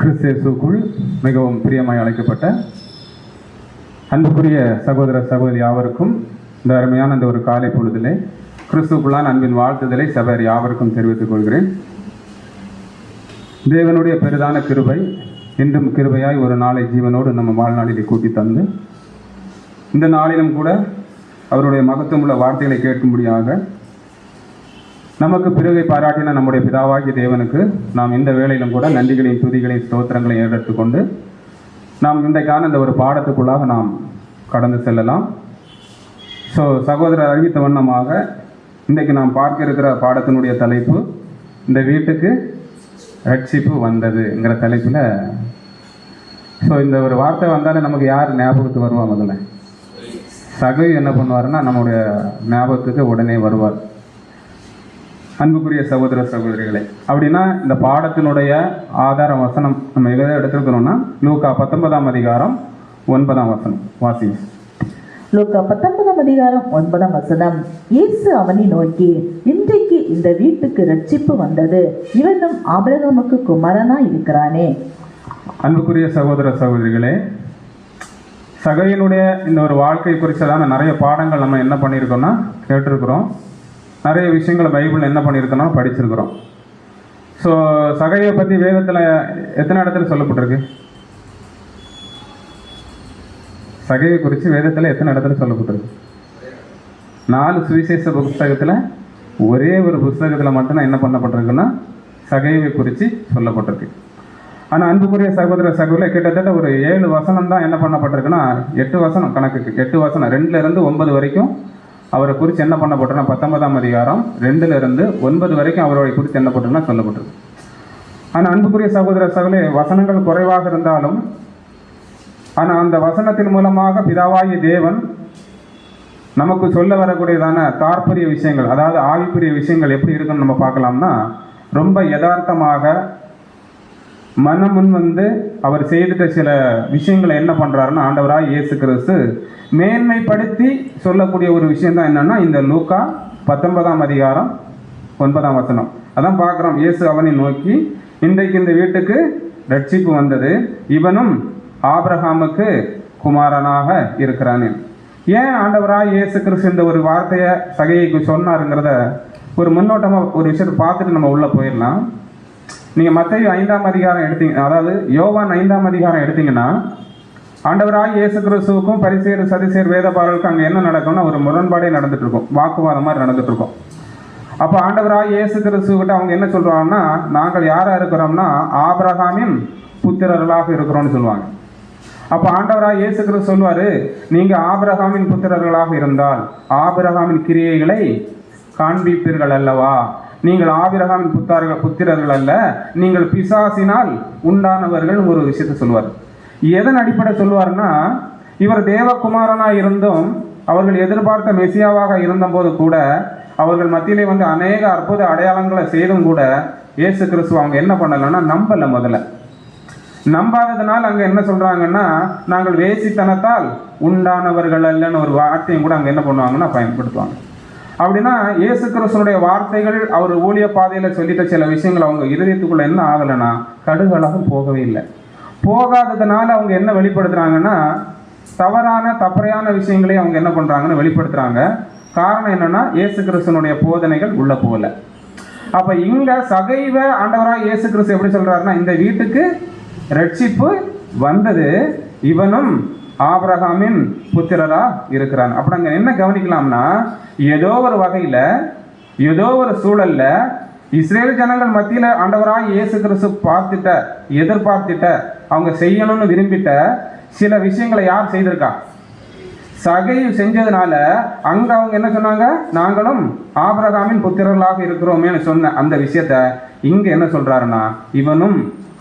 கிறிஸ்தேசுக்குள் மிகவும் பிரியமாய் அழைக்கப்பட்ட அன்புக்குரிய சகோதர சகோதரி யாவருக்கும் இந்த அருமையான இந்த ஒரு காலை பொழுதிலே கிறிஸ்துக்குள்ளான அன்பின் வாழ்த்துதலை சபையார் யாவருக்கும் தெரிவித்துக் கொள்கிறேன். தேவனுடைய பெரிதான கிருபை இன்றும் கிருபையாய் ஒரு நாளை ஜீவனோடு நம்ம வாழ்நாளிலே கூட்டி தந்து இந்த நாளிலும் கூட அவருடைய மகத்துவமுள்ள வார்த்தைகளை கேட்கும்படியாக நமக்கு பிறகை பாராட்டின நம்முடைய பிதாவாகிய தேவனுக்கு நாம் இந்த வேளையிலும் கூட நன்றிகளையும் துதிகளையும் ஸ்தோத்திரங்களையும் ஏறெடுத்துக்கொண்டு நாம் இன்றைக்கான இந்த ஒரு பாடத்துக்குள்ளாக நாம் கடந்து செல்லலாம். சகோதரர் அறிவித்த வண்ணமாக இன்றைக்கு நாம் பார்க்க இருக்கிற பாடத்தினுடைய தலைப்பு இந்த வீட்டுக்கு ரட்சிப்பு வந்ததுங்கிற தலைப்பில். இந்த ஒரு வார்த்தை வந்தாலே நமக்கு யார் ஞாபகத்துக்கு வருவா? முதல்ல சகோதரி என்ன பண்ணுவாருன்னா நம்முடைய ஞாபகத்துக்கு உடனே வருவார். அன்புக்குரிய சகோதர சகோதரிகளே, அப்படின்னா இந்த பாடத்தினுடைய ஆதார வசனம் நம்ம எதை எடுத்துருக்கிறோம்னா லூக்கா 19ஆம் அதிகாரம் 9ஆம் வசனம் வாசி. லூக்கா 19ஆம் அதிகாரம் 9ஆம் வசனம். இயேசு அவனை நோக்கி, இன்றைக்கு இந்த வீட்டுக்கு ரட்சிப்பு வந்தது, இவனும் ஆபிரகாமுக்கு குமாரனா இருக்கிறானே. அன்புக்குரிய சகோதர சகோதரிகளே, சகையினுடைய இந்த ஒரு வாழ்க்கை குறித்ததான நிறைய பாடங்கள் நம்ம என்ன பண்ணியிருக்கோம்னா கேட்டிருக்கிறோம். நிறைய விஷயங்களை பைபிள் என்ன பண்ணியிருக்கோம்னா படிச்சிருக்கிறோம். சகையை பற்றி வேதத்தில் எத்தனை இடத்துல சொல்லப்பட்டிருக்கு? சகையை குறித்து வேதத்தில் எத்தனை இடத்துல சொல்லப்பட்டிருக்கு? 4 சுவிசேஷ புஸ்தகத்தில் ஒரே ஒரு புஸ்தகத்தில் மட்டும்தான் என்ன பண்ணப்பட்டிருக்குன்னா சகையை குறித்து சொல்லப்பட்டிருக்கு. ஆனால் அன்புக்குரிய சகோதர சகோதரி கிட்டத்தட்ட ஒரு 7 வசனம் தான் என்ன பண்ணப்பட்டிருக்குன்னா 8 வசனம் கணக்குக்கு 8 வசனம் 2லேருந்து 9 வரைக்கும் அவரை குறித்து என்ன பண்ணப்பட்டிருன்னா 19ஆம் அதிகாரம் 2லேருந்து 9 வரைக்கும் அவரை குறித்து என்ன பட்டிருக்குன்னா சொல்லப்பட்டிருக்கு. ஆனால் அன்புக்குரிய சகோதர சகோதரி வசனங்கள் குறைவாக இருந்தாலும் ஆனால் அந்த வசனத்தின் மூலமாக பிதாவாகிய தேவன் நமக்கு சொல்ல வரக்கூடியதான தாற்பரிய விஷயங்கள், அதாவது ஆவிக்குரிய விஷயங்கள் எப்படி இருக்குன்னு நம்ம பார்க்கலாம்னா ரொம்ப யதார்த்தமாக மனம் முன் வந்து அவர் செய்துட்ட சில விஷயங்களை என்ன பண்ணுறாருன்னா ஆண்டவராக இயேசு கிறிஸ்து மேன்மைப்படுத்தி சொல்லக்கூடிய ஒரு விஷயம்தான் என்னன்னா இந்த லூக்கா 19ஆம் அதிகாரம் 9ஆம் வசனம். அதான் பார்க்குறோம். இயேசு அவனை நோக்கி, இன்றைக்கு இந்த வீட்டுக்கு ரட்சிப்பு வந்தது, இவனும் ஆபிரகாமுக்கு குமாரனாக இருக்கிறானே. ஏன் ஆண்டவராக இயேசு கிறிஸ்து இந்த ஒரு வார்த்தையை சகைக்கு சொன்னாருங்கிறத ஒரு முன்னோட்டமாக ஒரு விஷயத்தை பார்த்துட்டு நம்ம உள்ளே போயிடலாம். நீங்கள் மத்தேயு 5ஆம் அதிகாரம் எடுத்தீங்க, அதாவது யோவான் 5ஆம் அதிகாரம் எடுத்தீங்கன்னா ஆண்டவராக இயேசு கிறிஸ்துவுக்கும் பரிசேயர் சதுசேயர் வேதபாரர்களுக்கும் அங்கே என்ன நடக்கும்னா ஒரு முரண்பாடே நடந்துட்டு இருக்கும், வாக்குவாதம் மாதிரி நடந்துட்டு இருக்கும். அப்போ ஆண்டவராக இயேசு கிறிஸ்துக்கிட்ட அவங்க என்ன சொல்றாங்கன்னா, நாங்கள் யாராக இருக்கிறோம்னா ஆபிரகாமின் புத்திரர்களாக இருக்கிறோம்னு சொல்லுவாங்க. அப்போ ஆண்டவராக இயேசு கிறிஸ்து சொல்வாரு, நீங்க ஆபிரகாமின் புத்திரர்களாக இருந்தால் ஆபிரகாமின் கிரியைகளை காண்பிப்பீர்கள் அல்லவா, நீங்கள் ஆபிரகாமின் புத்திரர்கள் அல்ல, நீங்கள் பிசாசினால் உண்டானவர்கள் ஒரு விஷயத்தை சொல்வார். எதன் அடிப்படை சொல்வார்னா, இவர் தேவகுமாரனாக இருந்தும் அவர்கள் எதிர்பார்த்த மெசியாவாக இருந்தபோது கூட அவர்கள் மத்தியிலே வந்து அநேக அற்புத அடையாளங்களை செய்தும் கூட இயேசு கிறிஸ்து அவங்க என்ன பண்ணலைன்னா நம்பல. முதல்ல நம்பாததுனால அங்கே என்ன சொல்றாங்கன்னா, நாங்கள் வேசித்தனத்தால் உண்டானவர்கள் அல்லன்னு ஒரு வார்த்தையும் கூட அங்கே என்ன பண்ணுவாங்கன்னா பயன்படுத்துவாங்க. அப்படின்னா இயேசு கிறிஸ்துனுடைய வார்த்தைகள் அவர் ஊழிய பாதையில் சொல்லிட்ட சில விஷயங்கள் அவங்க இருதயத்துக்குள்ள என்ன ஆகலைன்னா கடுகளவும் போகவே இல்லை. போகாததுனால அவங்க என்ன வெளிப்படுத்துறாங்கன்னா தவறையான விஷயங்களே அவங்க என்ன பண்றாங்கன்னு வெளிப்படுத்துறாங்க. காரணம் என்னன்னா இயேசு கிறிஸ்துனுடைய போதனைகள் உள்ள போகல. அப்ப இங்க சகைவ ஆண்டவராக இயேசு கிறிஸ்து எப்படி சொல்றாருன்னா, இந்த வீட்டுக்கு ரட்சிப்பு வந்தது, இவனும் ஆபிரகாமின் புத்திரரா இருக்கிறான். அப்ப அங்க என்ன கவனிக்கலாம்னா, ஏதோ ஒரு வகையில ஏதோ ஒரு சூழல்ல இஸ்ரேல் ஜனங்கள் மத்தியில ஆண்டவராக இயேசு கிறிஸ்து எதிர்பார்த்திட்ட அவங்க செய்யணும்னு விரும்பிட்ட சில விஷயங்களை யார் செய்திருக்கா? சகை செஞ்சதுனால அங்க அவங்க என்ன சொன்னாங்க, நாங்களும் ஆபிரகாமின் புத்திரர்களாக இருக்கிறோமே சொன்ன அந்த விஷயத்த இங்க என்ன சொல்றாருன்னா, இவனும்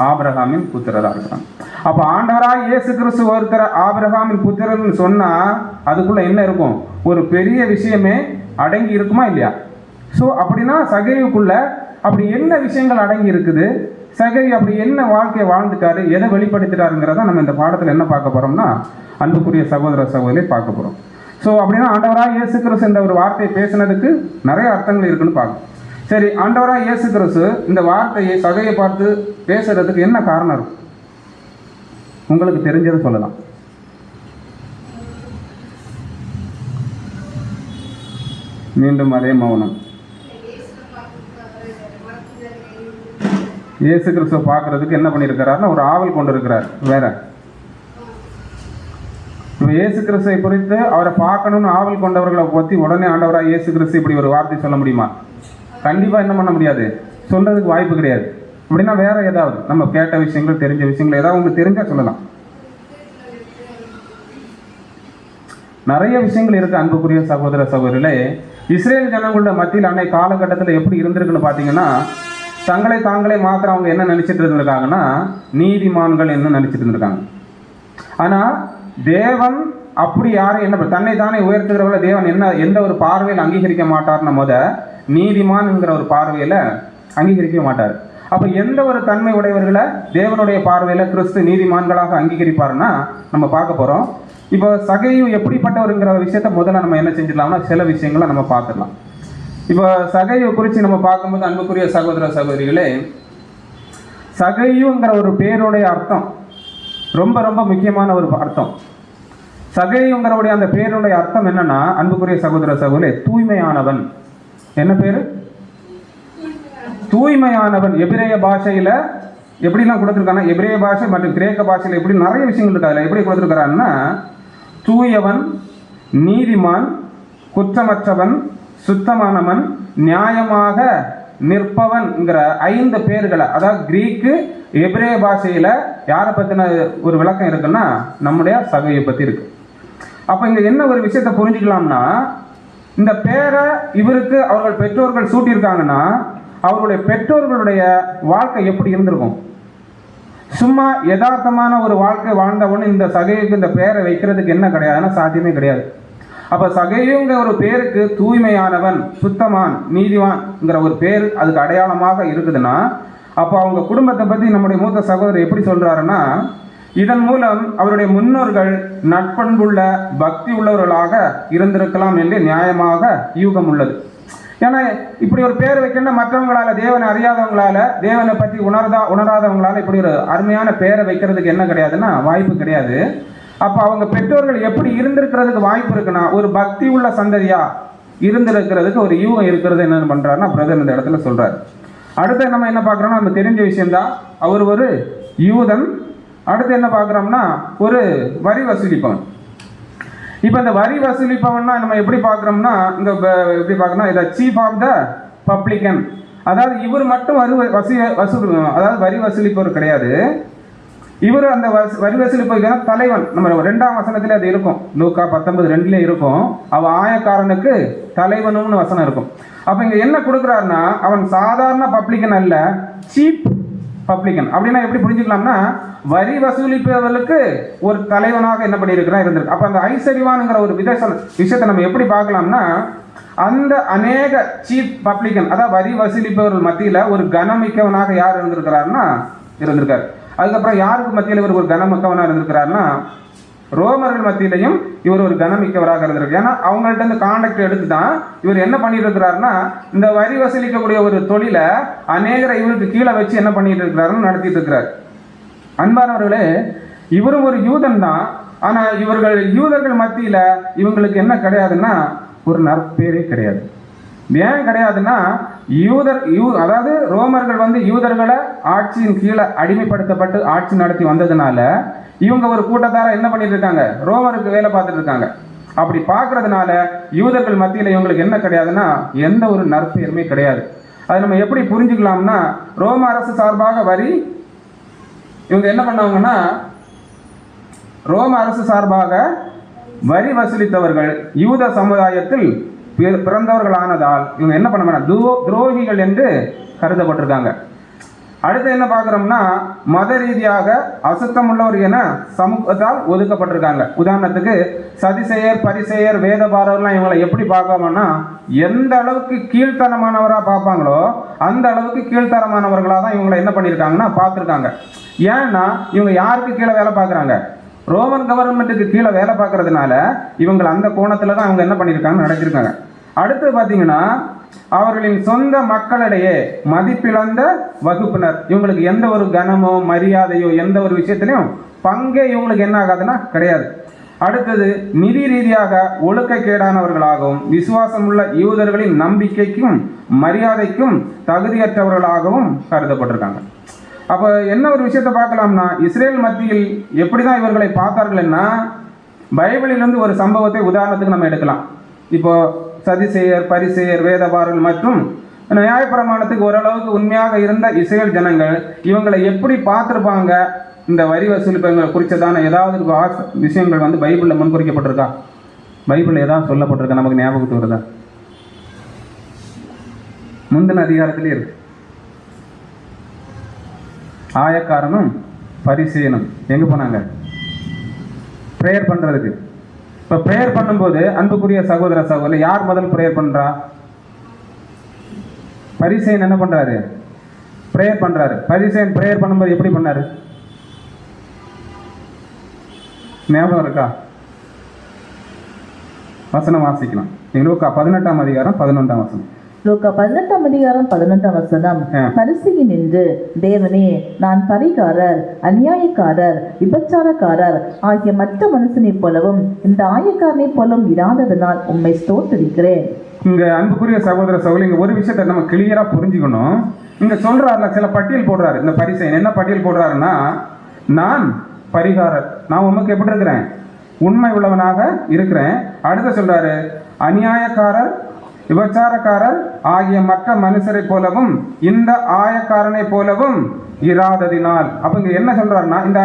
ஆபிரகாமின் புத்திரராக இருக்கிறான். அப்ப ஆண்டவராக இயேசு கிறிஸ்து ஒருத்தர் ஆபிரகாமின் புத்திரர்னு சொன்னா அதுக்குள்ள என்ன இருக்கும்? ஒரு பெரிய விஷயமே அடங்கி இருக்குமா இல்லையா? அப்படின்னா சகைவுக்குள்ள அப்படி என்ன விஷயங்கள் அடங்கி இருக்குது, சகை அப்படி என்ன வாழ்க்கையை வாழ்ந்துட்டாரு, எதை வெளிப்படுத்திட்டாருங்கிறத நம்ம இந்த பாடத்தில் என்ன பார்க்க போறோம்னா அன்புக்குரிய சகோதர சகோதரி பார்க்க போறோம். அப்படின்னா ஆண்டவராக இயேசு கிறிஸ்து இந்த ஒரு வார்த்தையை பேசினதுக்கு நிறைய அர்த்தங்கள் இருக்குன்னு பார்க்கணும். சரி, ஆண்டவராக இயேசு கிறிஸ்து இந்த வார்த்தையை சகையை பார்த்து பேசுறதுக்கு என்ன காரணம் இருக்கும்? உங்களுக்கு தெரிஞ்சதை சொல்லலாம். மீண்டும் அதே மௌனம். இயேசு கிறிஸ்துவை பார்க்கறதுக்கு என்ன பண்ணியிருக்கிறாருன்னா ஒரு ஆவல் கொண்டு இருக்கிறார். வேற இப்போ இயேசு கிறிஸ்துவை குறித்து அவரை பார்க்கணும்னு ஆவல் கொண்டவர்களை பற்றி உடனே ஆண்டவராக இயேசு கிறிஸ்து இப்படி ஒரு வார்த்தை சொல்ல முடியுமா? கண்டிப்பாக என்ன பண்ண முடியாது, சொல்றதுக்கு வாய்ப்பு கிடையாது. அப்படின்னா வேற ஏதாவது நம்ம கேட்ட விஷயங்கள், தெரிஞ்ச விஷயங்கள் ஏதாவது உங்களுக்கு தெரிஞ்சா சொல்லலாம். நிறைய விஷயங்கள் இருக்கு அன்புக்குரிய சகோதர சகோதரிகளே. இஸ்ரேல் ஜனங்களோட மத்தியில் அன்னைய காலகட்டத்தில் எப்படி இருந்திருக்குன்னு பார்த்தீங்கன்னா, தங்களை தாங்களே மாத்திரம் அவங்க என்ன நினைச்சிட்டு இருந்திருக்காங்கன்னா, நீதிமான்கள் என்ன நினைச்சிட்டு இருந்திருக்காங்க. ஆனா தேவன் அப்படி யாரும் என்ன தன்னை தானே உயர்த்துகிறவங்கள தேவன் என்ன எந்த ஒரு பார்வையில் அங்கீகரிக்க மாட்டார்னு நீதிமான்ங்கிற ஒரு பார்வையில அங்கீகரிக்க மாட்டார். அப்ப எந்த ஒரு தன்மை உடையவர்களை தேவனுடைய பார்வையில கிறிஸ்து நீதிமான்களாக அங்கீகரிப்பாருன்னா நம்ம பார்க்க போறோம். இப்போ சகையு எப்படிப்பட்டவருங்கிற விஷயத்த முதல்ல நம்ம என்ன செஞ்சிடலாம்னா சில விஷயங்களை நம்ம பார்த்துடலாம். இப்போ சகையு குறித்து நம்ம பார்க்கும்போது அன்புக்குரிய சகோதர சகோதரிகளே, சகையுங்கிற ஒரு பேருடைய அர்த்தம் ரொம்ப ரொம்ப முக்கியமான ஒரு அர்த்தம். சகையுங்கிறவுடைய அந்த பேருடைய அர்த்தம் என்னன்னா அன்புக்குரிய சகோதர சகோதரே, தூய்மையானவன். என்ன பேரு? தூய்மையானவன். எபிரேய பாஷையில எப்படிலாம் கொடுத்துருக்காங்கன்னா, எபிரேய பாஷை மற்றும் கிரேக்க பாஷையில எப்படி நிறைய விஷயங்கள் இருக்கு. அதில் எப்படி கொடுத்துருக்கிறான்னா, தூயவன், நீதிமான், குற்றமற்றவன், சுத்தமானவன், நியாயமாக நிற்பவன்ங்கிற 5 பேர்களை, அதாவது கிரீக்கு எபிரேய பாஷையில யாரை பத்தின ஒரு விளக்கம் இருக்குன்னா நம்முடைய சகையை பத்தி இருக்கு. அப்ப இங்க என்ன ஒரு விஷயத்தை புரிஞ்சுக்கலாம்னா, இந்த பேரை இவருக்கு அவர்கள் பெற்றோர்கள் சூட்டியிருக்காங்கன்னா அவருடைய பெற்றோர்களுடைய வாழ்க்கை எப்படி இருந்திருக்கும்? சும்மா யதார்த்தமான ஒரு வாழ்க்கை வாழ்ந்தவொன்னு இந்த சகையுக்கு இந்த பேரை வைக்கிறதுக்கு என்ன கிடையாதுன்னா சாத்தியமே கிடையாது. அப்ப சகையுங்கிற ஒரு பேருக்கு தூய்மையானவன், சுத்தமான், நீதிவான்ங்கிற ஒரு பேர் அதுக்கு அடையாளமாக இருக்குதுன்னா, அப்போ அவங்க குடும்பத்தை பத்தி நம்முடைய மூத்த சகோதரர் எப்படி சொல்றாருன்னா, இதன் மூலம் அவருடைய முன்னோர்கள் நட்பண்புள்ள பக்தி உள்ளவர்களாக இருந்திருக்கலாம் என்று நியாயமாக யூகம் உள்ளது. ஏன்னா இப்படி ஒரு பேர் வைக்கணும்னா மற்றவங்களால, தேவனை அறியாதவங்களால, தேவனை பற்றி உணராதவங்களால இப்படி ஒரு அருமையான பேரை வைக்கிறதுக்கு என்ன கிடையாதுன்னா வாய்ப்பு கிடையாது. அப்ப அவங்க பெற்றோர்கள் எப்படி இருந்திருக்கிறதுக்கு வாய்ப்பு இருக்குன்னா, ஒரு பக்தி உள்ள சந்ததியா இருந்திருக்கிறதுக்கு ஒரு யூகம் இருக்கிறது. என்ன பண்றாருன்னா பிரதர் இந்த இடத்துல சொல்றாரு. அடுத்து நம்ம என்ன பார்க்குறோம்னா, நம்ம தெரிஞ்ச விஷயம்தான், அவர் ஒரு யூதன். அடுத்து என்ன பார்க்குறோம்னா ஒரு வரி வசூலிப்பவன். இப்போ இந்த வரி வசூலிப்பவன்னா நம்ம எப்படி பார்க்குறோம்னா, இங்கே எப்படி பார்க்கணும், இதை சீஃப் ஆஃப் த பப்ளிகன். அதாவது இவர் மட்டும் அதாவது வரி வசூலிப்பவர் கிடையாது. இவர் அந்த வரி வசூலிப்பவர் தலைவன். நம்ம 2ஆம் வசனத்துல அது இருக்கும், லூக்கா 19:2 இருக்கும். அவ ஆயக்காரனுக்கு தலைவனும்னு வசனம் இருக்கும். அப்ப இங்க என்ன கொடுக்குறாருன்னா, அவன் சாதாரண பப்ளிகன் அல்ல, சீப் பப்ளிகன். அப்படின்னா எப்படி புரிஞ்சுக்கலாம்னா, வரி வசூலிப்பவர்களுக்கு ஒரு தலைவனாக என்ன பண்ணியிருக்கிறான் இருந்திருக்கு. அப்ப அந்த ஐஸ்வர்யவான்ங்கிற ஒரு விஷயத்தை நம்ம எப்படி பார்க்கலாம்னா, அந்த அநேக சீப் பப்ளிகன், அதாவது வரி வசூலிப்பவர்கள் மத்தியில ஒரு கனமிக்கவனாக யார் இருந்திருக்கிறாருன்னா இருந்திருக்காரு. அதுக்கப்புறம் யாருக்கு மத்தியில் இவர் ஒரு கனமிக்கவனாக இருந்திருக்கிறாருன்னா ரோமர்கள் மத்தியிலையும் இவர் ஒரு கனமிக்கவராக இருந்திருக்கு. ஏன்னா அவங்கள்ட்ட இருந்து கான்ட்ராக்ட் எடுத்து தான் இவர் என்ன பண்ணிட்டு இருக்கிறாருன்னா, இந்த வரி வசூலிக்கக்கூடிய ஒரு தொழிலை அநேகரை இவருக்கு கீழே வச்சு என்ன பண்ணிட்டு இருக்கிறாருன்னு நடத்திட்டு இருக்கிறார். அன்பானவர்களே, இவரும் ஒரு யூதன் தான். ஆனா யூதர்கள் மத்தியில இவங்களுக்கு என்ன கிடையாதுன்னா ஒரு நற்பேரே கிடையாது. ஏன் கிடையாதுன்னா, அதாவது ரோமர்கள் யூதர்களை ஆட்சியின் கீழே அடிமைப்படுத்தப்பட்டு ஆட்சி நடத்தி வந்ததுனால இவங்க ஒரு கூட்டத்தார என்ன பண்ணிட்டு இருக்காங்க, ரோமருக்கு வேலை பார்த்துட்டு இருக்காங்க. அப்படி பார்க்கறதுனால யூதர்கள் மத்தியில் இவங்களுக்கு என்ன கிடையாதுன்னா எந்த ஒரு நற்பெயருமே கிடையாது. அது நம்ம எப்படி புரிஞ்சுக்கலாம்னா, ரோம அரசு சார்பாக இவங்க என்ன பண்ணவங்கன்னா, ரோம அரசு சார்பாக வரி வசூலித்தவர்கள் யூத சமுதாயத்தில் பிறந்தவர்களானதால் இவங்க என்ன பண்ண துரோகிகள் என்று கருதப்பட்டிருக்காங்க. அடுத்து என்ன பார்க்குறோம்னா, மத ரீதியாக அசுத்தம் உள்ளவர் என சமூகத்தால் ஒதுக்கப்பட்டிருக்காங்க. உதாரணத்துக்கு சதிசெயர், பரிசெயர், வேதபாரர்லாம் இவங்களை எப்படி பார்க்கணும்னா, எந்த அளவுக்கு கீழ்த்தரமானவராக பார்ப்பாங்களோ அந்த அளவுக்கு கீழ்த்தரமானவர்களாக தான் இவங்களை என்ன பண்ணியிருக்காங்கன்னா பார்த்துருக்காங்க. ஏன்னா இவங்க யாருக்கு கீழே வேலை பார்க்குறாங்க, ரோமன் கவர்மெண்ட்டுக்கு கீழே வேலை பார்க்கறதுனால இவங்க அந்த கோணத்தில் தான் அவங்க என்ன பண்ணியிருக்காங்க நடத்திருக்காங்க. அடுத்து பார்த்தீங்கன்னா, அவர்களின் சொந்த மக்களிடையே மதிப்பிழந்த வகுப்பினர், இவங்களுக்கு எந்த ஒரு கனமோ மரியாதையோ எந்த ஒரு விஷயத்திலையும் பங்கே இவங்களுக்கு என்ன ஆகாதுன்னா கிடையாது. அடுத்தது, நிதி ரீதியாக ஒழுக்கக்கேடானவர்களாகவும் விசுவாசம் உள்ள யூதர்களின் நம்பிக்கைக்கும் மரியாதைக்கும் தகுதியற்றவர்களாகவும் கருதப்பட்டிருக்காங்க. அப்போ என்ன ஒரு விஷயத்தை பார்க்கலாம்னா, இஸ்ரேல் மத்தியில் எப்படி தான் இவர்களை பார்த்தார்கள்னா, பைபிளிலிருந்து ஒரு சம்பவத்தை உதாரணத்துக்கு நம்ம எடுக்கலாம். இப்போ சதிசேயர், பரிசேயர், வேதபாரர்கள் மற்றும் நியாயப்பிரமாணத்துக்கு ஓரளவுக்கு உண்மையாக இருந்த இஸ்ரேல் ஜனங்கள் இவங்களை எப்படி பார்த்துருப்பாங்க? இந்த வரி வசூலிப்பவங்களை குறித்ததான ஏதாவது விஷயங்கள் வந்து பைபிளில் முன்குறிக்கப்பட்டிருக்கா? பைபிளில் ஏதாவது சொல்லப்பட்டிருக்கா? நமக்கு ஞாபகத்துக்கு வருதா? முந்தின அதிகாரத்திலே இருக்கு. ஆயக்காரனும் பரிசேயனும் எங்கே போனாங்க? ப்ரேயர் பண்ணுறதுக்கு. இப்போ ப்ரேயர் பண்ணும்போது அன்புக்குரிய சகோதர சகோதரி, யார் முதல் ப்ரேயர் பண்ணுறா? பரிசேயன் என்ன பண்ணுறாரு? ப்ரேயர் பண்ணுறாரு. பரிசேயன் ப்ரேயர் பண்ணும்போது எப்படி பண்ணாரு? ஞாபகம் இருக்கா? வசனம் வாசிக்கலாம். லூக்கா 18ஆம் அதிகாரம் 11ஆம் வசனம். லூக்கா 18ஆம் அதிகாரம் 11ஆம் வசனம். பரிசேயன் நின்று, தேவனே, நான் பரிகாரர், அநியாயக்காரர், விபச்சாரக்காரர் ஆகிய மற்ற மனுஷனைப் போலவும் இந்த ஆயக்காரனைப் போலவும் இராததனால் உம்மை ஸ்தோத்திரிக்கிறேன். இங்க அன்புக்குரிய சகோதர சகோதரி, இங்க ஒரு விஷயத்தை நம்ம கிளியரா புரிஞ்சுக்கணும். இங்க சொல்றாருல, சில பட்டியல் போடுறாரு. இந்த பரிசேயன் என்ன பட்டியல் போடுறாருன்னா, நான் பரிகாரர், நான் உமக்கு எப்படி இருக்கிறேன்? உண்மை உள்ளவனாக இருக்கிறேன். அடுத்து சொல்றாரு, அநியாயக்காரர், விபச்சாரக்காரர் ஆகிய மற்ற மனுஷரை போலவும் இந்த ஆயக்காரனை போலவும் இராததினால். அப்ப இங்க என்ன சொல்றாருன்னா, இந்த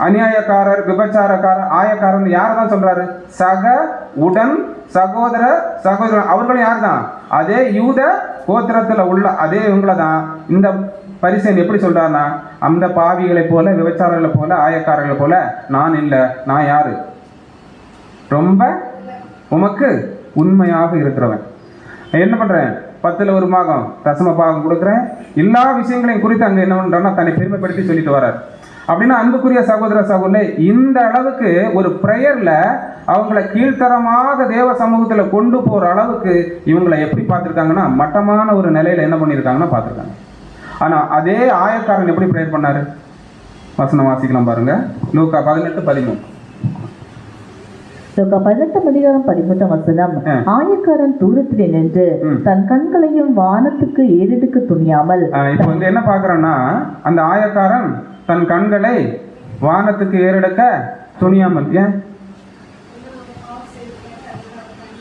அநியாயக்காரர், விபச்சாரக்காரர், ஆயக்காரன் யார் தான் சொல்றாரு? சக உடன் சகோதர சகோதரன். அவர்களும் யார் தான்? அதே யூத கோத்திரத்துல உள்ள அதே இவங்கள தான் இந்த பரிசேயன் எப்படி சொல்றாருன்னா, அந்த பாவிகளை போல, விபச்சாரர்களை போல, ஆயக்காரர்களை போல நான் இல்லை. நான் யாரு? ரொம்ப உமக்கு உண்மையாக இருக்கிறவன். என்ன பண்றேன்? 10ல் 1 பாகம் தசம பாகம் கொடுக்குறேன். எல்லா விஷயங்களையும் குறித்து அங்க என்ன பண்றான்னா, தன்னை பெருமைப்படுத்தி சொல்லிட்டு வர்றார். அப்படின்னா அன்புக்குரிய சகோதர சகோதரி, இந்த அளவுக்கு ஒரு பிரேயர்ல அவங்கள கீழ்த்தரமாக தேவ சமூகத்துல கொண்டு போற அளவுக்கு இவங்களை எப்படி பார்த்துருக்காங்கன்னா, மட்டமான ஒரு நிலையில என்ன பண்ணியிருக்காங்கன்னா பார்த்துருக்காங்க. ஆனா அதே ஆயக்காரன் எப்படி பிரேயர் பண்ணாரு? வசனம் வாசிக்கலாம் பாருங்க. லூக்கா 18:13. லூக்கா 18ஆம் அதிகாரம் 13ஆம் வசனம். ஆயக்காரன் தூரத்திலே நின்று தன் கண்களையும் வானத்துக்கு ஏறெடுக்க துணியாமல். இப்போ வந்து என்ன பாக்குறோம்னா, அந்த ஆயக்காரன் தன் கண்களை வானத்துக்கு ஏறெடுக்க துணியாமல். ஏன்?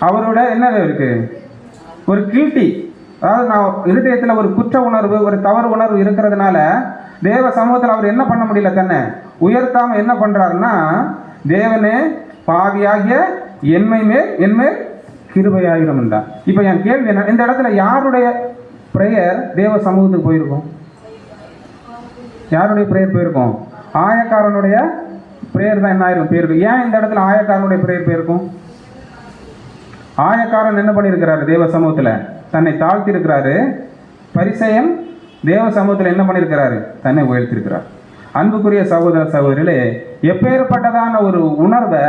அவரோட என்ன இருக்கு? ஒரு கில்ட்டி, அதாவது நான் இருதயத்துல ஒரு குற்ற உணர்வு, ஒரு தவறு உணர்வு இருக்கிறதுனால தேவ சமூகத்தில் அவர் என்ன பண்ண முடியல, தன்னை உயர்த்தாம என்ன பண்றாருன்னா, தேவனே பாவியாகிய என்மேல் கிருபையாயிரம் என்றார். இப்ப என் கேள்வி என்ன, இந்த இடத்துல யாருடைய பிரேயர் தேவ சமூகத்துக்கு போயிருக்கும்? யாருடைய பிரேயர் போயிருக்கும்? ஆயக்காரனுடைய பிரேயர் தான் என்ன ஆயிரும் போயிருக்கும். ஏன் இந்த இடத்துல ஆயக்காரனுடைய பிரேயர் போயிருக்கும்? ஆயக்காரன் என்ன பண்ணியிருக்கிறாரு? தேவ சமூகத்துல தன்னை தாழ்த்தி இருக்கிறாரு. பரிசேயன் தேவ சமூகத்தில் என்ன பண்ணியிருக்கிறாரு? தன்னை உயர்த்திருக்கிறார். அன்புக்குரிய சகோதர சகோதரிகளே, எப்பேற்பட்டதான ஒரு உணர்வை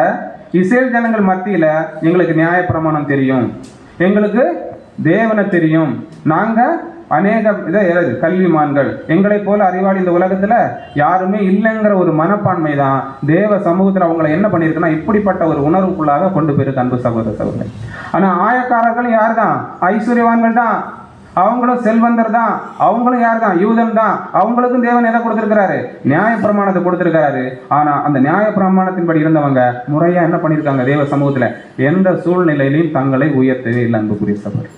இஸ்ரேல் ஜனங்கள் மத்தியில, எங்களுக்கு நியாயப்பிரமாணம் தெரியும், எங்களுக்கு தேவனை தெரியும், நாங்க அநேக கல்விமான்கள், எங்களை போல அறிவாளி இந்த உலகத்துல யாருமே இல்லைங்கிற ஒரு மனப்பான்மை தான் தேவ சமூகத்தில் அவங்களை என்ன பண்ணியிருக்குன்னா இப்படிப்பட்ட ஒரு உணர்வுக்குள்ளாக கொண்டு போயிருக்கு. அன்பு சகோதர சகோதரி, ஆனா ஆயக்காரர்கள் யார் தான்? ஐஸ்வர்யவான்கள் தான், அவங்களும் செல்வந்தர் தான், அவங்களும் யார் தான்? யூதன் தான். அவங்களுக்கும் தேவன் எதை கொடுத்திருக்கிறாரு? நியாய பிரமாணத்தை கொடுத்திருக்கிறாரு. ஆனா அந்த நியாய பிரமாணத்தின்படி இருந்தவங்க முறையா என்ன பண்ணிருக்காங்க? தேவ சமூகத்துல எந்த சூழ்நிலையிலையும் தங்களை உயர்த்தவே இல்லை. அன்புக்குரிய சகோதரி,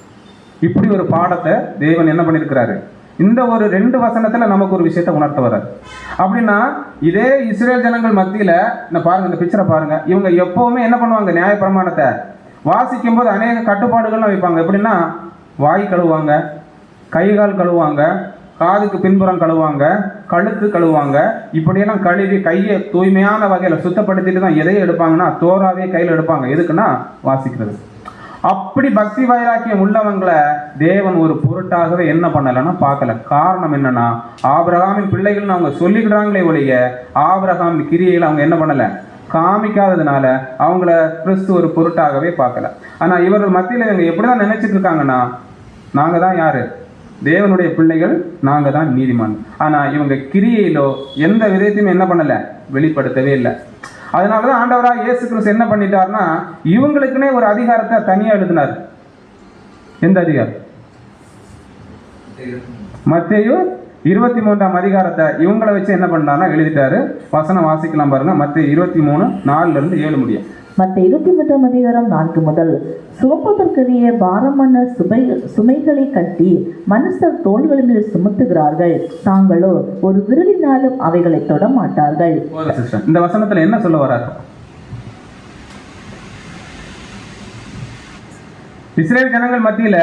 இப்படி ஒரு பாடத்தை தேவன் என்ன பண்ணிருக்கிறாரு? இந்த ஒரு 2 வசனத்துல நமக்கு ஒரு விஷயத்தை உணர்த்த வர்றாரு. அப்படின்னா இதே இஸ்ரேல் ஜனங்கள் மத்தியில பாருங்க, இந்த பிக்சரை பாருங்க. இவங்க எப்பவுமே என்ன பண்ணுவாங்க? நியாய பிரமாணத்தை வாசிக்கும் போது அநேக கட்டுப்பாடுகள்லாம் வைப்பாங்க. எப்படின்னா, வாய் கழுவுவாங்க, கை கால் கழுவுவாங்க, காதுக்கு பின்புறம் கழுவுவாங்க, கழுத்து கழுவுவாங்க. இப்படியெல்லாம் கழுவி கையை தூய்மையான வகையில சுத்தப்படுத்திட்டு தான் எதையும் எடுப்பாங்கன்னா தோராவே கையில் எடுப்பாங்க. எதுக்குன்னா வாசிக்கிறது. அப்படி பக்தி வைராக்கியம் உள்ளவங்களை தேவன் ஒரு பொருட்டாகவே என்ன பண்ணலன்னா பார்க்கல. காரணம் என்னன்னா, ஆபிரகாமின் பிள்ளைகள்னு அவங்க சொல்லிக்கிறாங்களே ஒழிய ஆபிரகாமின் கிரியைகளை அவங்க என்ன பண்ணல, காமிக்காததுனால அவங்கள கிறிஸ்து ஒரு பொருட்டாகவே பார்க்கல. ஆனா இவர்கள் மத்தியில் இவங்க எப்படிதான் நினைச்சிட்டு இருக்காங்கன்னா, நாங்க தான் யாரு? தேவனுடைய பிள்ளைகள் நாங்க தான் நீதிமான். ஆனா இவங்க கிரியையிலோ எந்த விதத்தையும் என்ன பண்ணல, வெளிப்படுத்தவே இல்லை. அதனாலதான் ஆண்டவராக இயேசு கிறிஸ்து என்ன பண்ணிட்டாருன்னா, இவங்களுக்குன்னே ஒரு அதிகாரத்தை தனியா எழுதினார். எந்த அதிகாரம்? மத்தேயு 23ஆம் அதிகாரத்தை இவங்களை வச்சு என்ன பண்ணாருன்னா எழுதிட்டாரு. வசனம் வாசிக்கலாம் பாருங்க. மத்தேயு 23:4-7 முடியும். மத்தேயு 23ஆம் அதிகாரம் 4 முதல். சுமப்பதற்குரிய பாரமான சுமைகளை கட்டி மனுஷர் தோள்களின் மேல் சுமத்துகிறார்கள், தாங்களோ ஒரு விரலினாலும் அவைகளை தொட மாட்டார்கள். இந்த வசனத்துல என்ன சொல்ல வர்றாரு? இஸ்ரேல் ஜனங்கள் மத்தியில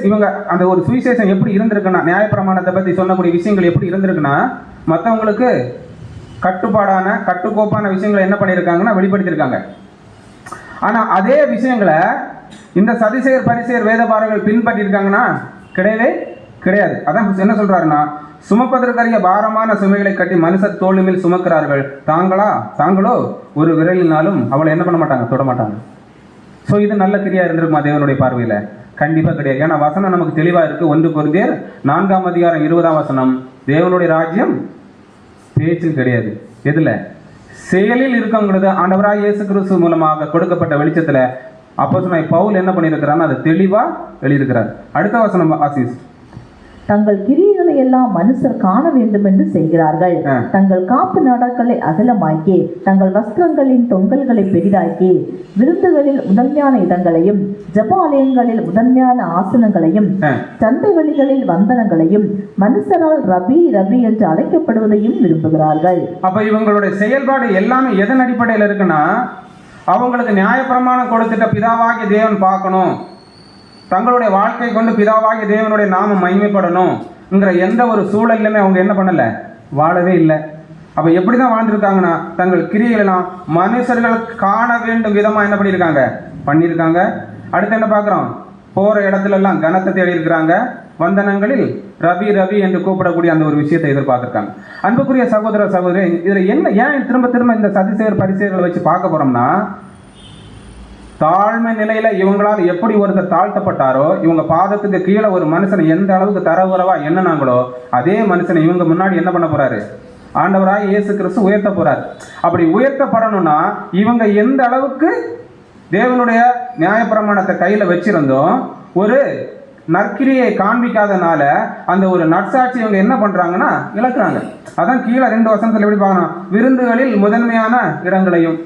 இவங்க அந்த ஒரு சுவிசேஷம் எப்படி இருந்திருக்குன்னா, நியாயப்பிரமாணத்தை பத்தி சொன்னக்கூடிய விஷயங்கள் எப்படி இருந்திருக்குன்னா, மற்றவங்களுக்கு கட்டுப்பாடான கட்டுக்கோப்பான விஷயங்களை என்ன பண்ணியிருக்காங்கன்னா வெளிப்படுத்தியிருக்காங்க. ஆனா அதே விஷயங்களை இந்த சதிசெயர் பரிசெயர் வேதபாரர்கள் பின்பற்றிருக்காங்கன்னா கிடையவே கிடையாது. அதான் என்ன சொல்றாருன்னா, சுமப்பதற்கரிய பாரமான சுமைகளை கட்டி மனுஷர் தோள் மேல் சுமக்கிறார்கள், தாங்களோ ஒரு விரலினாலும் அவளை என்ன பண்ண மாட்டாங்க, தொட மாட்டாங்க. ஸோ இது நல்ல கிரியா இருந்திருக்குமா தேவனுடைய பார்வையில? கண்டிப்பா கிடையாது. ஏன்னா வசனம் நமக்கு தெளிவா இருக்கு. 1 கொரிந்தியர் 4ஆம் அதிகாரம் 20ஆம் வசனம், தேவனுடைய ராஜ்யம் பேச்சில் கிடையாது, எதுல? செயலில் இருக்கவங்கிறது. ஆண்டவராக இயேசு கிறிஸ்து மூலமாக கொடுக்கப்பட்ட வெளிச்சத்துல அப்போஸ்தலனாகிய பவுல் என்ன பண்ணியிருக்கிறான்னு அதை தெளிவா எழுதியிருக்கிறார். அடுத்த வசனம் ஆசீஸ். தங்கள் கிரியைகளை எல்லாம் மனுஷர் காண வேண்டும் என்று செய்கிறார்கள். தங்கள் காப்பு நாடாக்களை அகலமாக்கி தங்கள் வஸ்திரங்களின் தொங்கல்களை பெரிதாக்கி விருந்துகளில் முதன்மையான இடங்களையும் ஜபாலயங்களில் முதன்மையான ஆசனங்களையும் சந்தை வெளிகளில் வந்தனங்களையும் மனுஷரால் ரபி ரபி என்று அழைக்கப்படுவதையும் விரும்புகிறார்கள். அப்ப இவங்களுடைய செயல்பாடு எல்லாமே எதன் அடிப்படையில் இருக்குன்னா, அவங்களுக்கு நியாயப்பிரமாணம் கொடுத்துட்ட பிதாவாகிய தேவன் பார்க்கணும், தங்களுடைய வாழ்க்கை கொண்டு பிதாவாகிய தேவனுடைய நாமம் மகிமைப்படணும்ங்கிற எந்த ஒரு சூழல்லுமே அவங்க என்ன பண்ணல, வாழவே இல்லை. அப்ப எப்படிதான் வாழ்ந்திருக்காங்கன்னா, தங்கள் கிரியைகளெல்லாம் மனுஷர்கள் காண வேண்டும் விதமா என்ன பண்ணியிருக்காங்க. அடுத்து என்ன பார்க்கிறோம், போற இடத்துல எல்லாம் கனத்தை தேடி இருக்கிறாங்க, வந்தனங்களில் ரவி ரவி என்று கூப்பிடக்கூடிய அந்த ஒரு விஷயத்தை எதிர்பார்த்திருக்காங்க. அன்புக்குரிய சகோதர சகோதரி, இதுல என்ன ஏன் திரும்ப இந்த சதிசெயர் பரிசெயர்களை வச்சு பார்க்க போறோம்னா, தாழ்மை நிலையில இவங்களால் எப்படி ஒருத்தர் தாழ்த்தப்பட்டாரோ, இவங்க பாதத்துக்கு கீழே ஒரு மனுஷனை எந்த அளவுக்கு தரவுறவா எண்ணனாங்களோ அதே மனுஷனை இவங்க முன்னாடி என்ன பண்ண போறாரு, ஆண்டவராய் இயேசு கிறிஸ்து உயர்த்த போறாரு. அப்படி உயர்த்தப்படணும்னா இவங்க எந்த அளவுக்கு தேவனுடைய நியாயப்பிரமாணத்தை கையில வச்சிருந்தோம், ஒரு நற்கிரியை காண்பிக்காதனால அந்த ஒரு நற்சாட்சி இவங்க என்ன பண்றாங்கன்னா இழக்கிறாங்க. அதான் கீழே 2 வசனத்துல எப்படி பார்க்கணும், விருந்துகளில் முதன்மையான இடங்களையும்,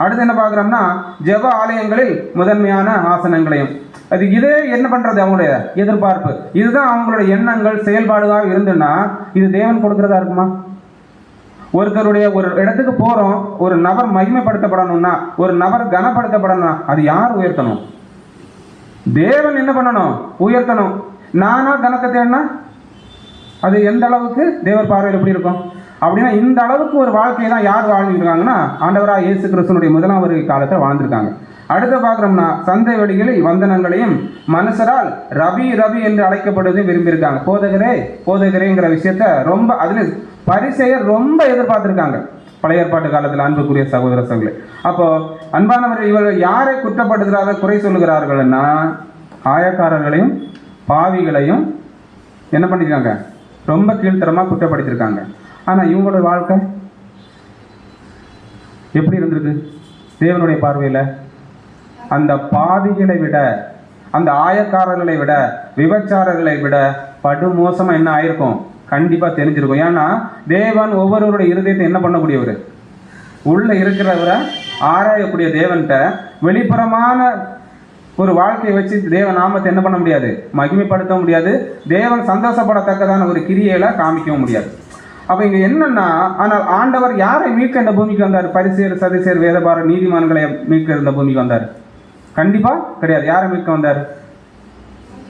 அடுத்து என்ன பார்க்குறோம்னா ஜெப ஆலயங்களில் முதன்மையான ஆசனங்களையும். அது இதே என்ன பண்றது, அவங்களுடைய எதிர்பார்ப்பு இதுதான், அவங்களுடைய எண்ணங்கள் செயல்பாடுகளாக இருந்துன்னா இது தேவன் கொடுக்கறதா இருக்குமா? ஒருத்தருடைய ஒரு இடத்துக்கு போறோம், ஒரு நபர் மகிமைப்படுத்தப்படணும்னா, ஒரு நபர் கனப்படுத்தப்படணும்னா அது யார் உயர்த்தணும்? தேவன் என்ன பண்ணணும், உயர்த்தணும். நானா கனத்தை தேடினா அது எந்த அளவுக்கு தேவர் பார்வையில் எப்படி இருக்கும்? அப்படின்னா இந்த அளவுக்கு ஒரு வாழ்க்கையை தான் யார் வாழ்ந்துருக்காங்கன்னா, ஆண்டவராக இயேசு கிறிஸ்துனுடைய 1ஆம் வருகை காலத்தில் வாழ்ந்திருக்காங்க. அடுத்து பார்க்குறோம்னா சந்தை வெளிகளில் வந்தனங்களையும் மனுஷரால் ரவி ரவி என்று அழைக்கப்படுவதையும் விரும்பியிருக்காங்க. போதகரேங்கிற விஷயத்த ரொம்ப அதுல பரிசெயர் ரொம்ப எதிர்பார்த்திருக்காங்க பழைய ஏற்பாட்டு காலத்தில். அன்புக்குரிய சகோதர சகோதரி, அப்போ அன்பானவர்கள் இவர்கள் யாரை குற்றப்படுத்துகிறார்கள், குறை சொல்லுகிறார்கள்னா ஆயக்காரர்களையும் பாவிகளையும் என்ன பண்ணிருக்காங்க, ரொம்ப கீழ்த்தரமா குற்றப்படுத்திருக்காங்க. ஆனா இவங்களோட வாழ்க்கை எப்படி இருந்திருக்கு தேவனுடைய பார்வையில? அந்த பாவிகளை விட, அந்த ஆயக்காரர்களை விட, விபச்சாரர்களை விட படுமோசமா என்ன ஆயிருக்கும் கண்டிப்பா தெரிஞ்சிருக்கும். ஏன்னா தேவன் ஒவ்வொருவருடைய இருதயத்தை என்ன பண்ணக்கூடியவர், உள்ள இருக்கிறவரை ஆராயக்கூடிய தேவன்கிட்ட வெளிப்புறமான ஒரு வாழ்க்கையை வச்சு தேவ நாமத்தை என்ன பண்ண முடியாது, மகிமைப்படுத்த முடியாது. தேவன் சந்தோஷப்படத்தக்கதான ஒரு கிரியையில காமிக்கவும் முடியாது. அப்ப இங்க என்னன்னா, ஆனால் ஆண்டவர் யாரை மீட்க இந்த பூமிக்கு வந்தார்? பரிசேயர் சதிசேயர் வேதபார நீதிமான்களை மீட்க இந்த பூமிக்கு வந்தார்? கண்டிப்பா கிடையாது. யாரை மீட்க வந்தார்?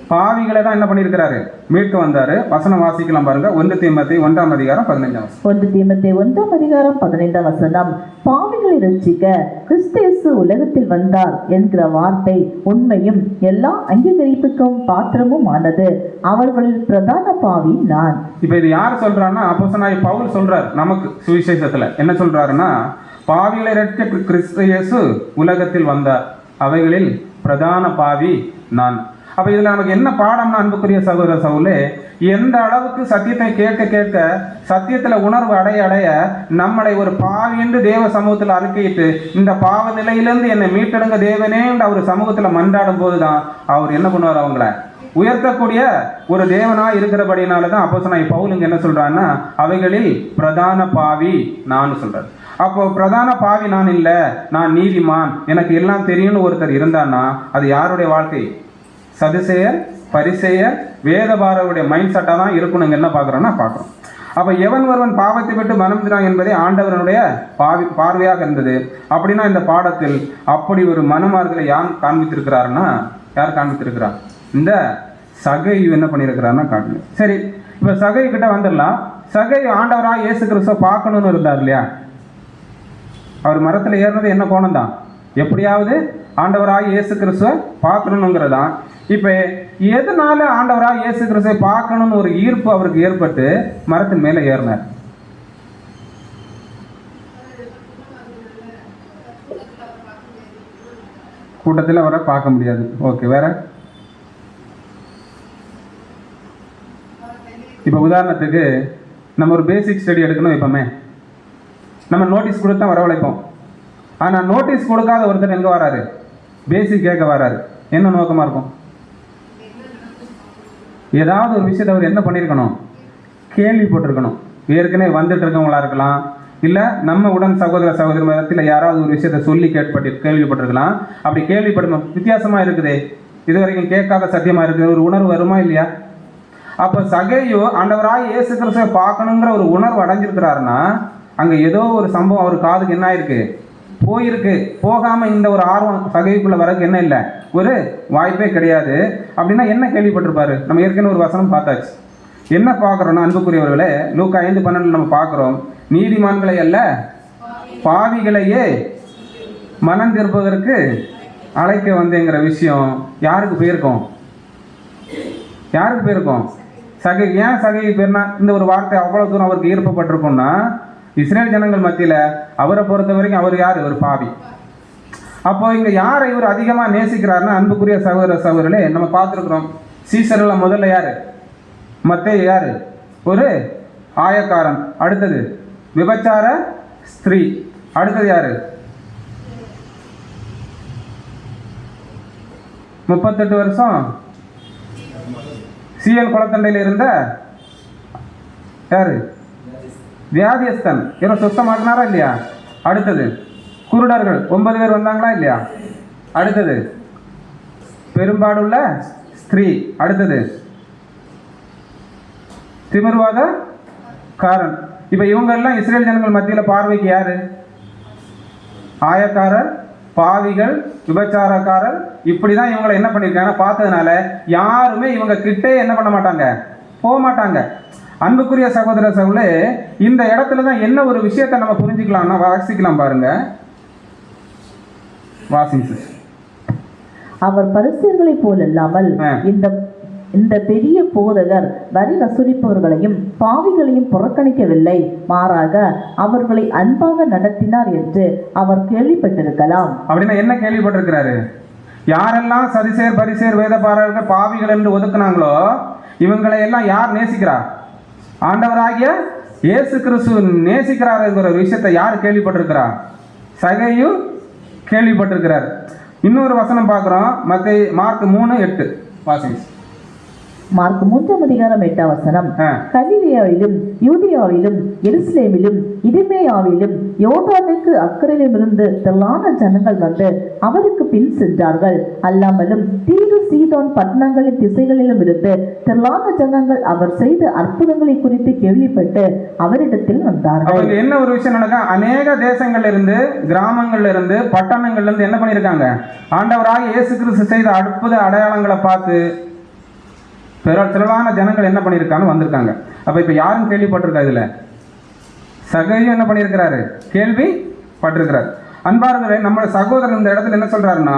பாவிகளை தான் என்ன பண்ணியிருக்கிறாரு, மீட்க வந்தாரு. வசனம் வாசிக்கலாம் பாருங்க. 1 தீமோத்தேயு 1ஆம் அதிகாரம் 15ஆம் வசனம். 1 தீமோத்தேயு 1ஆம் அதிகாரம் 15ஆம் வசனம். பாவிகளை ரட்சிக்க கிறிஸ்து இயேசு உலகத்தில் வந்தார் என்கிற வார்த்தை உண்மையும் எல்லா அங்கீகரிப்புக்கும் பாத்திரமும் ஆனது. அவர்களில் பிரதான பாவி நான். இப்ப இது யார் சொல்றாருன்னா, அப்போஸ்தலனாகிய பவுல் சொல்றார் நமக்கு சுவிசேஷத்துல. என்ன சொல்றாருன்னா, பாவிகளை ரட்சிக்க கிறிஸ்து இயேசு உலகத்தில் வந்தார், அவைகளில் பிரதான பாவி நான். அப்ப இதுல நமக்கு என்ன பாடம்னா, அன்புக்குரிய சகோதர சகோதரே, எந்த அளவுக்கு சத்தியத்தை கேட்க கேட்க சத்தியத்துல உணர்வு அடைய அடைய நம்மளை ஒரு பாவி என்று தேவ சமூகத்துல அறிக்கையிட்டு இந்த பாவ நிலையிலிருந்து என்னை மீட்டெடுங்க தேவனே என்று அவர் சமூகத்துல மன்றாடும் போதுதான் அவர் என்ன பண்ணுவார், அவங்கள உயர்த்தக்கூடிய ஒரு தேவனா இருக்கிறபடினாலதான் அப்போஸ்தலனாகிய பவுல் இங்க என்ன சொல்றான்னா, அவைகளில் பிரதான பாவி நான் சொல்றாரு. அப்போ பிரதான பாவி நான் இல்ல, நான் நீதிமான், எனக்கு எல்லாம் தெரியும்னு ஒருத்தர் இருந்தான்னா அது யாருடைய வாழ்க்கை? சதுசேயர், பரிசேயர், வேதபாரருடைய மைண்ட் செட்டா தான் இருக்கணும். என்ன பார்க்குறோம்னா பார்க்குறோம். அப்போ எவன் ஒருவன் பாவத்தை விட்டு மனம் திரும்புகிறான் என்பதே ஆண்டவனுடைய பார்வையாக இருந்தது. அப்படின்னா இந்த பாடத்தில் அப்படி ஒரு மனமாறுதலை யார் காண்பித்திருக்கிறாருன்னா, யார் காண்பித்திருக்கிறார்? இந்த சகையு என்ன பண்ணியிருக்கிறாருன்னா காட்டணும். சரி, இப்போ சகையு கிட்ட வந்துடலாம். சகையு ஆண்டவராக இயேசு கிறிஸ்துவை பார்க்கணும்னு இருந்தார் இல்லையா? அவர் மரத்தில் ஏறினது என்ன கோணம் தான்? எப்படியாவது ஆண்டவராக இயேசு கிறிஸ்துவை பார்க்கணுங்கிறதான். இப்போ எதனால ஆண்டவராக இயேசு கிறிஸ்துவை பார்க்கணும்னு ஒரு ஈர்ப்பு அவருக்கு ஏற்பட்டு மரத்தின் மேலே ஏறினார்? கூட்டத்தில் அவரை பார்க்க முடியாது. ஓகே, வேற? இப்போ உதாரணத்துக்கு நம்ம ஒரு பேசிக் ஸ்டடி எடுக்கணும். இப்போமே நம்ம நோட்டீஸ் கொடுத்து தான் வரவழைப்போம். ஆனால் நோட்டீஸ் கொடுக்காத ஒருத்தர் எங்கே வராரு? பேசிக் கேட்க வராரு. என்ன நோக்கமாக இருக்கும்? ஏதாவது ஒரு விஷயத்தை அவர் என்ன பண்ணியிருக்கணும்? கேள்விப்பட்டிருக்கணும். ஏற்கனவே வந்துட்டு இருக்கவங்களா இருக்கலாம், இல்லை நம்ம உடன் சகோதர சகோதரி மதத்தில் யாராவது ஒரு விஷயத்தை சொல்லி கேள்விப்பட்டிருக்கலாம். அப்படி கேள்விப்படணும், வித்தியாசமாக இருக்குதே, இது வரைக்கும் கேட்காத சத்தியமாக இருக்குது, ஒரு உணர்வு வருமா இல்லையா? அப்போ சகையோ ஆண்டவராக இயேசு கிறிஸ்துவை பார்க்கணுங்கிற ஒரு உணர்வு அடைஞ்சிருக்கிறாருன்னா அங்கே ஏதோ ஒரு சம்பவம் அவர் காதுக்கு என்ன ஆயிருக்கு, போயிருக்கு. போகாமல் இந்த ஒரு ஆர்வம் சகைக்குள்ளே வரக்கு என்ன இல்லை, ஒரு வாய்ப்பே கிடையாது. அப்படின்னா என்ன கேள்விப்பட்டிருப்பாரு? நம்ம ஏற்கனவே ஒரு வசனம் பார்த்தாச்சு. என்ன பார்க்குறோன்னா அன்புக்குரியவர்களே, லூக்கா 5:12 நம்ம பார்க்குறோம், நீதிமான்களை அல்ல பாவிகளையே மனம் திருப்பதற்கு அழைக்க வந்தேங்கிற விஷயம் யாருக்கு போயிருக்கோம்? யாருக்கு போயிருக்கோம்? சகை. ஏன் சகைக்கு பேர்னா இந்த ஒரு வார்த்தை அவ்வளோ தூரம் அவருக்கு ஈர்ப்பப்பட்டிருக்கும்னா, இஸ்ரேல் ஜனங்கள் மத்தியில் அவரை பொறுத்த வரைக்கும் அவர் யார்? ஒரு பாவி. அப்போ இங்கே யாரை இவர் அதிகமாக நேசிக்கிறாருன்னா, அன்புக்குரிய சகோதர சகோதரர்களே, நம்ம பார்த்துருக்குறோம். சீசரில் முதல்ல யார்? மத்தேயு யார்? ஒரு ஆயக்காரன். அடுத்தது விபச்சார ஸ்திரீ. அடுத்தது யாரு? 38 வருஷம் சீயல் குளத்தண்டையில் இருந்த யாரு? வியாதியஸ்தன். இவரை சுத்தமாக்குனாரா இல்லையா? அடுத்தது குருடர்கள் 9 பேர் வந்தாங்களா இல்லையா? அடுத்தது பெரும்பாடுள்ள ஸ்திரீ. அடுத்தது திமிர்வாத காரன். இப்ப இவங்க எல்லாம் இஸ்ரேல் ஜனங்கள் மத்தியில் பார்வைக்கு யாரு? ஆயக்காரர், பாவிகள், விபச்சாரக்காரர். இப்படிதான் இவங்களை என்ன பண்ணிருக்காங்க பார்த்ததுனால யாருமே இவங்க கிட்டே என்ன பண்ண மாட்டாங்க, போக மாட்டாங்க. அன்புக்குரிய சகோதர சகோதரே, இந்த இடத்துல தான் என்ன ஒரு விஷயத்தை நம்ம புரிஞ்சுக்கலாம்னா, வாசிக்கலாம் பாருங்க. வாசிங்க. அவர் பரிசேயர்களைப் போலல்லாமல் இந்த பெரிய போதகர் வரி வசூலிப்பவர்களையும் பாவிகளையும் புறக்கணிக்கவில்லை, மாறாக அவர்களை அன்பாக நடத்தினார் என்று அவர் கேள்விப்பட்டிருக்கலாம். அப்படின்னா என்ன கேள்விப்பட்டிருக்கிறாரு? யாரெல்லாம் சதிசேர், பரிசேர், வேதபாரர்கள், பாவிகள் என்று ஒதுக்குனாங்களோ இவங்களை எல்லாம் யார் நேசிக்கிறார்? ஆண்டவராகிய இயேசு கிறிஸ்து நேசிக்கிறார் என்கிற விஷயத்தை யார் கேள்விப்பட்டிருக்கிறார்? சகையு கேள்விப்பட்டிருக்கிறார். இன்னொரு வசனம் பார்க்கிறோம், மார்க் 3:8 வாசிங்க. மார்க் 3:8 கலிலேயாவிலும் யூதியாவிலும் எருசலேமிலும் இதுமேயாவிலும் யோர்தானுக்கு அக்கறையிலிருந்து திரளான ஜனங்கள் வந்து அவருக்கு பின் சென்றார்கள். அல்லாமலும் தீரு சீதோன் பட்டணங்களின் திசைகளிலும் இருந்து திரளான ஜனங்கள் அவர் செய்த அற்புதங்களை குறித்து கேள்விப்பட்டு அவரிடத்தில் வந்தார்கள். என்ன ஒரு விஷயம் நடக்க, அநேக தேசங்கள்ல இருந்து, கிராமங்கள்ல இருந்து, பட்டணங்கள்ல இருந்து என்ன பண்ணிருக்காங்க, ஆண்டவராக இயேசு கிறிஸ்து செய்த அற்புத அடையாளங்களை பார்த்து திரளான ஜனங்கள் என்ன பண்ணியிருக்கான்னு வந்திருக்காங்க. அப்ப இப்ப யாரும் கேள்விப்பட்டிருக்கா? இதுல சகையும் என்ன பண்ணியிருக்கிறாரு, கேள்விப்பட்டிருக்கிறார். அன்பார்ந்தவரே, நம்ம சகோதரர் இந்த இடத்துல என்ன சொல்றாருன்னா,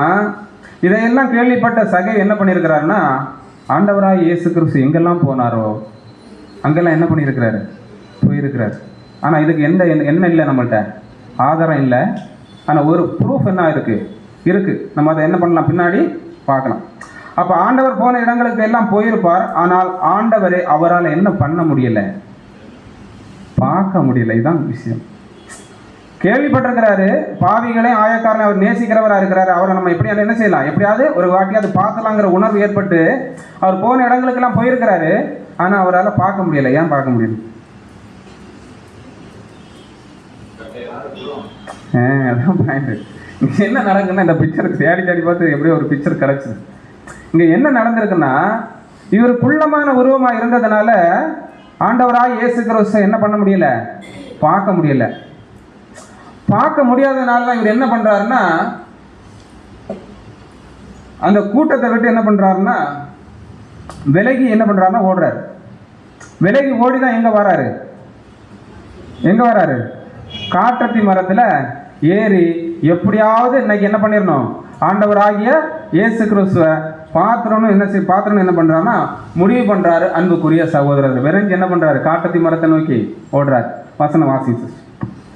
இதையெல்லாம் கேள்விப்பட்ட சகை என்ன பண்ணியிருக்கிறாருன்னா, ஆண்டவராக இயேசு கிறிஸ்து எங்கெல்லாம் போனாரோ அங்கெல்லாம் என்ன பண்ணியிருக்கிறாரு, போயிருக்கிறார். ஆனா இதுக்கு என்ன இல்லை, நம்மள்கிட்ட ஆதாரம் இல்லை. ஆனா ஒரு ப்ரூஃப் என்ன இருக்கு. நம்ம அதை என்ன பண்ணலாம், பின்னாடி பார்க்கலாம். அப்ப ஆண்டவர் போன இடங்களுக்கு எல்லாம் போயிருப்பார். ஆனால் ஆண்டவரை அவரால் என்ன பண்ண முடியல, பார்க்க முடியல. இதுதான் விஷயம். கேள்விப்பட்டிருக்கிறாரு, பாவிகளை ஆயக்காரனை அவர் நேசிக்கிறவரா இருக்கிறாரு. அவரை நம்ம எப்படியாவது என்ன செய்யலாம், எப்படியாவது ஒரு வாட்டியாவது பார்க்கலாங்கிற உணர்வு ஏற்பட்டு அவர் போன இடங்களுக்கு எல்லாம் போயிருக்கிறாரு. ஆனா அவரால் பார்க்க முடியல. ஏன் பார்க்க முடியல? அதான் பாயிண்ட். இங்க என்ன நடக்குன்னா, இந்த பிக்சருக்கு தேடி தேடி பார்த்து எப்படியோ ஒரு பிக்சர் கிடைச்சது. இங்க என்ன நடந்திருக்குன்னா, இவர் குள்ளமான உருவமா இருந்ததுனால ஆண்டவராய் இயேசு கிறிஸ்துவை என்ன பண்ண முடியல, பார்க்க முடியல. பார்க்க முடியாததுனால தான் இவர் என்ன பண்றாருன்னா, அந்த கூட்டத்தை விட்டு என்ன பண்றாருன்னா விலகி என்ன பண்றாருன்னா ஓடுறாரு. விலகி ஓடிதான் எங்க வராரு, காட்டத்தி மரத்துல ஏறி எப்படியாவது இன்னைக்கு என்ன பண்ணிடணும், ஆண்டவராகிய இயேசு கிறிஸ்துவை பாத்திரம்னு என்ன பண்றாருன்னா முடிவு பண்றாரு. அன்புக்குரிய சகோதரர், விரைஞ்சு என்ன பண்றாரு, காட்டத்தி மரத்தை நோக்கி ஓடுறாரு. வசனம் வாசிச்சு.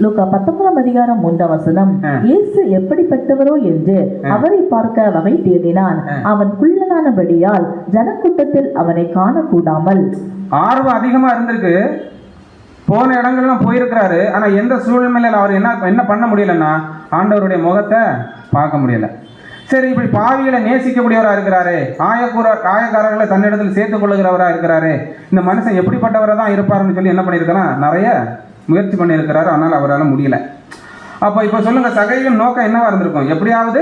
லூக்கா 19:3 இயேசு எப்படிப்பட்டவரோ என்று அவரை பார்க்க வகை தேடினான். அவன் குள்ளனானபடியால் ஜனக்கூட்டத்தில் அவனை காணக்கூடாமல். ஆர்வம் அதிகமா இருந்திருக்கு, போன இடங்கள்லாம் போயிருக்கிறாரு. ஆனா எந்த சூழ்நிலையில அவர் என்ன பண்ண முடியலன்னா ஆண்டவருடைய முகத்தை பார்க்க முடியல. சரி, இப்படி பாவிகளை நேசிக்கக்கூடியவரா இருக்கிறாரு, ஆயக்காரர்களை தன்னிடத்தில் சேர்த்துக் கொள்ளுகிறவரா இருக்கிறாரு, இந்த மனுஷன் எப்படிப்பட்டவரை தான் இருப்பாருன்னு சொல்லி என்ன பண்ணியிருக்கலாம், நிறைய முயற்சி பண்ணியிருக்கிறாரு. ஆனால் அவரால் முடியல. அப்போ இப்போ சொல்லுங்க, சகையின் நோக்கம் என்னவா இருந்திருக்கும், எப்படியாவது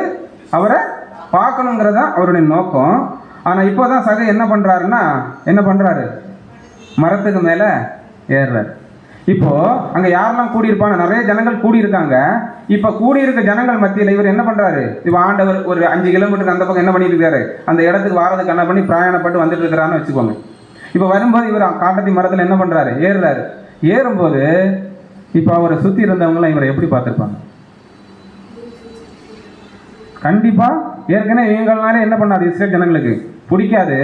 அவரை பார்க்கணுங்கிறதா அவருடைய நோக்கம். ஆனால் இப்போதான் சகை என்ன பண்றாரு, மரத்துக்கு மேலே ஏறுறாரு. இப்போ அங்க யாரெல்லாம் கூடியிருப்பாங்க, நிறைய ஜனங்கள் கூடியிருக்காங்க. இப்ப கூடியிருக்க ஜனங்கள் மத்தியில் இவர் என்ன பண்றாரு, இப்ப ஆண்டவர் ஒரு 5 கிலோமீட்டருக்கு அந்த பக்கம் என்ன பண்ணிட்டு இருக்காரு, அந்த இடத்துக்கு வாரதுக்கு என்ன பண்ணி பிரயாணப்பட்டு வந்துட்டு இருக்கிறான்னு வச்சுக்கோங்க. இப்ப வரும்போது இவர் காட்டத்தி மரத்துல என்ன பண்றாரு, ஏறுறாரு. ஏறும்போது இப்ப அவரை சுத்தி இருந்தவங்க இவரை எப்படி பார்த்திருப்பாங்க? கண்டிப்பா ஏற்கனவே இவங்களால என்ன பண்ணாது, இஸ்ரேல் ஜனங்களுக்கு பிடிக்காது.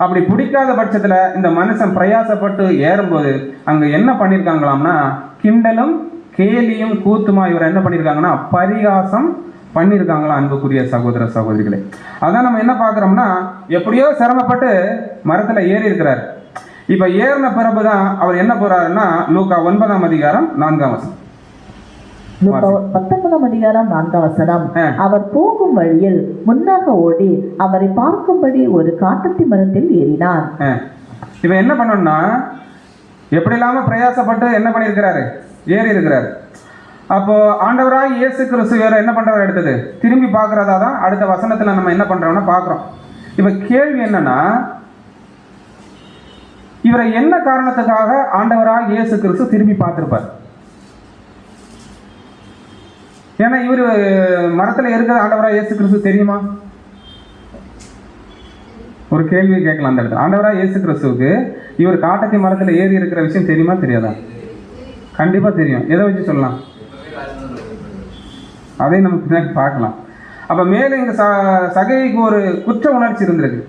அப்படி பிடிக்காத பட்சத்துல இந்த மனுஷன் பிரயாசப்பட்டு ஏறும்போது அங்க என்ன பண்ணிருக்காங்களாம்னா, கிண்டலும் கேலியும் கூத்துமா இவரை என்ன பண்ணிருக்காங்கன்னா பரிகாசம் பண்ணிருக்காங்களா. அன்புக்குரிய சகோதர சகோதரிகளே, அதான் நம்ம என்ன பாக்குறோம்னா, எப்படியோ சிரமப்பட்டு மரத்துல ஏறி இருக்கிறார். இப்ப ஏறின பிறகுதான் அவர் என்ன போறாருன்னா, லூக்கா 9:4 19:4 அவர் போகும் வழியில் முன்னாக ஓடி அவரை பார்க்கும்படி ஒரு காட்டத்தி மரத்தில் ஏறினார். இப்ப என்ன பண்ணணும்னா, எப்படி இல்லாம பிரயாசப்பட்டு என்ன பண்ணிருக்கிறாரு, ஏறி இருக்கிறார். அப்போ ஆண்டவராய் இயேசு கிறிஸ்து வேற என்ன பண்றாரு, அடுத்தது திரும்பி பார்க்கறதா தான் அடுத்த வசனத்துல நம்ம என்ன பண்றோம்னா பார்க்கிறோம். இப்ப கேள்வி என்னன்னா, இவரை என்ன காரணத்துக்காக ஆண்டவராய் இயேசு கிறிஸ்து திரும்பி பார்த்திருப்பார்? ஏன்னா இவர் மரத்துல இருக்கிற ஆண்டவராய் இயேசு கிறிஸ்து தெரியுமா? ஒரு கேள்வி கேட்கலாம் அந்த இடத்துல. ஆண்டவராய் இயேசு கிறிஸ்துவுக்கு இவர் காட்டத்தி மரத்துல ஏறி இருக்கிற விஷயம் தெரியுமா தெரியாதா? கண்டிப்பா தெரியும். எதை வச்சு சொல்லலாம், அதை நமக்கு பார்க்கலாம். அப்ப மேலும் இங்க சகைக்கு ஒரு குற்ற உணர்ச்சி இருந்திருக்கு.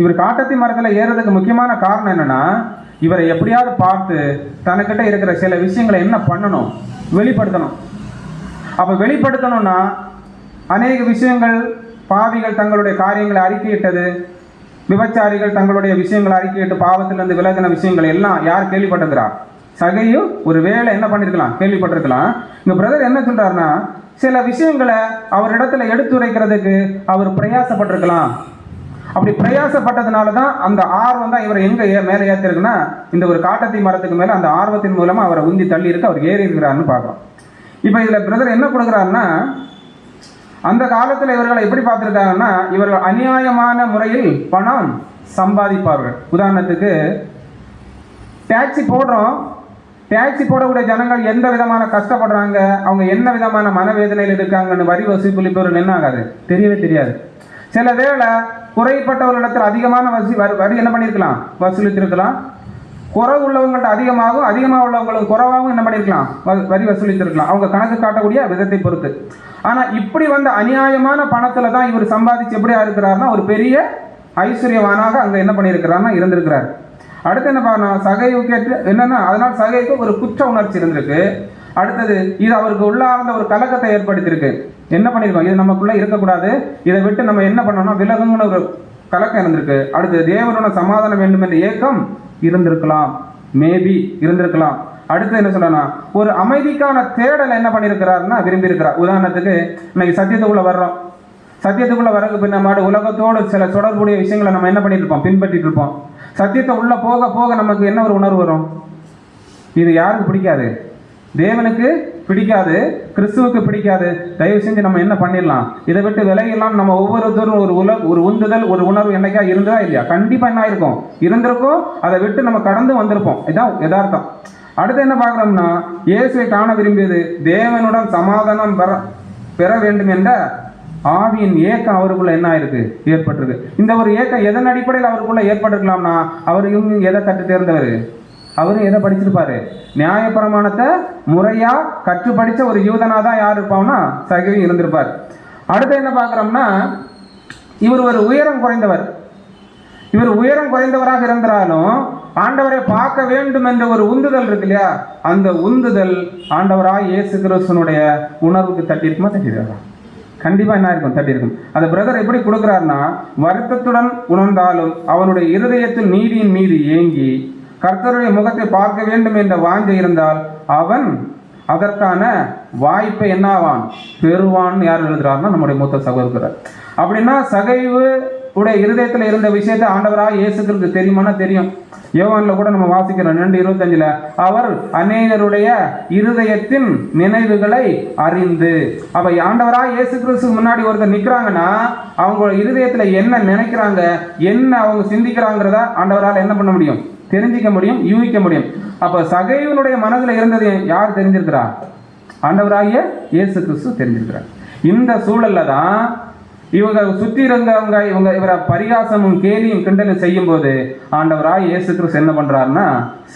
இவர் காட்டத்தி மரத்துல ஏறதுக்கு முக்கியமான காரணம் என்னன்னா, இவரை எப்படியாவது பார்த்து தனக்கிட்ட இருக்கிற சில விஷயங்களை என்ன பண்ணணும், வெளிப்படுத்தணும். அப்ப வெளிப்படுத்தணும்னா அநேக விஷயங்கள், பாவிகள் தங்களுடைய காரியங்களை அறிக்கையிட்டது, விபச்சாரிகள் தங்களுடைய விஷயங்களை அறிக்கையிட்டு பாவத்திலிருந்து விலகின விஷயங்கள் எல்லாம் யார் கேள்விப்பட்டிருக்கிறார்? சகையும் ஒரு வேளை என்ன பண்ணிருக்கலாம், கேள்விப்பட்டிருக்கலாம். இந்த பிரதர் என்ன சொல்றாருன்னா, சில விஷயங்களை அவரிடத்துல எடுத்துரைக்கிறதுக்கு அவர் பிரயாசப்பட்டிருக்கலாம். அப்படி பிரயாசப்பட்டதுனால தான் அந்த ஆர்வம் தான் இவரை எங்க மேலே ஏற்றிருக்குன்னா, இந்த ஒரு காட்டத்தி மரத்துக்கு மேல அந்த ஆர்வத்தின் மூலமா அவரை உந்தி தள்ளி இருக்கு, அவர் ஏறி இருக்கிறாருன்னு பார்க்கலாம். இப்ப இதுல பிரதர் என்ன கொடுக்குறாருன்னா, அந்த காலத்துல இவர்களை எப்படி பார்த்திருக்காங்கன்னா, இவர்கள் அநியாயமான முறையில் பணம் சம்பாதிப்பார்கள். உதாரணத்துக்கு டாக்ஸி போடுறோம், டாக்ஸி போடக்கூடிய ஜனங்கள் எந்த விதமான கஷ்டப்படுறாங்க, அவங்க என்ன விதமான மனவேதனையில் இருக்காங்கன்னு வரி வசூலிப்பவர்கள் என்ன ஆகாது, தெரியவே தெரியாது. சில வேளை குறைப்பட்டவர்களிடத்தில் அதிகமான வரி என்ன பண்ணியிருக்கலாம், வசூலித்திருக்கலாம். குறைவு உள்ளவங்கள்ட்ட அதிகமாகவும் அதிகமாக உள்ளவங்களுக்கு குறைவாகவும் என்ன பண்ணியிருக்கலாம், வரி வசூலித்திருக்கலாம், அவங்க கணக்கு காட்டக்கூடிய விதத்தை பொறுத்து. ஆனா இப்படி வந்த அநியாயமான பணத்துல தான் இவர் சம்பாதிச்சு எப்படியா இருக்கிறாருன்னா, ஒரு பெரிய ஐஸ்வர்யவானாக அங்க என்ன பண்ணியிருக்கிறாருன்னா இருந்திருக்கிறார். அடுத்து என்ன பண்ணணும், சகைக்கு என்னன்னா, அதனால் சகைக்கு ஒரு குற்ற உணர்ச்சி இருந்திருக்கு. அடுத்தது இது அவருக்கு உள்ளார்ந்த ஒரு கலக்கத்தை ஏற்படுத்தியிருக்கு. என்ன பண்ணியிருக்கோம், இது நமக்குள்ள இருக்கக்கூடாது, இதை விட்டு நம்ம என்ன பண்ணணும் விலகுங்கிற ஒரு கலக்கம் இருந்திருக்கு. அடுத்து தேவனோட சமாதானம் வேண்டும் என்ற ஏக்கம் இருந்திருக்கலாம், மேபி இருந்திருக்கலாம். அடுத்து என்ன சொல்லணும், ஒரு அமைதிக்கான தேடலை என்ன பண்ணியிருக்கிறாருன்னா விரும்பி இருக்கிறார். உதாரணத்துக்கு இன்னைக்கு சத்தியத்துக்குள்ள வர்றோம், சத்தியத்துக்குள்ள வரக்கு பின்னமாடு உலகத்தோடு சில தொடர்புடைய விஷயங்களை நம்ம என்ன பண்ணிட்டு இருப்போம், பின்பற்றிட்டு இருப்போம். சத்தியத்தை உள்ள போக போக நமக்கு என்ன ஒரு உணர்வு வரும், இது யாருக்கு பிடிக்காது, தேவனுக்கு பிடிக்காது, கிறிஸ்துவுக்கு பிடிக்காது. தயவு செஞ்சு நம்ம என்ன பண்ணிடலாம், இதை விட்டு விலகிடலாம். நம்ம ஒவ்வொருத்தரும் ஒரு உந்துதல் ஒரு உணர்வு என்னைக்கா இருந்ததா இல்லையா, கண்டிப்பா என்ன ஆயிருக்கும், இருந்திருக்கும். அதை விட்டு நம்ம கடந்து வந்திருப்போம். இதான் யதார்த்தம். அடுத்து என்ன பார்க்கிறோம்னா, இயேசுவை காண விரும்பியது தேவனுடன் சமாதானம் பெற வேண்டும் என்ற ஆவியின் ஏக்கம் அவருக்குள்ள என்ன ஆயிருக்கு, ஏற்பட்டிருக்கு. இந்த ஒரு ஏக்கம் எதன் அடிப்படையில் அவருக்குள்ள ஏற்பட்டிருக்கலாம்னா, அவரையும் எதை கற்று தேர்ந்தவர், அவரும் எதை படிச்சிருப்பாரு, நியாயப்பிரமாணத்தை முறையா கற்று படிச்ச ஒரு யூதனா தான் யார் இருப்பான்னா சகேயு இருந்திருப்பார். அடுத்து என்ன பார்க்கிறோம்னா, இவர் ஒரு உயரம் குறைந்தவர். இவர் உயரம் குறைந்தவராக இருந்தாலும் ஆண்டவரை பார்க்க வேண்டும் என்ற ஒரு உந்துதல் இருக்கு இல்லையா, அந்த உந்துதல் ஆண்டவராய் இயேசு கிறிஸ்துனுடைய உணர்வுக்கு தட்டியிருக்குமா, தட்டியிருக்கா, கண்டிப்பா என்ன இருக்கும், தட்டியிருக்கும். அந்த பிரதர் எப்படி கொடுக்கிறாருன்னா, வருத்தத்துடன் உணர்ந்தாலும் அவனுடைய இருதயத்தில் நீதியின் மீது ஏங்கி கர்த்தருடைய முகத்தை பார்க்க வேண்டும் என்ற வாஞ்சை இருந்தால் அவன் அதற்கான வாய்ப்பை என்னாவான், பெறுவான். யார் எழுதுறாருன்னா நம்முடைய மூத்த சகோதரர். அப்படின்னா சகைவு உடைய இருதயத்தில் இருந்த விஷயத்தை ஆண்டவராக இயேசுக்கு தெரியுமானா தெரியும். யோவான்ல கூட நம்ம வாசிக்கிறோம் 2:25 அவர் அநேகருடைய இருதயத்தின் நினைவுகளை அறிந்து. அப்ப ஆண்டவராக இயேசு கிறிஸ்து முன்னாடி ஒருத்தர் நிக்கிறாங்கன்னா அவங்க இருதயத்துல என்ன நினைக்கிறாங்க, என்ன அவங்க சிந்திக்கிறாங்கிறத ஆண்டவரால் என்ன பண்ண முடியும், தெரிஞ்சிக்க முடியும், யூகிக்க முடியும். அப்ப சகைவனுடைய மனதில் இருந்தது யார் தெரிஞ்சிருக்கிறா, ஆண்டவராகிய இயேசு கிறிஸ்து தெரிஞ்சிருக்கிறார். இந்த சூழல்ல தான் இவங்க சுற்றி இருந்தவங்க இவரை பரிகாசமும் கேலியும் கிண்டலும் செய்யும் போது ஆண்டவராகிய இயேசு கிறிஸ்து என்ன பண்றாருன்னா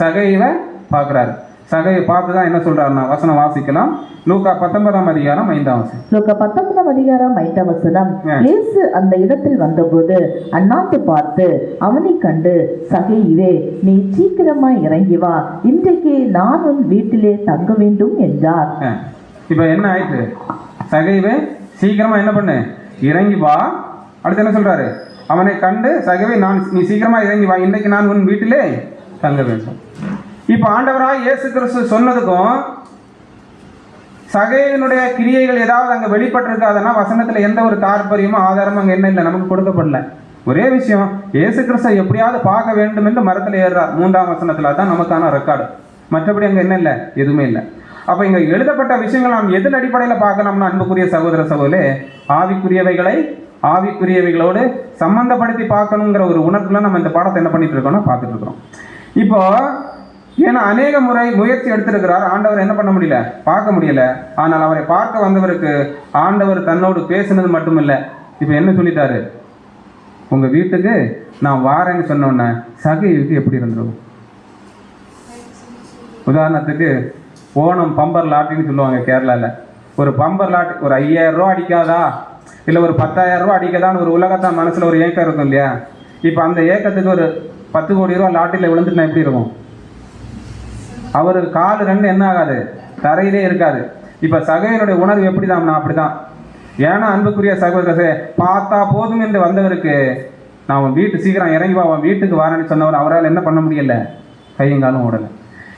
சகைவை பார்க்கிறாரு. சகையை பார்த்துதான் என்ன சொல்றாருன்னா, வசனம் வாசிக்கலாம். லூக்கா 19:5. லூக்கா 19:5. இயேசு அந்த இடத்தில் வந்தபோது அந்நாட்டு பார்த்து அவனை கண்டு, சகையிலே நீ சீக்கிரமாய் இறங்கி வா, இன்றைக்கு நான் உன் வீட்டிலே தங்க வேண்டும் என்றார். இப்ப என்ன ஆயிட்டு, சகைவே சீக்கிரமா என்ன பண்ணு, இறங்கி வா. அடுத்து என்ன சொல்றாரு, அவனை கண்டு சகைவே நீ சீக்கிரமா இறங்கி வா, இன்றைக்கு நான் உன் வீட்டிலே தங்க வேண்டும். இப்ப ஆண்டவராய் இயேசு கிறிஸ்து சொன்னதுக்கும் சகையினுடைய கிரியைகள் ஏதாவது அங்க வெளிப்பட்டிருக்காதுன்னா வசனத்துல எந்த ஒரு தாற்பயமோ ஆதாரமும் அங்க என்ன இல்லை, நமக்கு கொடுக்கப்படல. ஒரே விஷயம், இயேசு கிறிஸ்து எப்படியாவது பார்க்க வேண்டும் என்று மரத்துல ஏறுறார் 3ஆம் வசனத்துல. அதுதான் நமக்கான ரெக்கார்டு. மற்றபடி அங்க என்ன இல்லை, எதுவுமே இல்லை. அப்ப இங்க எழுதப்பட்ட விஷயங்கள் நாம் எதன் அடிப்படையில பார்க்கணும்னா, அன்புக்குரிய சகோதர சகோதரே, ஆவிக்குரியவைகளை ஆவிக்குரியவைகளோடு சம்பந்தப்படுத்தி பார்க்கணுங்கிற ஒரு உணர்வுல நம்ம இந்த பாடத்தை என்ன பண்ணிட்டு இருக்கோம்னா பார்த்துட்டு இருக்கிறோம். இப்போ ஏன்னா அநேக முறை முயற்சி எடுத்திருக்கிறார், ஆண்டவர் என்ன பண்ண முடியல, பார்க்க முடியல. ஆனால் அவரை பார்க்க வந்தவருக்கு ஆண்டவர் தன்னோடு பேசினது மட்டும் இல்லை, இப்ப என்ன சொல்லிட்டாரு, உங்க வீட்டுக்கு நான் வாரேன்னு சொன்னோன்னே சகைவுக்கு எப்படி இருந்துடும். உதாரணத்துக்கு ஓணம் பம்பர் லாட்டின்னு சொல்லுவாங்க கேரளால. ஒரு பம்பர் லாட்டி ஒரு 5000 ரூபா அடிக்காதா, இல்லை ஒரு 10,000 ரூபா அடிக்காதான்னு ஒரு உலகத்தான் மனசுல ஒரு ஏக்கம் இருக்கும் இல்லையா. இப்போ அந்த ஏக்கத்துக்கு ஒரு 10 கோடி ரூபா லாட்டில விழுந்துட்டுனா எப்படி இருக்கும், அவருக்கு கால் 2 என்ன ஆகாது, தரையிலே இருக்காது. இப்ப சகையனுடைய உணர்வு எப்படிதான்னா அப்படிதான். ஏன்னா அன்புக்குரிய சகோதரரே, பார்த்தா போதும் என்று வந்தவருக்கு நான் வீட்டு சீக்கிரம் இறங்கி வா, வீட்டுக்கு வரேன்னு சொன்னவர் அவரால் என்ன பண்ண முடியல, கையங்காலும் ஓடலை.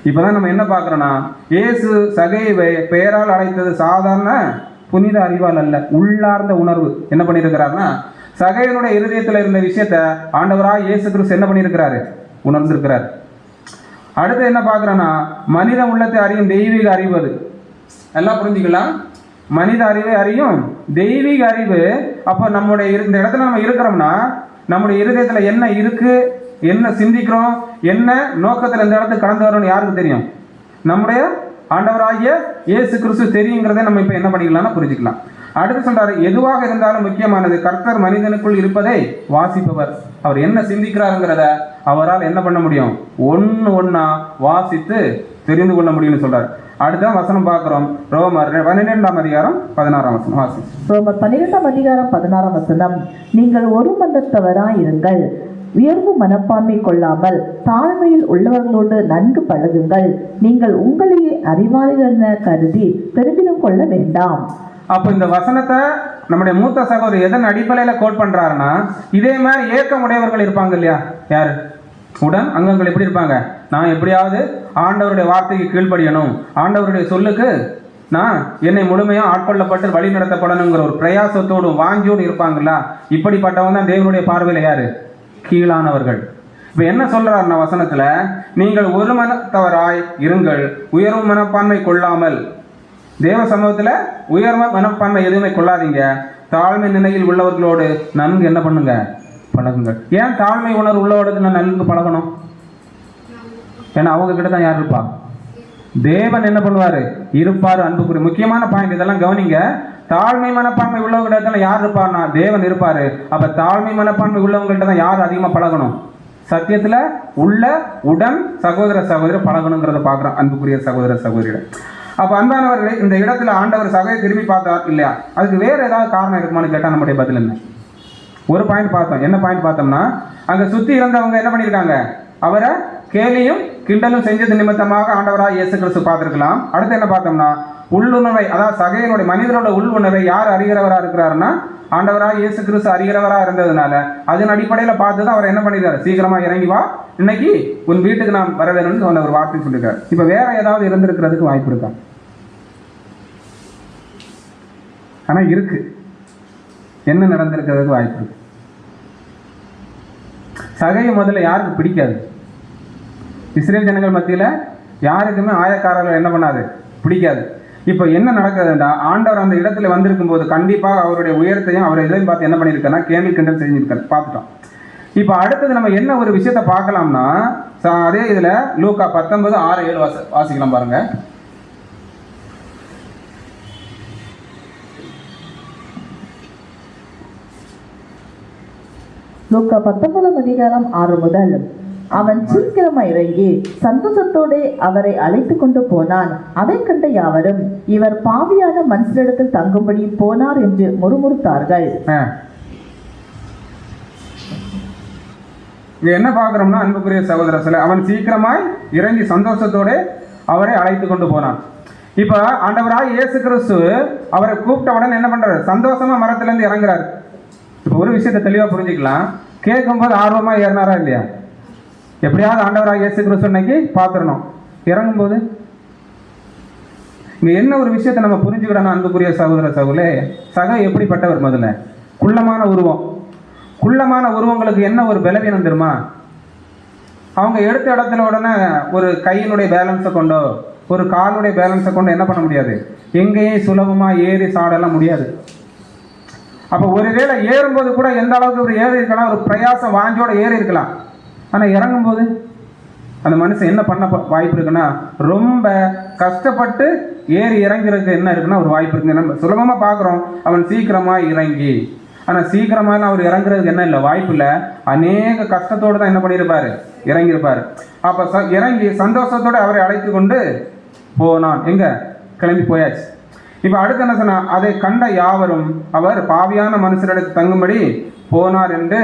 இப்பதான் நம்ம என்ன பார்க்கிறோம்னா, இயேசு சகைவை பெயரால் அழைத்தது சாதாரண புனித அறிவால் அல்ல, உள்ளார்ந்த உணர்வு. என்ன பண்ணியிருக்கிறாருன்னா, சகையனுடைய இருதயத்தில் இருந்த விஷயத்த ஆண்டவராக இயேசு கிறிஸ்து என்ன பண்ணியிருக்கிறாரு, உணர்ந்திருக்கிறார். அடுத்து என்ன பார்க்குறோன்னா, மனித உள்ளத்தை அறியும் தெய்வீக அறிவு. அது எல்லாம் புரிஞ்சுக்கலாம். மனித அறிவை அறியும் தெய்வீக அறிவு. அப்போ நம்முடைய இந்த இடத்துல நம்ம இருக்கிறோம்னா நம்முடைய இருதயத்தில் என்ன இருக்கு, என்ன சிந்திக்கிறோம், என்ன நோக்கத்தில் இந்த இடத்துக்கு கடந்து வரோம்னு யாருக்கு தெரியும், நம்முடைய ஆண்டவராகிய இயேசு கிறிஸ்து தெரியுங்கிறத நம்ம இப்போ என்ன பண்ணிக்கலாம்னா புரிஞ்சுக்கலாம். அடுத்து சொல்றாரு, எதுவாக இருந்தாலும் முக்கியமானது கர்த்தர் மனிதனுக்குள் இருப்பதை வாசிப்பவர். அவர் என்ன சிந்திக்கிறாருங்கிறத அவரால் என்ன பண்ண முடியும், ஒன்னா வாசித்து தெரிந்து கொள்ள முடியும்னு சொல்றாரு. அடுத்த வசனம் பார்க்கிறோம், ரோமர் 12:16 வாசி. ரோமர் 12:16 நீங்கள் ஒரு மனத்தவராயிருங்கள், உயர்வு மனப்பான்மை கொள்ளாமல் தாழ்மையில் உள்ளவர்களோடு நன்கு பழகுங்கள். நீங்கள் உங்களையே அறிவாளிகள் என கருதி பெருமிதம் கொள்ள வேண்டாம். அப்போ இந்த வசனத்தை நம்முடைய மூத்த சகோதரர் எதன் அடிப்படையில கோட் பண்றாருன்னா, இதே மாதிரி ஏக்கம் உடையவர்கள் இருப்பாங்க இல்லையா, யாரு உடன் அங்கங்கள் எப்படி இருப்பாங்க, நான் எப்படியாவது ஆண்டவருடைய வார்த்தைக்கு கீழ்ப்படியணும், ஆண்டவருடைய சொல்லுக்கு நான் என்னை முழுமையா ஆட்கொள்ளப்பட்டு வழி நடத்தப்படணுங்கிற ஒரு பிரயாசத்தோடு வாங்கியோடு இருப்பாங்கல்ல, இப்படிப்பட்டவங்க தான் தேவனுடைய பார்வையில யாரு, கீழானவர்கள். இப்ப என்ன சொல்றாருன்னா வசனத்துல, நீங்கள் ஒரு மனத்தவராய் இருங்கள், உயர்வு மனப்பான்மை கொள்ளாமல். தேவ சமூகத்துல உயர்வு மனப்பான்மை எதுவுமே கொள்ளாதீங்க, தாழ்மை நிலையில் உள்ளவர்களோடு நன்கு என்ன பண்ணுங்க, பழகுங்கள். ஏன் தாழ்மை உணர்வு உள்ளவர்களுக்கு நான் நன்கு பழகணும்? ஏன்னா அவங்க கிட்ட தான் யார் இருப்பா, தேவன் என்ன பண்ணுவாரு, இருப்பாரு. அன்புக்குரிய முக்கியமான பாயிண்ட் இதெல்லாம் கவனிங்க. தாழ்மை மனப்பான்மை உள்ளவங்கிட்ட யார் இருப்பார்னா தேவன் இருப்பாரு. அப்ப தாழ்மை மனப்பான்மை உள்ளவங்கள்ட்ட தான் யார் அதிகமா பழகணும், சத்தியத்துல உள்ள உடன் சகோதர சகோதரி பழகணுங்கிறத பாக்குறோம் அன்புக்குரிய சகோதர சகோதரியிடம். அப்ப அன்பானவர்களே, இந்த இடத்துல ஆண்டவர் சபையை திரும்பி பார்த்தார் இல்லையா, அதுக்கு வேற ஏதாவது காரணம் இருக்குமான்னு கேட்டா நம்முடைய பதில் என்ன? ஒரு பாயிண்ட் பார்த்தோம். என்ன பாயிண்ட் பார்த்தோம்னா, அங்க சுத்தி இருந்தவங்க என்ன பண்ணியிருக்காங்க, அவரை கேலியும் கிண்டலும் செஞ்சது நிமித்தமாக ஆண்டவராக இயேசு கிறிஸ்து பார்த்திருக்கலாம். அடுத்து என்ன பார்த்தோம்னா, உள்ளுணர்வை, அதாவது சகையினுடைய மனிதரோட உள்ளுணர்வை யார் அறிகிறவரா இருக்கிறாருன்னா ஆண்டவராக இயேசு கிறிஸ்து அறிகிறவரா இருந்ததுனால அதன் அடிப்படையில பார்த்துதான் அவர் என்ன பண்ணிருக்காரு, சீக்கிரமா இறங்கி வா, இன்னைக்கு உன் வீட்டுக்கு நாம் வர வேணும்னு சொன்ன ஒரு வார்த்தை சொல்லியிருக்காரு. இப்ப வேற ஏதாவது இருந்திருக்கிறதுக்கு வாய்ப்பு இருக்கா? ஆனா இருக்கு. என்ன நடந்திருக்கிறதுக்கு வாய்ப்பு இருக்கு. சகையை முதல்ல யாருக்கு பிடிக்காது? இஸ்ரேல் ஜனங்கள் மத்தியில யாருக்குமே ஆயக்காரர்கள் என்ன பண்ணாது, பிடிக்காது. இப்ப என்ன நடக்குதுன்னா, ஆண்டவர் அந்த இடத்துல வந்திருக்கும் போது கண்டிப்பாக அவருடைய உயரத்தையும் அவர் இதையும் பார்த்து என்ன பண்ணியிருக்காருன்னா கேள்வி கிண்டல் செஞ்சிருக்காரு, பார்த்துட்டோம். இப்ப அடுத்தது நம்ம என்ன ஒரு விஷயத்த பார்க்கலாம்னா, அதே இதுல லூக்கா 19:6-7 வாசிக்கலாம் பாருங்க. லூக்கா 19:6 முதல், அவன் சீக்கிரமாக இறங்கி சந்தோஷத்தோடு அவரை அழைத்து கொண்டு போனான். அதை கண்ட யாவரும் இவர் பாவியான மனுஷரிடத்தில் தங்கும்படி போனார் என்று முறுமுறுத்தார்கள். என்ன பார்க்கிறோம்னா அன்புக்குரிய சகோதரர்களே, அவன் சீக்கிரமாய் இறங்கி சந்தோஷத்தோட அவரை அழைத்து கொண்டு போனான். இப்ப ஆண்டவராய் இயேசு கிறிஸ்து அவரை கூப்பிட்ட உடனே என்ன பண்றாரு, சந்தோஷமா மரத்துல இருந்து இறங்குறாரு. இப்ப ஒரு விஷயத்தை தெளிவா புரிஞ்சுக்கலாம். கேட்கும்போது ஆர்வமா ஏறினாரா இல்லையா? எப்படியாவது ஆண்டவராக இயேசு கிறிஸ்து இன்னைக்கு பார்த்துடணும். இறங்கும்போது இங்க என்ன ஒரு விஷயத்தை நம்ம புரிஞ்சுக்கிடணும் அன்புக்குரிய சகோதர சகோதரே, சகை எப்படிப்பட்டவர்? முதல்ல குள்ளமான உருவம். குள்ளமான உருவங்களுக்கு என்ன ஒரு பலவீனம் தெரியுமா? அவங்க எடுத்த இடத்துல உடனே ஒரு கையினுடைய பேலன்ஸை கொண்டோ ஒரு காலுடைய பேலன்ஸை கொண்டோ என்ன பண்ண முடியாது, எங்கேயும் சுலபமா ஏறி சாடலாம் முடியாது. அப்ப ஒருவேளை ஏறும்போது கூட எந்த அளவுக்கு ஒரு ஏறி இருக்கலாம், ஒரு பிரயாசம் வாங்கியோட ஏறி இருக்கலாம். ஆனா இறங்கும் போது அந்த மனுஷன் என்ன பண்ண வாய்ப்பு இருக்குன்னா, ரொம்ப கஷ்டப்பட்டு ஏறி இறங்கிறதுக்கு என்ன இருக்குன்னா ஒரு வாய்ப்பு இருக்கு. நம்ம சுலபமா பாக்குறோம் அவன் சீக்கிரமா இறங்கி, ஆனா சீக்கிரமா அவர் இறங்குறதுக்கு என்ன இல்லை, வாய்ப்பு இல்லை. அநேக கஷ்டத்தோடு தான் என்ன பண்ணியிருப்பாரு, இறங்கியிருப்பாரு. அப்ப இறங்கி சந்தோஷத்தோடு அவரை அழைத்து கொண்டு போனான். எங்க கிளம்பி போயாச்சு. இப்ப அடுத்து என்ன சொன்னா, அதை கண்ட யாவரும் அவர் பாவியான மனுஷரிடத்தில் தங்கும்படி போனார் என்று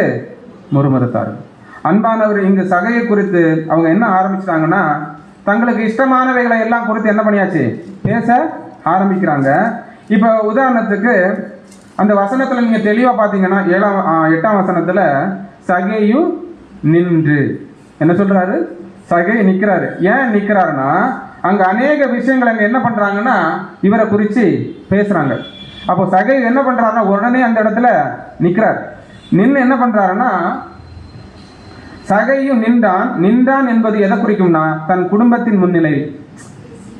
முறுமுறுத்தார்கள். அன்பானவர், இங்கு சகையை குறித்து அவங்க என்ன ஆரம்பிச்சிட்டாங்கன்னா, தங்களுக்கு இஷ்டமானவைகளை எல்லாம் குறித்து என்ன பண்ணியாச்சு, பேச ஆரம்பிக்கிறாங்க. இப்ப உதாரணத்துக்கு அந்த வசனத்துல நீங்க தெளிவா பாத்தீங்கன்னா 8ஆம் வசனத்துல சகையு நின்று என்ன சொல்றாரு, சகை நிக்கிறாரு. ஏன் நிக்கிறாருன்னா, அங்க அநேக விஷயங்கள் அங்க என்ன பண்றாங்கன்னா இவரை குறிச்சு பேசுறாங்க. அப்போ சகை என்ன பண்றாருன்னா உடனே அந்த இடத்துல நிக்கிறார். நின்று என்ன பண்றாருன்னா, சகையும் நின்றான் என்பது எதை குறிக்கும்னா தன் குடும்பத்தின் முன்னிலை.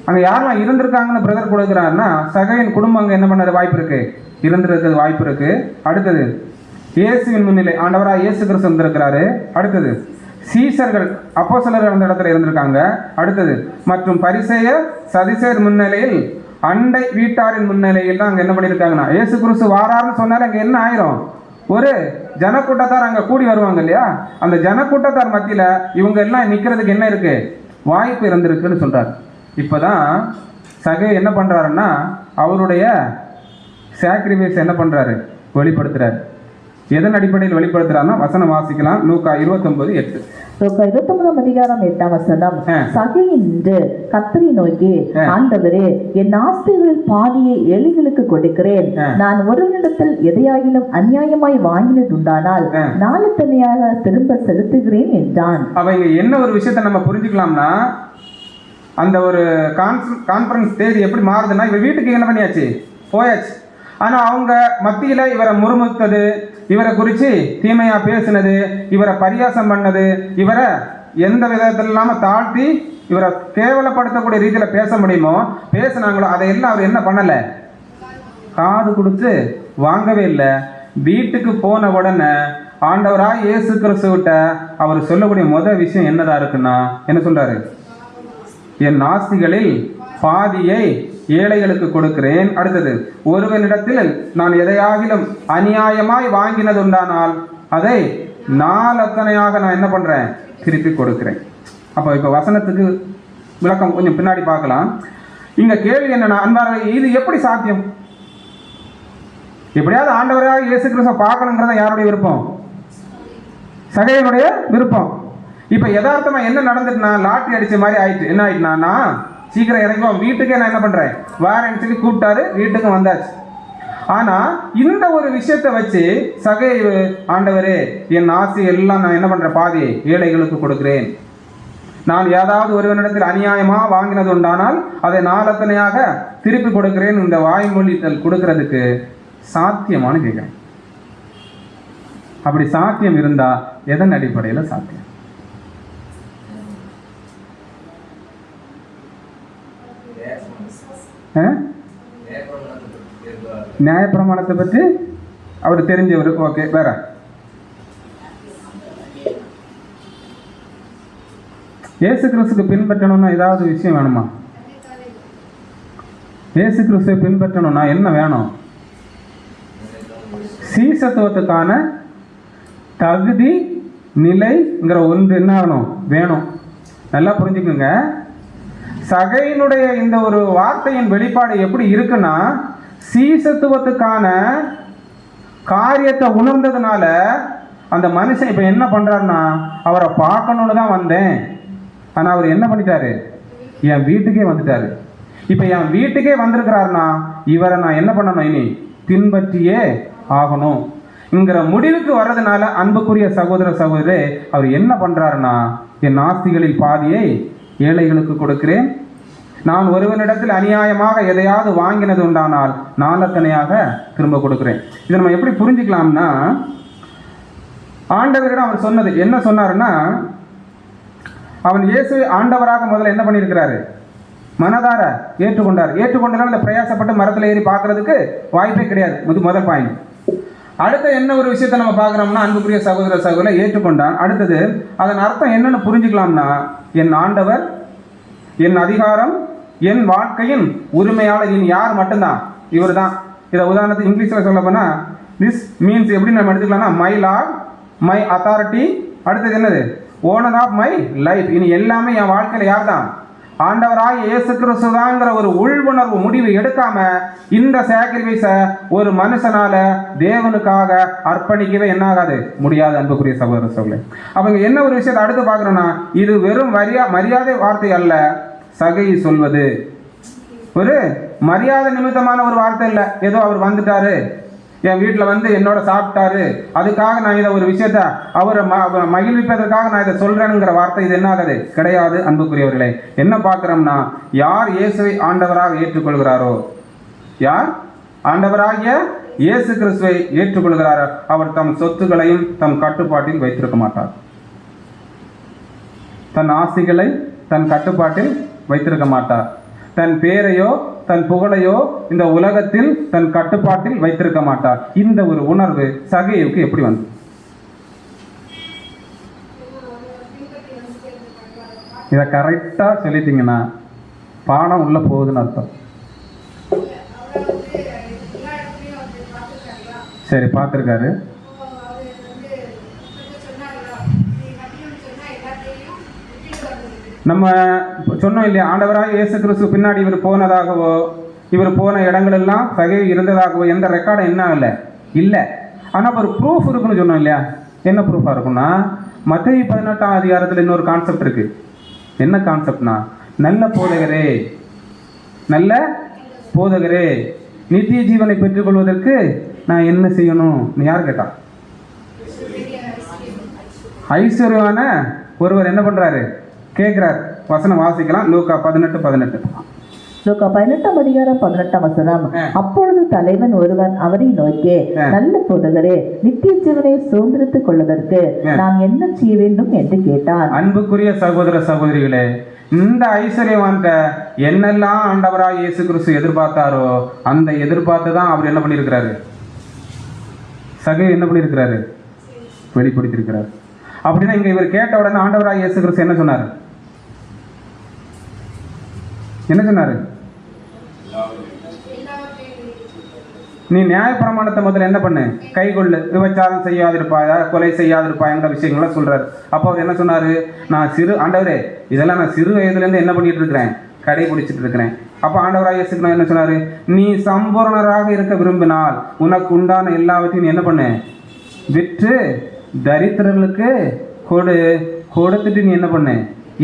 அங்க யாரெல்லாம் இருந்திருக்காங்கன்னு பிரதர் கொடுக்குறாருன்னா, சகையின் குடும்பம் அங்க என்ன பண்ண வாய்ப்பு இருக்கு, இருந்திருக்கிறது வாய்ப்பு இருக்கு. அடுத்தது இயேசுவின் முன்னிலை, ஆண்டவராக இயேசு கிறிஸ்து வந்திருக்கிறாரு. அடுத்தது சீசர்கள் அப்போஸ்தலர்கள் அந்த இடத்துல இருந்திருக்காங்க. அடுத்தது மற்றும் பரிசேயர் சதிசேர் முன்னிலையில் அண்டை வீட்டாரின் முன்னிலையில் தான் அங்க என்ன பண்ணியிருக்காங்கன்னா, இயேசு கிறிஸ்து வாராருன்னு சொன்னாலும் அங்க என்ன ஆயிரும், ஒரு ஜனக்கூட்டத்தார் அங்க கூடி வருவாங்க இல்லையா, அந்த ஜனக்கூட்டத்தார் மத்தியில இவங்க எல்லாம் நிக்கிறதுக்கு என்ன இருக்கு, வாய்ப்பு இருந்திருக்குன்னு சொல்றாரு. இப்பதான் சகை என்ன பண்றாருன்னா அவருடைய சாக்ரிஃபைஸ் என்ன பண்றாரு, வெளிப்படுத்துறாரு. எதன் அடிப்படையில் வெளிப்படுத்துறாருன்னா வசனம் வாசிக்கலாம். லூக்கா 29:8. லூக்கா 29:8 சகையை நின்று கர்த்தரை நோக்கி, ஆண்டவரே, என் ஆஸ்திகளில் பாதியை ஏழைகளுக்கு கொடுக்கிறேன். நான் ஒருவனிடத்தில் எதையாகிலும் அநியாயமாய் வாங்கினதுண்டானால் நாளத்தனையாக திரும்ப செலுத்துகிறேன் என்றான். அவங்க என்ன ஒரு விஷயத்த நம்ம புரிஞ்சுக்கலாம்னா, அந்த ஒரு கான்ஃபரன்ஸ் தேதி எப்படி மாறுதுன்னா, இவர் வீட்டுக்கு என்ன பண்ணியாச்சு, போயாச்சு. ஆனா அவங்க மத்தியில இவரை முறுமுத்தது, இவரை குறித்து தீமையா பேசினது, இவரை பரியாசம் பண்ணது, இவரை எந்த விதத்துல இல்லாம தாழ்த்தி இவரை கேவலப்படுத்தக்கூடிய ரீதியில பேச முடியுமோ பேசினாங்களோ அதையெல்லாம் அவர் என்ன பண்ணல, காது கொடுத்து வாங்கவே இல்லை. வீட்டுக்கு போன உடனே ஆண்டவராய் இயேசு கிறிஸ்துவிட்ட அவர் சொல்லக்கூடிய முதல் விஷயம் என்னதா இருக்குன்னா, என்ன சொல்றாரு, என் ஆஸ்திகளில் பாதியை ஏழைகளுக்கு கொடுக்கிறேன். அடுத்தது, ஒருவனிடத்தில் நான் எதையாகிலும் அநியாயமாய் வாங்கினது உண்டானால் அதை நாளத்தனையாக நான் என்ன பண்றேன், திருப்பி கொடுக்கிறேன். அப்போ இப்போ வசனத்துக்கு விளக்கம் கொஞ்சம் பின்னாடி பார்க்கலாம். இங்க கேள்வி என்னன்னா, அன்பார்கள், இது எப்படி சாத்தியம்? எப்படியாவது ஆண்டவராக இயேசு கிறிஸ்துவை பார்க்கணுங்கிறத யாருடைய விருப்பம்? சகையனுடைய விருப்பம். இப்ப யதார்த்தமா என்ன நடந்துட்டுனா, லாட்டரி அடிச்ச மாதிரி ஆயிட்டு. என்ன ஆயிட்டுனா, சீக்கிரம் இறங்குவோம் வீட்டுக்கே நான் என்ன பண்றேன் வாரேன்னு சொல்லி கூப்பிட்டாரு, வீட்டுக்கு வந்தாச்சு. ஆனா இந்த ஒரு விஷயத்தை வச்சு சகைவு, ஆண்டவரே, என் ஆசை எல்லாம் நான் என்ன பண்றேன், பாதியை ஏழைகளுக்கு கொடுக்கிறேன். நான் ஏதாவது ஒருவனிடத்தில் அநியாயமா வாங்கினது உண்டானால் அதை நாளத்தனையாக திருப்பி கொடுக்கிறேன். இந்த வாய்மொழித்தல் கொடுக்கறதுக்கு சாத்தியமானு கேட்கிறேன். அப்படி சாத்தியம் இருந்தா எதன் அடிப்படையில் சாத்தியம்? நியாயப்பிரமாணத்தை பற்றி அவர் தெரிஞ்சவர். ஓகே, வேற இயேசு கிறிஸ்துக்கு பின்பற்றணும்னா ஏதாவது விஷயம் வேணுமா? இயேசு கிறிஸ்துவை பின்பற்றணும்னா என்ன வேணும்? சீசத்துவத்துக்கான தகுதி நிலைங்கிற ஒன்று என்ன வேணும். நல்லா புரிஞ்சுக்குங்க. சகையினுடைய இந்த ஒரு வார்த்தையின் வெளிப்பாடு எப்படி இருக்குன்னா, சீசத்துவத்துக்கான காரியத்தை உணர்ந்ததுனால அந்த மனுஷன் இப்ப என்ன பண்றாருன்னா, அவரை பார்க்கணும்னு தான் வந்தேன், ஆனா அவர் என்ன பண்ணிட்டாரு, என் வீட்டுக்கே வந்துட்டாரு. இப்ப என் வீட்டுக்கே வந்திருக்கிறாருன்னா இவரை நான் என்ன பண்ணணும், இனி பின்பற்றியே ஆகணும் என்கிற முடிவுக்கு வர்றதுனால, அன்புக்குரிய சகோதர சகோதரே, அவர் என்ன பண்றாருன்னா, என் ஆஸ்திகளில் பாதியை ஏழைகளுக்கு கொடுக்கிறேன். நான் ஒருவனிடத்தில் அநியாயமாக எதையாவது வாங்கினது உண்டானால் நாளத்தனையாக திரும்ப கொடுக்கிறேன். இதை நம்ம எப்படி புரிஞ்சுக்கலாம்னா, ஆண்டவரிடம் அவர் சொன்னது என்ன சொன்னாருன்னா, அவன் இயேசு ஆண்டவராக முதல்ல என்ன பண்ணியிருக்கிறாரு, மனதார ஏற்றுக்கொண்டார். ஏற்றுக்கொண்டால் அந்த பிரயாசப்பட்டு மரத்தில் ஏறி பார்க்கறதுக்கு வாய்ப்பே கிடையாது. முதல் பாயிண்ட். அடுத்த என்ன ஒரு விஷயத்தை நம்ம பார்க்குறோம்னா, அன்புக்குரிய சகோதர சகோதரரை ஏற்றுக்கொண்டான். அடுத்தது அதன் அர்த்தம் என்னன்னு புரிஞ்சுக்கலாம்னா, என் ஆண்டவர், என் அதிகாரம், என் வாழ்க்கையின் உரிமையாளர் இனி யார் மட்டும்தான், இவர் தான். இதை உதாரணத்துக்கு இங்கிலீஷில் சொல்ல போனா, திஸ் மீன்ஸ் எப்படி நம்ம எடுத்துக்கலாம்னா, மை லார்ட், மை அத்தாரிட்டி, அடுத்தது என்னது, ஓனர் ஆஃப் மை லைஃப். இனி எல்லாமே என் வாழ்க்கையில் யார் தான், ஆண்டவராய் இயேசு கிறிஸ்துதாங்கிற ஒரு உள்வுணர்வு முடிவு எடுக்காம இந்த சாக்ரிஃபைஸை ஒரு மனுஷனால தேவனுக்காக அர்ப்பணிக்கவே என்ன ஆகாது, முடியாது. அன்புக்குரிய சகோதர சகோதரர்களே, அவங்க என்ன ஒரு விஷயத்தை அடுத்து பார்க்கணும்னா, இது வெறும் மரியாதை வார்த்தை அல்ல. சகை சொல்வது ஒரு மரியாதை நிமித்தமான ஒரு வார்த்தை இல்லை. ஏதோ அவர் வந்துட்டாரு, என் வீட்டில் வந்து என்னோட சாப்பிட்டாரு, அதுக்காக நான் இதை ஒரு விஷயத்த அவரை மகிழ்விப்பதற்காக நான் இதை சொல்றேனுங்கிற வார்த்தை இது என்ன ஆகுது, கிடையாது. அன்புக்குரியவர்களே, என்ன பார்க்கிறோம்னா, யார் இயேசுவை ஆண்டவராக ஏற்றுக்கொள்கிறாரோ, யார் ஆண்டவராகிய இயேசு கிறிஸ்துவை ஏற்றுக்கொள்கிறாரோ, அவர் தம் சொத்துக்களையும் தம் கட்டுப்பாட்டில் வைத்திருக்க மாட்டார். தன் ஆசைகளை தன் கட்டுப்பாட்டில் வைத்திருக்க மாட்டார். தன் பேரையோ தன் புகழையோ இந்த உலகத்தில் தன் கட்டுப்பாட்டில் வைத்திருக்க மாட்டார். இந்த ஒரு உணர்வு சகையுக்கு எப்படி வந்து? இதை கரெக்டா சொல்லிட்டீங்கன்னா பாடம் உள்ள போகுதுன்னு அர்த்தம். சரி, பார்த்துருக்காரு. நம்ம சொன்னோம் இல்லையா, ஆண்டவராக இயேசு கிறிஸ்து பின்னாடி இவர் போனதாகவோ இவர் போன இடங்கள் எல்லாம் சகை இருந்ததாகவோ எந்த ரெக்கார்டும் என்ன இல்லை. ஆனால் ஒரு ப்ரூஃப் இருக்குன்னு சொன்னோம் இல்லையா? என்ன ப்ரூஃபாக இருக்குன்னா, மத்தேயு 18ஆம் அதிகாரத்தில் இன்னொரு கான்செப்ட் இருக்கு. என்ன கான்செப்ட்னா, நல்ல போதகரே, நல்ல போதகரே, நித்திய ஜீவனை பெற்றுக்கொள்வதற்கு நான் என்ன செய்யணும்? நீ யார் கேட்டா? ஐஸ்வர்யமான ஒருவர் என்ன பண்றாரு? கேட்கிறார். வசனம் வாசிக்கலாம். லூக்கா 18:18. லூக்கா 18ஆம் அதிகாரம் 18ஆம் வசனம். அப்பொழுது தலைவன் ஒருவன் அவரை நோக்கி, நல்ல போதகரே, நித்திய ஜீவனை சுதந்திரித்துக் கொள்வதற்கு நான் என்ன செய்ய வேண்டும் என்று கேட்டான். அன்புக்குரிய சகோதர சகோதரிகளே, இந்த ஐஸ்வர்யவான்கிட்ட என்னெல்லாம் ஆண்டவராக இயேசு கிறிஸ்து எதிர்பார்த்தாரோ அந்த எதிர்பார்த்து தான் அவர் என்ன பண்ணியிருக்கிறாரு? என்ன பண்ணியிருக்கிறாரு? வெளிப்படுத்தியிருக்கிறார். அப்படின்னா இங்க இவர் கேட்ட உடனே ஆண்டவராக இயேசு கிறிஸ்து என்ன சொன்னார்? என்ன சொன்னாரு? நீ நியாயப்பிரமாணத்தை முதல்ல என்ன பண்ணு? கைகொள்ளு. விபச்சாரம் செய்யாதிருப்பாயா, கொலை செய்யாதிருப்பாயங்கிற விஷயங்கள சொல்றாரு. அப்போ அவர் என்ன சொன்னாரு? நான் ஆண்டவரே, இதெல்லாம் நான் சிறு வயதுலேருந்து என்ன பண்ணிட்டு இருக்கிறேன்? கடைபிடிச்சிட்டு இருக்கிறேன். அப்போ ஆண்டவராக இயேசு என்ன சொன்னாரு? நீ சம்பூர்ணராக இருக்க விரும்பினால் உனக்கு உண்டான எல்லாவற்றையும் நீ என்ன பண்ணு? விற்று தரித்திரர்களுக்கு கொடு. கொடுத்துட்டு நீ என்ன பண்ணு?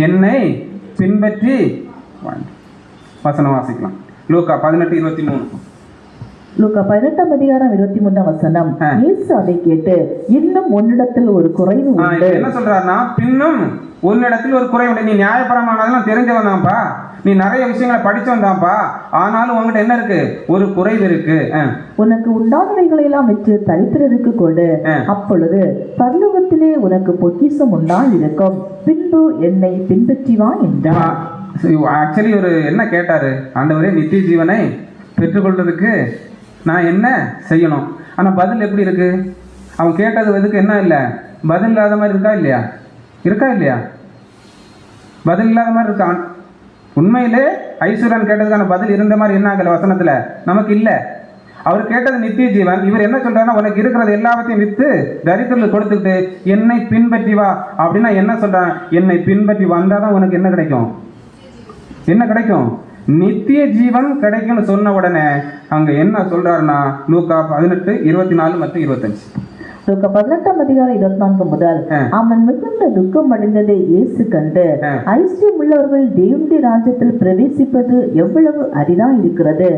என்னை பின்பற்றி. வசனம் வாசிக்கலாம். லூக்கா 18:23. லூக்கா 18ஆம் அதிகாரம் 23ஆம் வசனம். இயேசு அதை கேட்டு, இன்னும் உன்னிடத்தில் ஒரு குறைவு உண்டு. என்ன சொல்றாருன்னா, பின்னும் உன்னிடத்தில் ஒரு குறைவு உண்டு. நீ நியாயப்பிரமாணம் தெரிஞ்சவன் தான்ப்பா, நீ நிறைய விஷயங்களை படிச்சவன் தான்ப்பா, ஆனாலும் உங்ககிட்ட என்ன இருக்கு? ஒரு குறைவு இருக்கு. உனக்கு உண்டானவைகளை எல்லாம் விற்று தரித்திரருக்கு கொடு, அப்பொழுது பரலோகத்திலே உனக்கு பொக்கிஷம் உண்டாய் இருக்கும், பின்பு என்னை பின்பற்றி வா என்றார். ஆக்சுவலி ஒரு என்ன கேட்டாரு? ஆண்டவரே, நித்திய ஜீவனை பெற்றுக்கொள்றதுக்கு நான் என்ன செய்யணும்? ஆனால் பதில் எப்படி இருக்கு? அவன் கேட்டது எதுக்கு என்ன இல்லை? பதில் இல்லாத மாதிரி இருக்கா இல்லையா? இருக்கா இல்லையா? பதில் இல்லாத மாதிரி இருக்கான். உண்மையிலே ஐஸ்வர்யன் கேட்டதுக்கான பதில் இருந்த மாதிரி என்ன ஆகல வசனத்துல நமக்கு இல்லை. அவர் கேட்டது நித்திய ஜீவன். இவர் என்ன சொல்றாருன்னா, உனக்கு இருக்கிறது எல்லாத்தையும் விற்று தரித்திரர்களுக்கு கொடுத்துட்டு என்னை பின்பற்றி வா. அப்படின்னா என்ன சொல்றான்? என்னை பின்பற்றி வந்தாதான் உனக்கு என்ன கிடைக்கும்? என்ன கிடைக்கும்? நித்திய ஜீவன் கிடைக்கும்னு சொன்ன உடனே அங்க என்ன சொல்றாருன்னா, லூக்கா 18:24 மற்றும் 25. லூக்கா 18ஆம் அதிகாரம் 24 முதல். அவன் மிகுந்த துக்கம் அடைந்ததை இயேசு கண்டு, ஐஸ்வர்யம் உள்ளவர்கள் தேவனுடைய ராஜ்யத்தில் பிரவேசிப்பது எவ்வளவு அரிதா இருக்கிறது,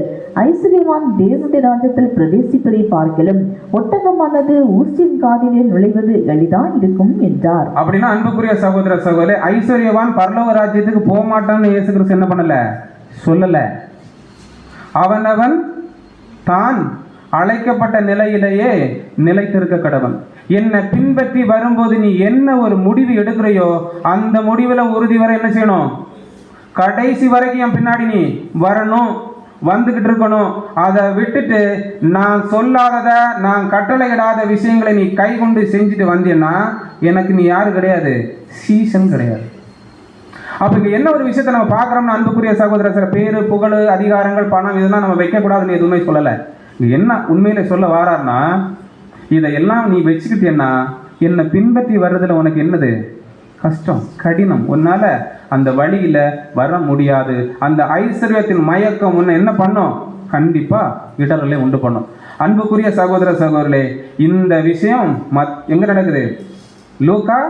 ஐஸ்வர்யவான் தேவனுடைய ராஜ்யத்தில் பிரவேசிப்பதை பார்க்கலும் ஒட்டகமானது ஊசியின் காதிலே நுழைவது எளிதா இருக்கும் என்றார். அப்படின்னா அன்புக்குரிய சகோதர சகோதரி, ஐஸ்வர்யவான் பரலோக ராஜ்யத்துக்கு போக மாட்டான்னு இயேசு கிறிஸ்து என்ன பண்ணல? சொல்லல. அவனவன் தான் அழைக்கப்பட்ட நிலையிலேயே நிலைத்திருக்க கடவன். என்னை பின்பற்றி வரும்போது நீ என்ன ஒரு முடிவு எடுக்கிறையோ அந்த முடிவுல உறுதி வரை என்ன செய்யணும்? கடைசி வரைக்கும் என் பின்னாடி நீ வரணும், வந்துகிட்டு இருக்கணும். அதை விட்டுட்டு நான் சொல்லாதத, நான் கட்டளையிடாத விஷயங்களை நீ கை கொண்டு செஞ்சுட்டு வந்தீன்னா எனக்கு நீ யாரு கிடையாது? சீசன் கிடையாது. அப்ப இங்க என்ன ஒரு விஷயத்தை நம்ம பார்க்கிறோம்னா, அன்புக்குரிய சகோதர, சில பேரு, புகழ், அதிகாரங்கள், பணம் இதெல்லாம் நம்ம வைக்கக்கூடாதுன்னு எதுவுமே சொல்லலை. என்ன உண்மையில சொல்ல வாரார்னா, இதையெல்லாம் நீ வச்சுக்கிட்டேன்னா என்னை பின்பற்றி வர்றதுல உனக்கு என்னது? கஷ்டம், கடினம். உன்னால அந்த வழியில வர முடியாது. அந்த ஐஸ்வர்யத்தின் மயக்கம் உன்னை என்ன பண்ணும்? கண்டிப்பா இடரலை உண்டு பண்ணும். அன்புக்குரிய சகோதர சகோதரர்களே, இந்த விஷயம் எங்க நடக்குது? லூக்கா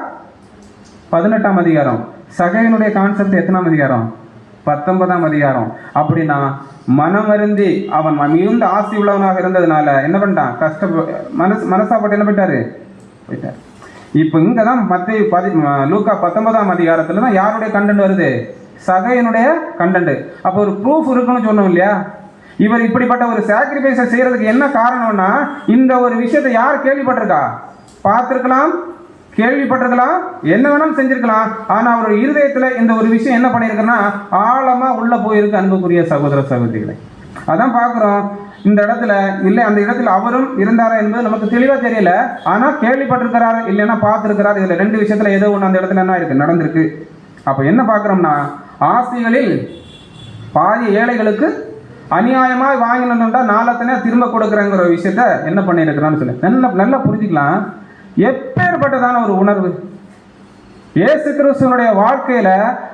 18ஆம் அதிகாரம். சகையினுடைய கான்செப்ட் எத்தனாம் அதிகாரம்? 19ஆம் அதிகாரம். அப்படின்னா மனமருந்தி அவன் மிகுந்த ஆசை உள்ளவனாக இருந்ததுனால என்ன பண்ணிட்டான்? மனசாப்பட்டு என்ன போயிட்டாரு? இப்போ இங்கே தான் லூக்கா 19ஆம் அதிகாரத்தில் தான் யாருடைய கண்டென்ட் வருது? சகையினுடைய கண்டென்ட். அப்போ ஒரு ப்ரூஃப் இருக்குன்னு சொன்னோம் இல்லையா? இவர் இப்படிப்பட்ட ஒரு சாக்ரிஃபைஸை செய்யறதுக்கு என்ன காரணம்னா, இந்த ஒரு விஷயத்தை யார் கேள்விப்பட்டிருக்கா? பார்த்துருக்கலாம், கேள்விப்பட்டிருக்கலாம், என்ன வேணாலும் செஞ்சிருக்கலாம். ஆனால் அவருடைய இருதயத்தில் இந்த ஒரு விஷயம் என்ன பண்ணியிருக்குன்னா ஆழமாக உள்ள போயிருக்கு. அன்புக்குரிய சகோதர சகோதரிகளை, அதான் பார்க்குறோம். இந்த இடத்துல இல்லை, அந்த இடத்துல அவரும் இருந்தாரா என்பது நமக்கு தெளிவாக தெரியல. ஆனால் கேள்விப்பட்டிருக்கிறாரு, இல்லைன்னா பார்த்துருக்கிறாரு. இதில் ரெண்டு விஷயத்தில் ஏதோ ஒன்று அந்த இடத்துல என்ன இருக்கு, நடந்திருக்கு. அப்போ என்ன பார்க்குறோம்னா, ஆசைகளில் பாதி ஏழைகளுக்கு அநியாயமாக வாங்கினோம்னா நாளத்தனே திரும்ப கொடுக்குறேங்கிற ஒரு விஷயத்த என்ன பண்ணியிருக்கிறான்னு சொல்லி நல்லா புரிஞ்சுக்கலாம். எப்பேற்பட்டதான ஒரு உணர்வு, இயேசு கிறிஸ்துவனுடைய வாழ்க்கையில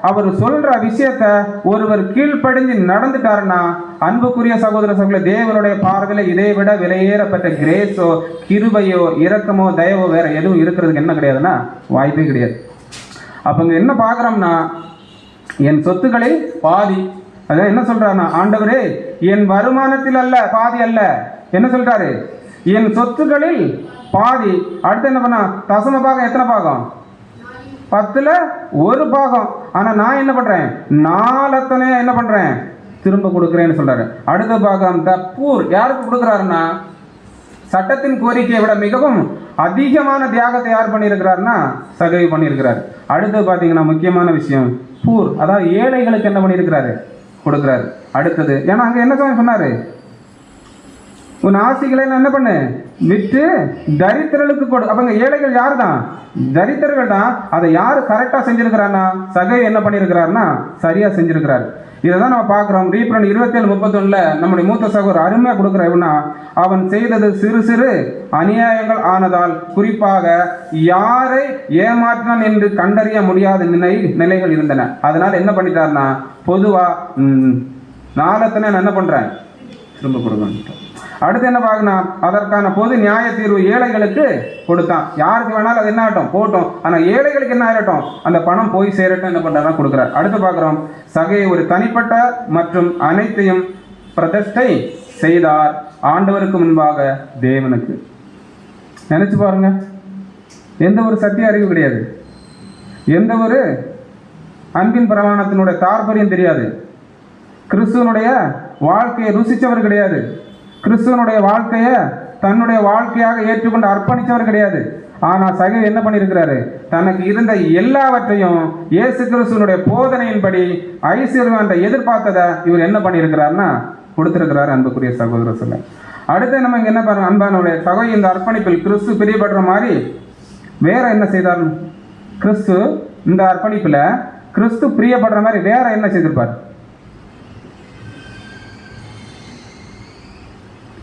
அவர் சொல்ற விஷயத்த ஒருவர் கீழ்ப்படிஞ்சு நடந்துட்டாருன்னா, அன்புக்குரிய சகோதர சகோதர, தேவனுடைய பார்வையில இதை விட விலையேறப்பட்ட கிரேஸோ கிருபையோ இரக்கமோ தயவோ வேற எதுவும் இருக்கிறதுக்கு என்ன கிடையாதுன்னா வாய்ப்பே கிடையாது. அப்ப இங்க என்ன பார்க்கிறோம்னா, என் சொத்துக்களில் பாதி, அதான் என்ன சொல்றாருன்னா, ஆண்டவரே என் வருமானத்தில் அல்ல, பாதி அல்ல, என்ன சொல்றாரு, என் சொத்துக்களில் பாதி. அடுத்து என்ன பண்ணா, தசம பாகம் எத்தனை பாகம், 10ல் 1 பாகம். ஆனா நான் என்ன பண்றேன், 4 என்ன பண்றேன், திரும்ப கொடுக்குறேன்னு சொல்றாரு. அடுத்த பாகம் த பூர், யாருக்கு கொடுக்குறாருன்னா, சட்டத்தின் கோரிக்கையை விட மிகவும் அதிகமான தியாகத்தை யார் பண்ணியிருக்கிறாருன்னா சகவி பண்ணியிருக்கிறார். அடுத்து பார்த்தீங்கன்னா முக்கியமான விஷயம், பூர், அதாவது ஏழைகளுக்கு என்ன பண்ணியிருக்கிறாரு, கொடுக்குறாரு. அடுத்தது, ஏன்னா அங்கே என்ன சொன்னாரு, உன் ஆசைகளை என்ன பண்ணு, விற்று தரித்திரர்களுக்கு கொடு. அப்ப ஏழைகள் யாரு தான், தரித்திரர்கள் தான். அதை யாரு கரெக்டா செஞ்சிருக்கிறான்னா, சகை என்ன பண்ணியிருக்கிறாருன்னா சரியா செஞ்சிருக்கிறாரு. இதை தான் நம்ம பார்க்குறோம். ரீப்ரண்ட் 27:31 நம்முடைய மூத்த சகோதரர் அருமையா கொடுக்குறா, அவன் செய்தது சிறு சிறு அநியாயங்கள் ஆனதால் குறிப்பாக யாரை ஏமாற்றினான் என்று கண்டறிய முடியாத நிலைகள் இருந்தன. அதனால என்ன பண்ணிட்டாருன்னா, பொதுவா 4 என்ன பண்றேன், திரும்ப கொடுக்க. அடுத்து என்ன பார்க்கணும், அதற்கான பொது நியாய தீர்வு ஏழைகளுக்கு கொடுத்தான். யாருக்கு வேணாலும் அது என்ன ஆகட்டும் போட்டோம், ஆனா ஏழைகளுக்கு என்ன ஆகட்டும், அந்த பணம் போய் சேரட்டும் என்ன பண்றாரு, கொடுக்குறார். அடுத்து பார்க்கிறோம், சகையை ஒரு தனிப்பட்ட மற்றும் அனைத்தையும் பிரதிஷ்டை செய்தார் ஆண்டவருக்கு முன்பாக தேவனுக்கு. நினைச்சு பாருங்க, எந்த ஒரு சத்திய அறிவு கிடையாது, எந்த ஒரு அன்பின் பிரமாணத்தினுடைய தாற்பயம் தெரியாது, கிறிஸ்துவனுடைய வாழ்க்கையை ருசிச்சவர் கிடையாது, கிறிஸ்துவனுடைய வாழ்க்கையை தன்னுடைய வாழ்க்கையாக ஏற்றுக்கொண்டு அர்ப்பணித்தவர் கிடையாது. ஆனா சகை என்ன பண்ணியிருக்கிறாரு, தனக்கு இருந்த எல்லாவற்றையும் இயேசு கிறிஸ்துவனுடைய போதனையின்படி ஐஸ்வர்யத்தை எதிர்பார்த்ததை இவர் என்ன பண்ணியிருக்கிறாருன்னா கொடுத்திருக்கிறார். அன்புக்குரிய சகோதர சொல்ல. அடுத்து நம்ம இங்க என்ன பாருங்க, அன்பானுடைய சகை இந்த அர்ப்பணிப்பில் கிறிஸ்து பிரியப்படுற மாதிரி வேற என்ன செய்தார், கிறிஸ்து இந்த அர்ப்பணிப்புல கிறிஸ்து பிரியப்படுற மாதிரி வேற என்ன செய்திருப்பார்.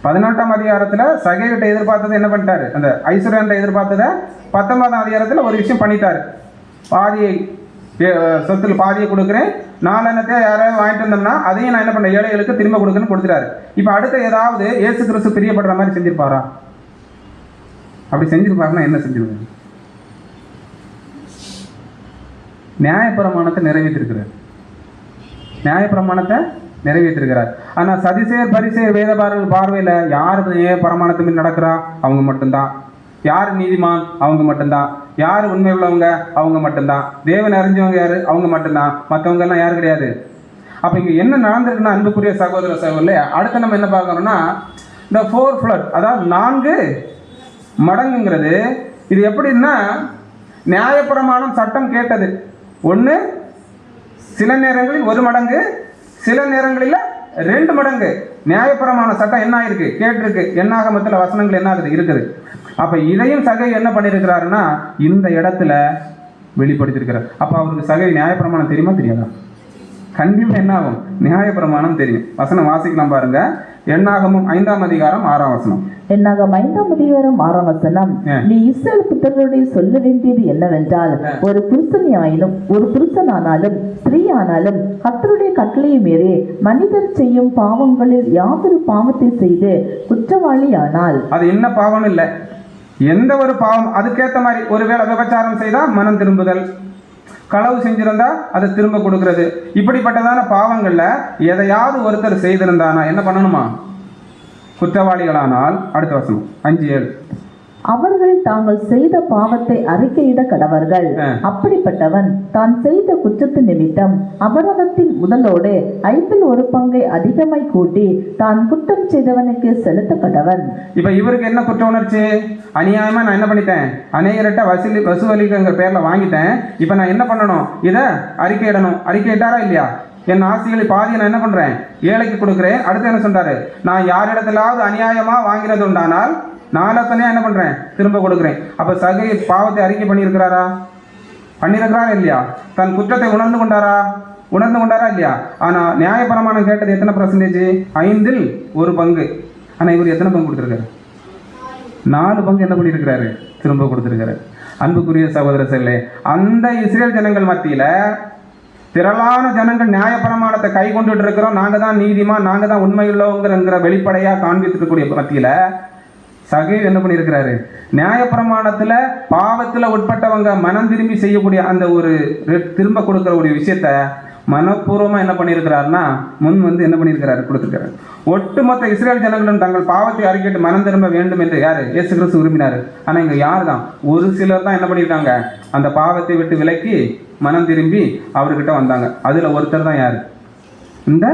18ஆம் அதிகாரத்துல சகைகிட்ட எதிர்பார்த்ததை என்ன பண்ணிட்டாரு, அந்த ஐஸ்வர்யத்தை எதிர்பார்த்ததை 19ஆம் அதிகாரத்துல ஒரு விஷயம் பண்ணிட்டாரு. பாதியை சொத்துல பாதியை கொடுக்குறேன், 4 யாராவது வாங்கிட்டு வந்தோம்னா அதையும் நான் என்ன பண்ண, ஏழைகளுக்கு திரும்ப கொடுக்குறேன்னு கொடுத்துட்டாரு. இப்ப அடுத்த ஏதாவது இயேசு கிறிஸ்து பிரியப்படுற மாதிரி செஞ்சிருப்பாரா? அப்படி செஞ்சிருப்பாருன்னா என்ன செஞ்சிருப்பாரு, நியாயப்பிரமாணத்தை நிறைவேற்றிருக்கிறார், நியாயப்பிரமாணத்தை நிறைவேற்றிருக்கிறார். ஆனா சதிசேர் பரிசேர் வேதபாரர்கள் பார்வையில யார் பிரமாணத்து மீது நடக்கிறா அவங்க மட்டும்தான், யார் நீதிமான் அவங்க மட்டும்தான், யார் உண்மை உள்ளவங்க அவங்க மட்டும்தான், தேவன் அறிஞ்சவங்க யாரு அவங்க மட்டும்தான், மற்றவங்க எல்லாம் யாரும் கிடையாது. அப்ப இங்க என்ன நடந்திருக்குன்னா, அன்புக்குரிய சகோதர சகோதரர்களே, அடுத்து நம்ம என்ன பார்க்கறோம்னா, இந்த 4 flood, அதாவது 4 மடங்குங்கிறது இது எப்படின்னா, நியாயப்பிரமாணம் சட்டம் கேட்டது ஒண்ணு, சில நேரங்களில் 1 மடங்கு, சில நேரங்களில் 2 மடங்கு நியாயப்பிரமாண சட்டம் என்ன ஆயிருக்கு, கேட்டிருக்கு. என்னாகமத்துல வசனங்கள் என்ன ஆகுது இருக்குது. அப்ப இதையும் சகை என்ன பண்ணிருக்கிறாருன்னா இந்த இடத்துல வெளிப்படுத்திருக்கிறார். அப்ப அவருக்கு சகை நியாயப்பிரமாணம் தெரியுமா தெரியாதா? கண்டிப்பா என்ன ஆகும், நியாயப்பிரமாணம் தெரியும். வசனம் வாசிக்கலாம் பாருங்க, என்னாகமும் 5ஆம் அதிகாரம் 6ஆம் வசனம். என்னாகம் 5ஆம் அதிகாரம் 6ஆம் வசனம். நீ இஸ்ரவேல் புத்திரர்களுடைய சொல்ல வேண்டியது என்னவென்றால், ஒரு புருஷனாயினும் ஒரு புருஷனானாலும் ஸ்திரீயானாலும் கர்த்தருடைய கட்டளையை மீறி மனிதர் செய்யும் பாவங்களில் யாதொரு பாவத்தை செய்து குற்றவாளியானால், அது என்ன பாவம் இல்லை, எந்த ஒரு பாவம், அதுக்கேற்ற மாதிரி ஒருவேளை விபச்சாரம் செய்தா மனம் திரும்புதல், களவு செஞ்சிருந்தா அதை திரும்ப கொடுக்கிறது, இப்படிப்பட்டதான பாவங்கள்ல எதையாவது ஒருத்தர் செய்திருந்தானா என்ன பண்ணணுமா, குற்றவாளிகளானால். அடுத்த வசனம் 5-7. அவர்கள் தாங்கள் செய்த பாவத்தை அறிக்கையிட கடவர்கள். அப்படிப்பட்டவன் தான் செய்த குற்றத்து நிமித்தம் அபராதத்தின் முதலோடு 1/5 பங்கை அதிகமாய் கூட்டி தான் குற்றம் செய்தவனுக்கு செலுத்த கடவன். இப்ப இவருக்கு என்ன குற்ற உணர்ச்சி, அநியாயமா நான் என்ன பண்ணிட்டேன், அநேகர்கிட்ட வசூலிக்கிற பேர்ல வாங்கிட்டேன், இப்ப நான் என்ன பண்ணணும், இதை அறிக்கையிடணும். அறிக்கையிட்டாரா இல்லையா, என் ஆசைகளை பாதியை நான் என்ன பண்றேன், ஏழைக்கு கொடுக்குறேன். அடுத்து என்ன சொல்றாரு, நான் யாரிடத்திலாவது அநியாயமா வாங்கினது உண்டானால் 4 என்ன பண்றேன், திரும்ப கொடுக்குறேன். அப்ப சகை பாவத்தை அறிக்கை பண்ணியிருக்கிறாரா, பண்ணியிருக்கிறாரா இல்லையா, தன் குற்றத்தை உணர்ந்து கொண்டாரா இல்லையா. ஆனா நியாயப்பிரமாணம் கேட்டது எத்தனை %, 1/5 பங்கு. ஆனா இவர் எத்தனை பங்கு கொடுத்திருக்காரு, 4 பங்கு என்ன பண்ணியிருக்கிறாரு, திரும்ப கொடுத்திருக்காரு. அன்புக்குரிய சகோதர செல்லே, அந்த இஸ்ரேல் ஜனங்கள் மத்தியில திரளான ஜனங்கள் நியாயப்பிரமாணத்தை கை கொண்டுட்டு இருக்கிறோம், நாங்க தான் நீதிமான், நாங்க தான் உண்மையுள்ளவங்கிற வெளிப்படையா காண்பித்திருக்கக்கூடிய மத்தியில சகேயு என்ன பண்ணியிருக்கிறாரு? நியாயப்பிரமாணத்துல பாவத்துல உட்பட்டவங்க மனம் திரும்பி செய்யக்கூடிய அந்த ஒரு திரும்ப கொடுக்கிற ஒரு விஷயத்த மனப்பூர்வமா என்ன பண்ணியிருக்கிறாருன்னா முன் வந்து என்ன பண்ணியிருக்கிறாரு? கொடுத்துருக்காரு. ஒட்டுமொத்த இஸ்ரேல் ஜனங்களும் தங்கள் பாவத்தை அறிக்கைட்டு மனம் திரும்ப வேண்டும் என்று யாரு? இயேசு கிறிஸ்து விரும்பினாரு. ஆனா இங்க யார் தான்? ஒரு சிலர் தான் என்ன பண்ணியிருக்காங்க? அந்த பாவத்தை விட்டு விலக்கி மனம் திரும்பி அவர்கிட்ட வந்தாங்க. அதுல ஒருத்தர் தான் யாரு? இந்த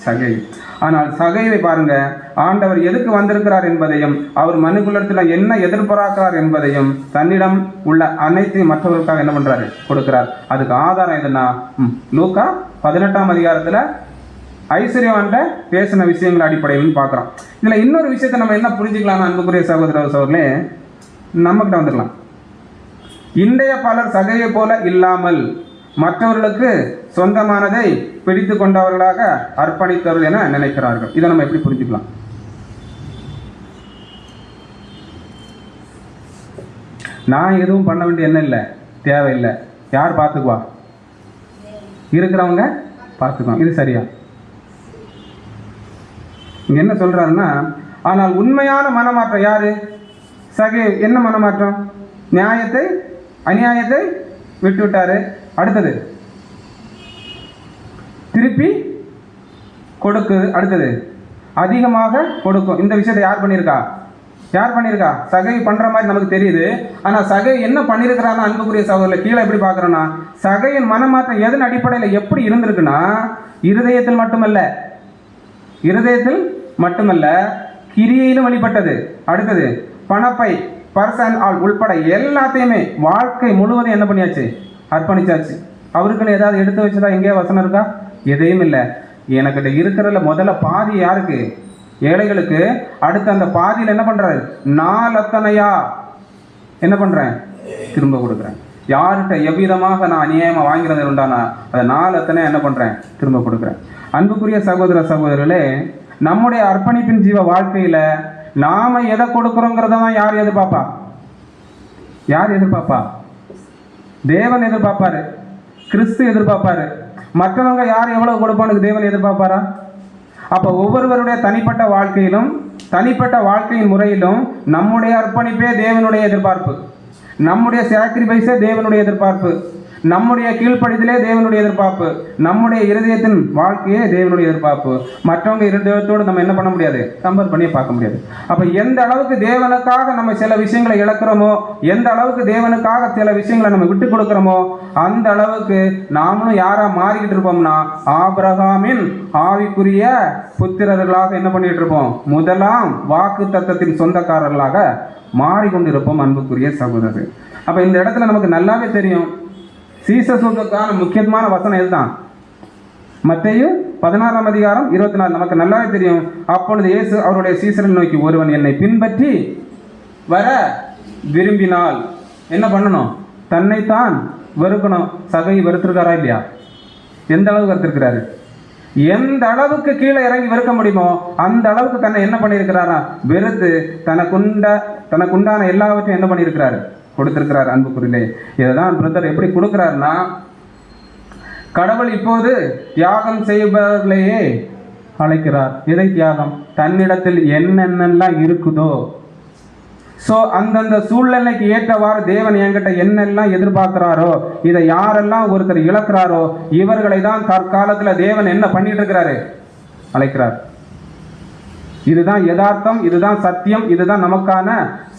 சகேயு. ஆனால் சகேயுவை பாருங்க, ஆண்டவர் எதுக்கு வந்திருக்கிறார் என்பதையும் அவர் மனுக்குலத்தில் என்ன எதிர்பார்க்கிறார் என்பதையும் தன்னிடம் உள்ள அனைத்தையும் மற்றவர்களுக்காக என்ன பண்றாரு? கொடுக்கிறார். அதுக்கு ஆதாரம் எதுனா லூக்கா 18ஆம் அதிகாரத்துல ஐஸ்வர்யவான்ட பேசின விஷயங்கள் அடிப்படையில் பார்க்கிறோம். இதுல இன்னொரு விஷயத்தை நம்ம என்ன புரிஞ்சுக்கலாம் அன்புக்குரிய சகோதர சகோதரர்களே, நம்மகிட்ட வந்துடலாம். இன்றைய பலர் சகையை போல இல்லாமல் மற்றவர்களுக்கு சொந்தமானதை பிடித்து கொண்டவர்களாக அர்ப்பணித்தவர்கள் என நினைக்கிறார்கள். இதை நம்ம எப்படி புரிஞ்சுக்கலாம்? நான் எதுவும் பண்ண வேண்டிய என்ன இல்லை, தேவையில்லை, யார் பார்த்துக்குவா? இருக்கிறவங்க பார்த்துக்குவாங்க. இது சரியா? இங்க என்ன சொல்றாருன்னா, ஆனால் உண்மையான மனமாற்றம் யாரு? சகேயு. என்ன மனமாற்றம்? நியாயத்தை அநியாயத்தை விட்டு விட்டாரு. அடுத்தது திருப்பி கொடுக்குது. அடுத்தது அதிகமாக கொடுக்கும். இந்த விஷயத்தை யார் பண்ணியிருக்கா? யார் பண்ணியிருக்கா? சகேயு பண்ற மாதிரி நமக்கு தெரியுது. ஆனா சகேயு என்ன பண்ணியிருக்கிறான்னா அன்புக்குரிய சகோதரர் கீழே எப்படி பார்க்கறோம்னா, சகையின் மனமாற்றம் எதன் அடிப்படையில் எப்படி இருந்திருக்குன்னா, இருதயத்தில் மட்டுமல்ல கிரியையிலும் வெளிப்பட்டது. அடுத்தது பணப்பை, பர்சன் ஆள் உள்பட எல்லாத்தையுமே வாழ்க்கை முழுவதும் என்ன பண்ணியாச்சு? அர்ப்பணிச்சாச்சு. அவருக்குன்னு ஏதாவது எடுத்து வச்சதா எங்கேயா வசனம் இருக்கா? எதையும் இல்லை. எனக்கிட்ட இருக்கிறதுல முதல்ல பாதி யாருக்கு? ஏழைகளுக்கு. அடுத்து அந்த பாதியில் என்ன பண்றாரு? நாலத்தனையா என்ன பண்றேன்? திரும்ப கொடுக்குறேன். யார்கிட்ட எவ்விதமாக நான் அநியாயமா வாங்கிறது உண்டானா அதை நாலத்தனை என்ன பண்றேன்? திரும்ப கொடுக்குறேன். அன்புக்குரிய சகோதர சகோதரர்களே, நம்முடைய அர்ப்பணிப்பின் ஜீவ வாழ்க்கையில நாம எதை கொடுக்குறோங்கிறதான் யார் எதிர்பார்ப்பா? யார் எதிர்பார்ப்பா? தேவன் எதிர்பார்ப்பாரு, கிறிஸ்து எதிர்பார்ப்பாரு. மற்றவங்க யார் எவ்வளவு கொடுப்பானுக்கு தேவன் எதிர்பார்ப்பாரா? அப்ப ஒவ்வொருவருடைய தனிப்பட்ட வாழ்க்கையிலும் தனிப்பட்ட வாழ்க்கையின் முறையிலும் நம்முடைய அர்ப்பணிப்பே தேவனுடைய எதிர்பார்ப்பு, நம்முடைய சாக்ரிஃபைஸே தேவனுடைய எதிர்பார்ப்பு, நம்முடைய கீழ்ப்படிதலே தேவனுடைய எதிர்பார்ப்பு, நம்முடைய இருதயத்தின் வாழ்க்கையே தேவனுடைய எதிர்பார்ப்பு. மற்றவங்க இருதயத்தோடு நம்ம என்ன பண்ண முடியாது? கம்பேர் பண்ணி பார்க்க முடியாது. அப்ப எந்த அளவுக்கு தேவனுக்காக நம்ம சில விஷயங்களை இழக்கிறோமோ, எந்த அளவுக்கு தேவனுக்காக சில விஷயங்களை நம்ம விட்டு கொடுக்கிறோமோ, அந்த அளவுக்கு நாமளும் யாரா மாறிக்கிட்டு இருப்போம்னா ஆபிரகாமின் ஆவிக்குரிய புத்திரர்களாக என்ன பண்ணிட்டு இருப்போம்? முதலாம் வாக்கு தத்தத்தின் சொந்தக்காரர்களாக மாறிக்கொண்டிருப்போம் அன்புக்குரிய சகோதரர். அப்ப இந்த இடத்துல நமக்கு நல்லாவே தெரியும், சீசத்துவத்துக்கான முக்கியமான வசனம் இதுதான். மத்தேயு 16ஆம் அதிகாரம் 24. நமக்கு நல்லாவே தெரியும். அப்பொழுது இயேசு அவருடைய சீசரை நோக்கி, ஒருவன் என்னை பின்பற்றி வர விரும்பினால் என்ன பண்ணணும்? தன்னைத்தான் வெறுக்கணும். சகையை வெறுத்திருக்காரா இல்லையா? எந்த அளவுக்கு வெறுத்திருக்கிறாரு? எந்த அளவுக்கு கீழே இறங்கி வெறுக்க முடியுமோ அந்த அளவுக்கு தன்னை என்ன பண்ணியிருக்கிறாரா? வெறுத்து தனக்குண்டான எல்லாவற்றையும் என்ன பண்ணியிருக்கிறாரு? கொடுத்திருக்கிறார். அன்புக்குரிலே, இதைதான் பிரதர் எப்படி கொடுக்கிறாருன்னா, கடவுள் இப்போது தியாகம் செய்பவர்களையே அழைக்கிறார். எதை தியாகம்? தன்னிடத்தில் என்னென்னலாம் இருக்குதோ, ஸோ அந்தந்த சூழ்நிலைக்கு ஏற்றவாறு தேவன் என்கிட்ட என்னெல்லாம் எதிர்பார்க்கிறாரோ, இதை யாரெல்லாம் ஒருத்தர் இழக்கிறாரோ இவர்களை தான் தற்காலத்தில் தேவன் என்ன பண்ணிட்டு இருக்கிறாரு? அழைக்கிறார். இதுதான் யதார்த்தம், இதுதான் சத்தியம், இதுதான் நமக்கான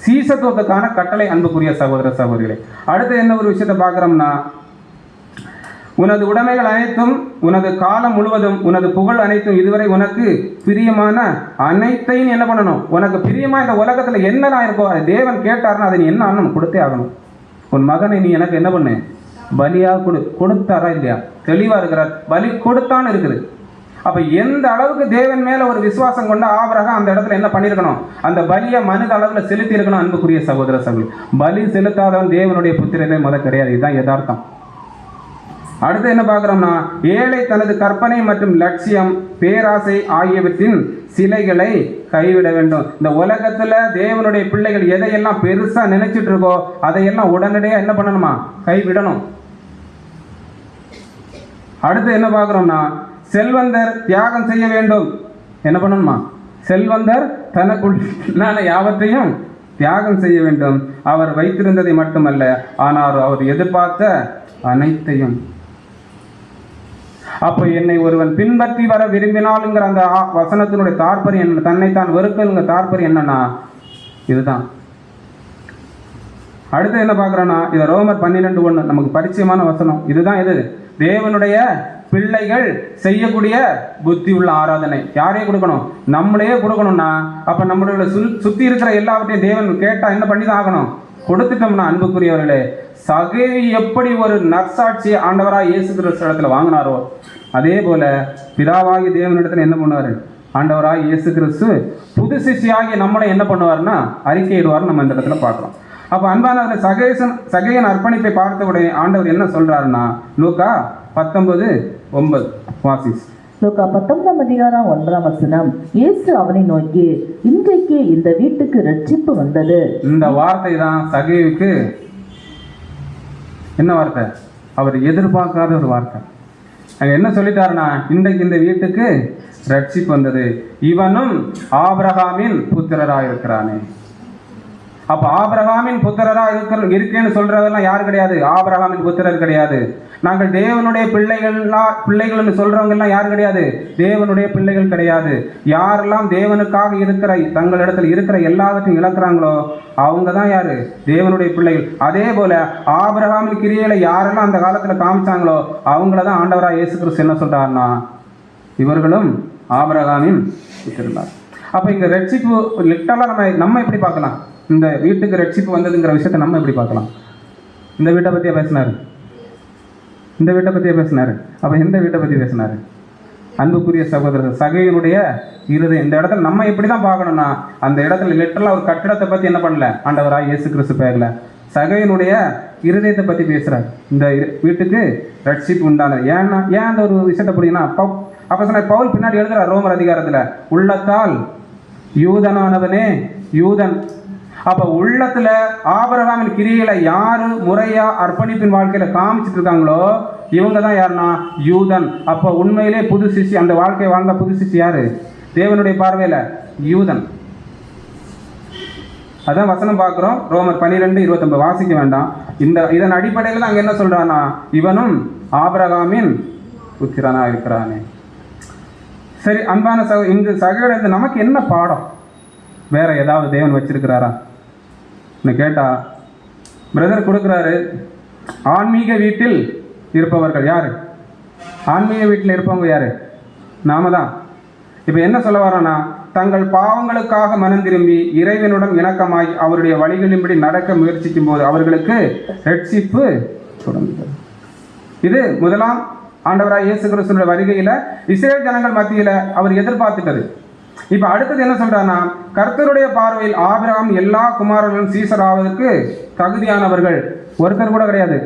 சீசத்துவத்துக்கான கட்டளை. அன்புக்குரிய சகோதர சகோதரிகளே, அடுத்து என்ன ஒரு விஷயத்தை பார்க்கிறோம்னா, உனது உடைமைகள் அனைத்தும், உனது காலம் முழுவதும், உனது புகழ் அனைத்தும், இதுவரை உனக்கு பிரியமான அனைத்தையும் என்ன பண்ணணும்? உனக்கு பிரியமா இந்த உலகத்துல என்னதான் இருக்கோ அது தேவன் கேட்டார்னா அதை நீ என்ன ஆகணும்? கொடுத்தே ஆகணும். உன் மகனை நீ எனக்கு என்ன பண்ணு? பலியாக கொடுத்தாரா இல்லையா? தெளிவா இருக்கிறார். பலி கொடுத்தான்னு இருக்குது. அப்ப எந்த அளவுக்கு தேவன் மேல ஒரு விசுவாசம் கொண்ட ஆபிரகாம் அந்த இடத்துல என்ன பண்ணிருக்கணும்? அந்த பலியை மனித அளவுல செலுத்தி இருக்கணும். அன்புக்குரிய சகோதர சகோதரி, பலி செலுத்தாதவன் தேவனுடைய புத்திரனே முத கிடையாது. இதுதான் யதார்த்தம். அடுத்து என்ன பார்க்கிறோம்னா, ஏழை தனது கற்பனை மற்றும் லட்சியம், பேராசை ஆகியவற்றின் சிலைகளை கைவிட வேண்டும். இந்த உலகத்துல தேவனுடைய பிள்ளைகள் எதையெல்லாம் பெருசா நினைச்சிட்டு இருக்கோ அதையெல்லாம் உடனடியா என்ன பண்ணணுமா, கைவிடணும். அடுத்து என்ன பார்க்கிறோம்னா, செல்வந்தர் தியாகம் செய்ய வேண்டும். என்ன பண்ணணுமா, செல்வந்தர் தனக்குள்ளான யாவற்றையும் தியாகம் செய்ய வேண்டும். அவர் வைத்திருந்ததை மட்டுமல்ல, ஆனால் அவர் எதிர்பார்த்த அனைத்தையும். அப்ப என்னை ஒருவன் பின்பற்றி வர விரும்பினாலுங்கிற அந்த வசனத்தினுடைய தாற்பயம் என்ன, தன்னைத்தான் வெறுக்கலுங்க தாற்பயம் என்னன்னா இதுதான். அடுத்து என்ன பார்க்கிறோம்னா, இதை ரோமர் 12:1 நமக்கு பரிச்சயமான வசனம். இதுதான் எது, தேவனுடைய பிள்ளைகள் செய்யக்கூடிய புத்தி உள்ள ஆராதனை. யாரையே கொடுக்கணும், நம்மளையே கொடுக்கணும்னா அப்ப நம்மளுடைய சுத்தி இருக்கிற எல்லாவற்றையும் தேவன் கேட்டா என்ன பண்ணி தான் ஆகணும், கொடுத்துட்டோம்னா. அன்புக்குரியவர்களே, சகேயு எப்படி ஒரு நற்சாட்சி ஆண்டவராக இயேசு கிறிஸ்து இடத்துல வாங்கினாரோ அதே போல பிதாவாகி தேவனிடத்துல என்ன பண்ணுவாரு, ஆண்டவராக இயேசு கிறிஸ்து புது சிஷ்யாகி நம்மளை என்ன பண்ணுவார்னா அறிக்கையிடுவார். நம்ம இந்த இடத்துல பார்க்கிறோம். அப்ப அன்பானவர்கள், சகேயன் அர்ப்பணிப்பை பார்த்த உடனே ஆண்டவர் என்ன சொல்றாருன்னா, லூக்கா 19:9 வாசிஸ். லூக்கா 19:9 இயேசு அவனை நோக்கி, இன்றைக்கு இந்த வீட்டுக்கு ரட்சிப்பு வந்தது. இந்த வார்த்தை தான் சகேயுவுக்கு என்ன வார்த்தை, அவர் எதிர்பார்க்காத ஒரு வார்த்தை. அங்க என்ன சொல்லிட்டாருன்னா, இன்றைக்கு இந்த வீட்டுக்கு ரட்சிப்பு வந்தது, இவனும் ஆபிரகாமின் புத்திரராயிருக்கிறானே. அப்ப ஆபிரகாமின் புத்திரரா இருக்கேன்னு சொல்றதெல்லாம் யாரு கிடையாது, ஆபிரகாமின் புத்திரர் கிடையாது. நாங்கள் தேவனுடைய பிள்ளைகள்னு சொல்றவங்க எல்லாம் யாரு கிடையாது, தேவனுடைய பிள்ளைகள் கிடையாது. யாரெல்லாம் தேவனுக்காக இருக்கிற தங்களிடத்தில் இருக்கிற எல்லாவற்றையும் இழக்கிறாங்களோ அவங்க தான் யாரு, தேவனுடைய பிள்ளைகள். அதே போல ஆபிரகாமின் கிரியைகளை யாரெல்லாம் அந்த காலத்துல காமிச்சாங்களோ அவங்களதான் ஆண்டவராக இயேசு கிறிஸ்து என்ன சொல்றாருன்னா, இவர்களும் ஆபிரகாமின் புத்திரர். அப்ப இங்க ரட்சிப்பு லிட்டரலா நம்ம எப்படி பார்க்கலாம், இந்த வீட்டுக்கு ரட்சிப்பு வந்ததுங்கிற விஷயத்தை நம்ம எப்படி பார்க்கலாம். இந்த வீட்டை பத்தியா பேசினாரு, இந்த வீட்டை பத்தியா பேசினாரு. அப்ப எந்த வீட்டை பத்தி பேசினாரு, அன்புக்குரிய சகோதரர், சகையினுடைய இருதயம். இந்த இடத்துல நம்ம எப்படிதான் பார்க்கணும்னா, அந்த இடத்துல லிட்டரலா ஒரு கட்டிடத்தை பத்தி என்ன பண்ணல ஆண்டவராக இயேசு கிறிஸ்து பேர்ல, சகையினுடைய இருதயத்தை பத்தி பேசுறாரு. இந்த வீட்டுக்கு ரட்சிப்பு உண்டானது. ஏன் அந்த ஒரு விஷயத்தை புரியுதுன்னா, அப்ப பவுல் பின்னாடி எழுதுறார் ரோமர் அதிகாரத்துல, உள்ளத்தால் யூதனானவனே யூதன். அப்ப உள்ளத்துல ஆபிரகாமின் கிரியைகளை யாரு முறையா அர்ப்பணிப்பின் வாழ்க்கையில காமிச்சிட்டு இருக்காங்களோ இவங்க தான் யாருன்னா யூதன். அப்ப உண்மையிலே புது சிஷ்ய, அந்த வாழ்க்கையை வாழ்ந்த புது சிஷ்ய யாரு, தேவனுடைய பார்வையில யூதன். அதான் வசனம் பார்க்கிறோம், ரோமர் 12:29 வாசிக்க வேண்டாம். இதன் அடிப்படையில் தான் அங்க என்ன சொல்றானா, இவனும் ஆபிரகாமின் புத்திரனா இருக்கிறானே. சரி அன்பான இங்கு சகோதரர், நமக்கு என்ன பாடம், வேற ஏதாவது தேவன் வச்சிருக்கிறாரா கேட்டா, பிரதர் கொடுக்கிறாரு, ஆன்மீக வீட்டில் இருப்பவர்கள் யாரு, ஆன்மீக வீட்டில் இருப்பவங்க யாரு, நாம தான். இப்ப என்ன சொல்ல வரோன்னா, தங்கள் பாவங்களுக்காக மனம் திரும்பி இறைவனுடன் இணக்கமாய் அவருடைய வழிகளின்படி நடக்க முயற்சிக்கும் போது அவர்களுக்கு ரட்சிப்பு தொடங்குகிறது. இது முதலாம் ஆண்டவராக இயேசு கிறிஸ்துவின் வருகையில இஸ்ரேல் ஜனங்கள் மத்தியில அவர் எதிர்பார்த்துட்டது. இப்ப அடுத்தது என்ன சொல்றான்னா, கர்த்தருடைய பார்வையில் ஆபிரகாம் எல்லா குமாரர்களும் சீசர் ஆவதற்கு தகுதியானவர்கள் ஒருத்தர் கூட கிடையாது.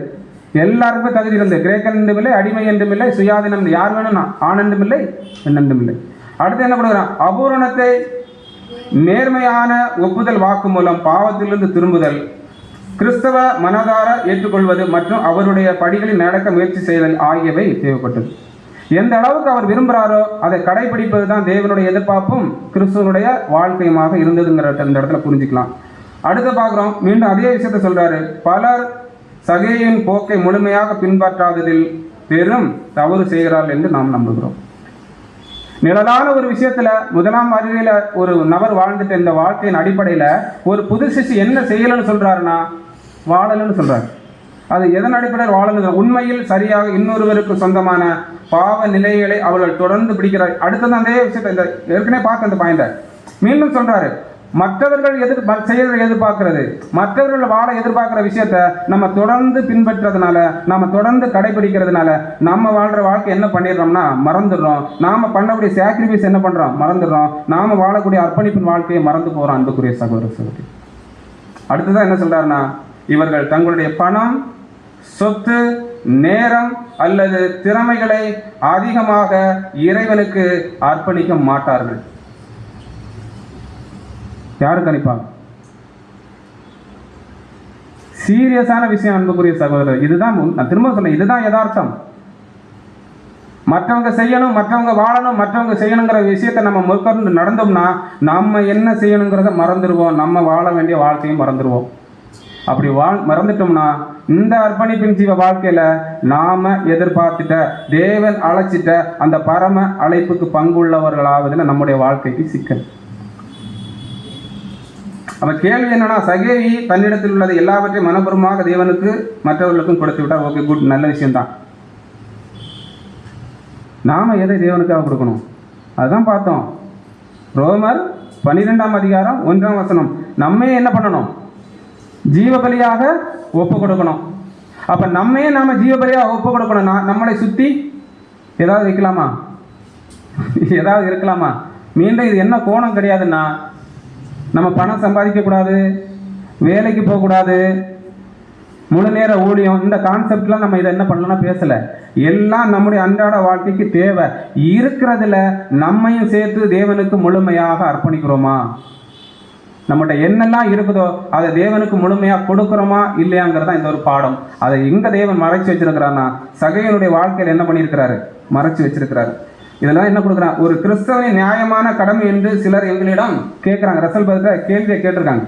எல்லாருக்குமே தகுதி இருந்து, கிரேக்கன் என்றும் இல்லை, அடிமை என்றும் இல்லை, சுயாதீனம் யார் வேணும்னா ஆண் என்றும் இல்லை, பெண் என்றும் இல்லை. அடுத்து என்ன கொடுக்குறான், அபூரணத்தை நேர்மையான ஒப்புதல் வாக்கு மூலம் பாவத்திலிருந்து திரும்புதல், கிறிஸ்தவ மனதார ஏற்றுக்கொள்வது மற்றும் அவருடைய படிகளில் நடக்க முயற்சி செய்தல் ஆகியவை தேவைப்பட்டது. எந்த அளவுக்கு அவர் விரும்புகிறாரோ அதை கடைபிடிப்பது தான் தேவனுடைய எதிர்பார்ப்பும் கிறிஸ்துவனுடைய வாழ்க்கையுமாக இருந்ததுங்கிற இந்த இடத்துல புரிஞ்சுக்கலாம். அடுத்து பார்க்குறோம், மீண்டும் அதே விஷயத்தை சொல்றாரு, பலர் சகேயின் போக்கை முழுமையாக பின்பற்றாததில் பெரும் தவறு செய்கிறார்கள் என்று நாம் நம்புகிறோம். நிழலான ஒரு விஷயத்துல முதலாம் வருகையில ஒரு நபர் வாழ்ந்துட்டு இந்த வாழ்க்கையின் அடிப்படையில ஒரு புது சிஷ்ய என்ன செய்யலன்னு சொல்றாருன்னா, வாழலன்னு சொல்றாரு. அது எதன் அடிப்படையில் வாழணும், உண்மையில் சரியாக இன்னொருவருக்கு சொந்தமான பாவ நிலைகளை அவர்கள் தொடர்ந்து பிடிக்கிறார். அடுத்தது அதே விஷயத்தை இந்த ஏற்கனவே பார்த்த அந்த பாயிண்ட மீண்டும் சொல்றாரு, மற்றவர்கள் செய்யறதை எதிர்பார்க்கிறது, மற்றவர்கள் வாழ எதிர்பார்க்கிற விஷயத்த நம்ம தொடர்ந்து பின்பற்றதுனால, நம்ம தொடர்ந்து கடைபிடிக்கிறதுனால நம்ம வாழ்ற வாழ்க்கை என்ன பண்ணிடுறோம்னா மறந்துடுறோம். நாம பண்ணக்கூடிய சாக்ரிஃபைஸ் என்ன பண்றோம் மறந்துடுறோம். நாம வாழக்கூடிய அர்ப்பணிப்பின் வாழ்க்கையை மறந்து போறோம். அன்புக்குரிய சகோதர சகோதரி, அடுத்ததான் என்ன சொல்றாருன்னா, இவர்கள் தங்களுடைய பணம், சொத்து, நேரம் அல்லது திறமைகளை அதிகமாக இறைவனுக்கு அர்ப்பணிக்க மாட்டார்கள். யாருக்கு அனுப்பாங்க? சீரியஸான விஷயம் அன்புக்குரிய சகோதரர். இதுதான் நான் திரும்ப சொல்ல, இதுதான் யதார்த்தம். மற்றவங்க செய்யணும், மற்றவங்க வாழணும், மற்றவங்க செய்யணுங்கிற விஷயத்தை நம்ம முற்கொண்டு நடந்தோம்னா நம்ம என்ன செய்யணுங்கிறத மறந்துடுவோம், நம்ம வாழ வேண்டிய வாழ்க்கையும் மறந்துடுவோம். அப்படி மறந்துட்டோம்னா இந்த அர்ப்பணிப்பின் ஜீவ வாழ்க்கையில நாம எதிர்பார்த்துட்ட தேவன் அழைச்சிட்ட அந்த பரம அழைப்புக்கு பங்குள்ளவர்களாவதுன்னு நம்முடைய வாழ்க்கைக்கு சிக்கல். அப்ப கேள்வி என்னன்னா, சகேவி தன்னிடத்தில் உள்ளது எல்லாவற்றையும் மனப்பூர்வமாக தேவனுக்கு மற்றவர்களுக்கும் கொடுத்து விட்டா ஓகே, குட், நல்ல விஷயம்தான். நாம எதை தேவனுக்காக கொடுக்கணும்? அதுதான் பார்த்தோம். ரோமர் 12ஆம் அதிகாரம் 1ஆம் வசனம். நம்ம என்ன பண்ணணும்? ஜீவபலியாக ஒப்பு கொடுக்கணும். அப்ப நாம ஜீவபலியாக ஒப்பு கொடுக்கணும்னா நம்மளை சுத்தி ஏதாவது வைக்கலாமா? ஏதாவது இருக்கலாமா? மீண்டும் இது என்ன கோணம் கிடையாதுன்னா, நம்ம பணம் சம்பாதிக்க கூடாது, வேலைக்கு போகக்கூடாது, முழு நேர ஊழியம், இந்த கான்செப்ட்லாம் நம்ம இதை என்ன பண்ணலாம் பேசல. எல்லாம் நம்முடைய அன்றாட வாழ்க்கைக்கு தேவை. இருக்கிறதுல நம்மையும் சேர்த்து தேவனுக்கு முழுமையாக அர்ப்பணிக்கிறோமா? நம்மகிட்ட என்னெல்லாம் இருக்குதோ அதை தேவனுக்கு முழுமையாக கொடுக்குறோமா இல்லையாங்கிறதா இந்த ஒரு பாடம். அதை எங்க தேவன் மறைச்சு வச்சிருக்கிறான்னா, சகையனுடைய வாழ்க்கையில் என்ன பண்ணியிருக்கிறாரு? மறைச்சு வச்சிருக்கிறாரு. இதெல்லாம் என்ன கொடுக்குறாங்க? ஒரு கிறிஸ்தவனின் நியாயமான கடமை என்று சிலர் எங்களிடம் கேட்குறாங்க. ரசல் பதத்தை கேள்வியை கேட்டிருக்காங்க.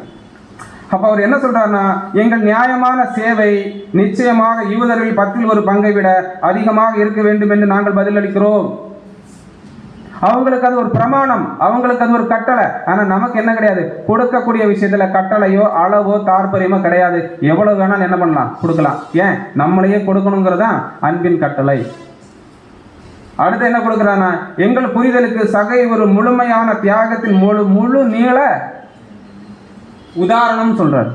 அப்போ அவர் என்ன சொல்றாருன்னா, எங்கள் நியாயமான சேவை நிச்சயமாக யூதர்கள் 10ல் ஒரு பங்கை விட அதிகமாக இருக்க வேண்டும் என்று நாங்கள் பதிலளிக்கிறோம். அவங்களுக்கு அது ஒரு பிரமாணம், அவங்களுக்கு அது ஒரு கட்டளை. ஆனா நமக்கு என்ன கிடையாது? கொடுக்கக்கூடிய விஷயத்துல கட்டளையோ அளவோ தாற்பயமோ கிடையாது. எவ்வளவு வேணாலும் என்ன பண்ணலாம்? கொடுக்கலாம். ஏன்? நம்மளையே கொடுக்கணுங்கிறதா அன்பின் கட்டளை. அடுத்து என்ன கொடுக்குறானா, எங்கள் புரிதலுக்கு சகை ஒரு முழுமையான தியாகத்தின் முழு நீள உதாரணம் சொல்றார்.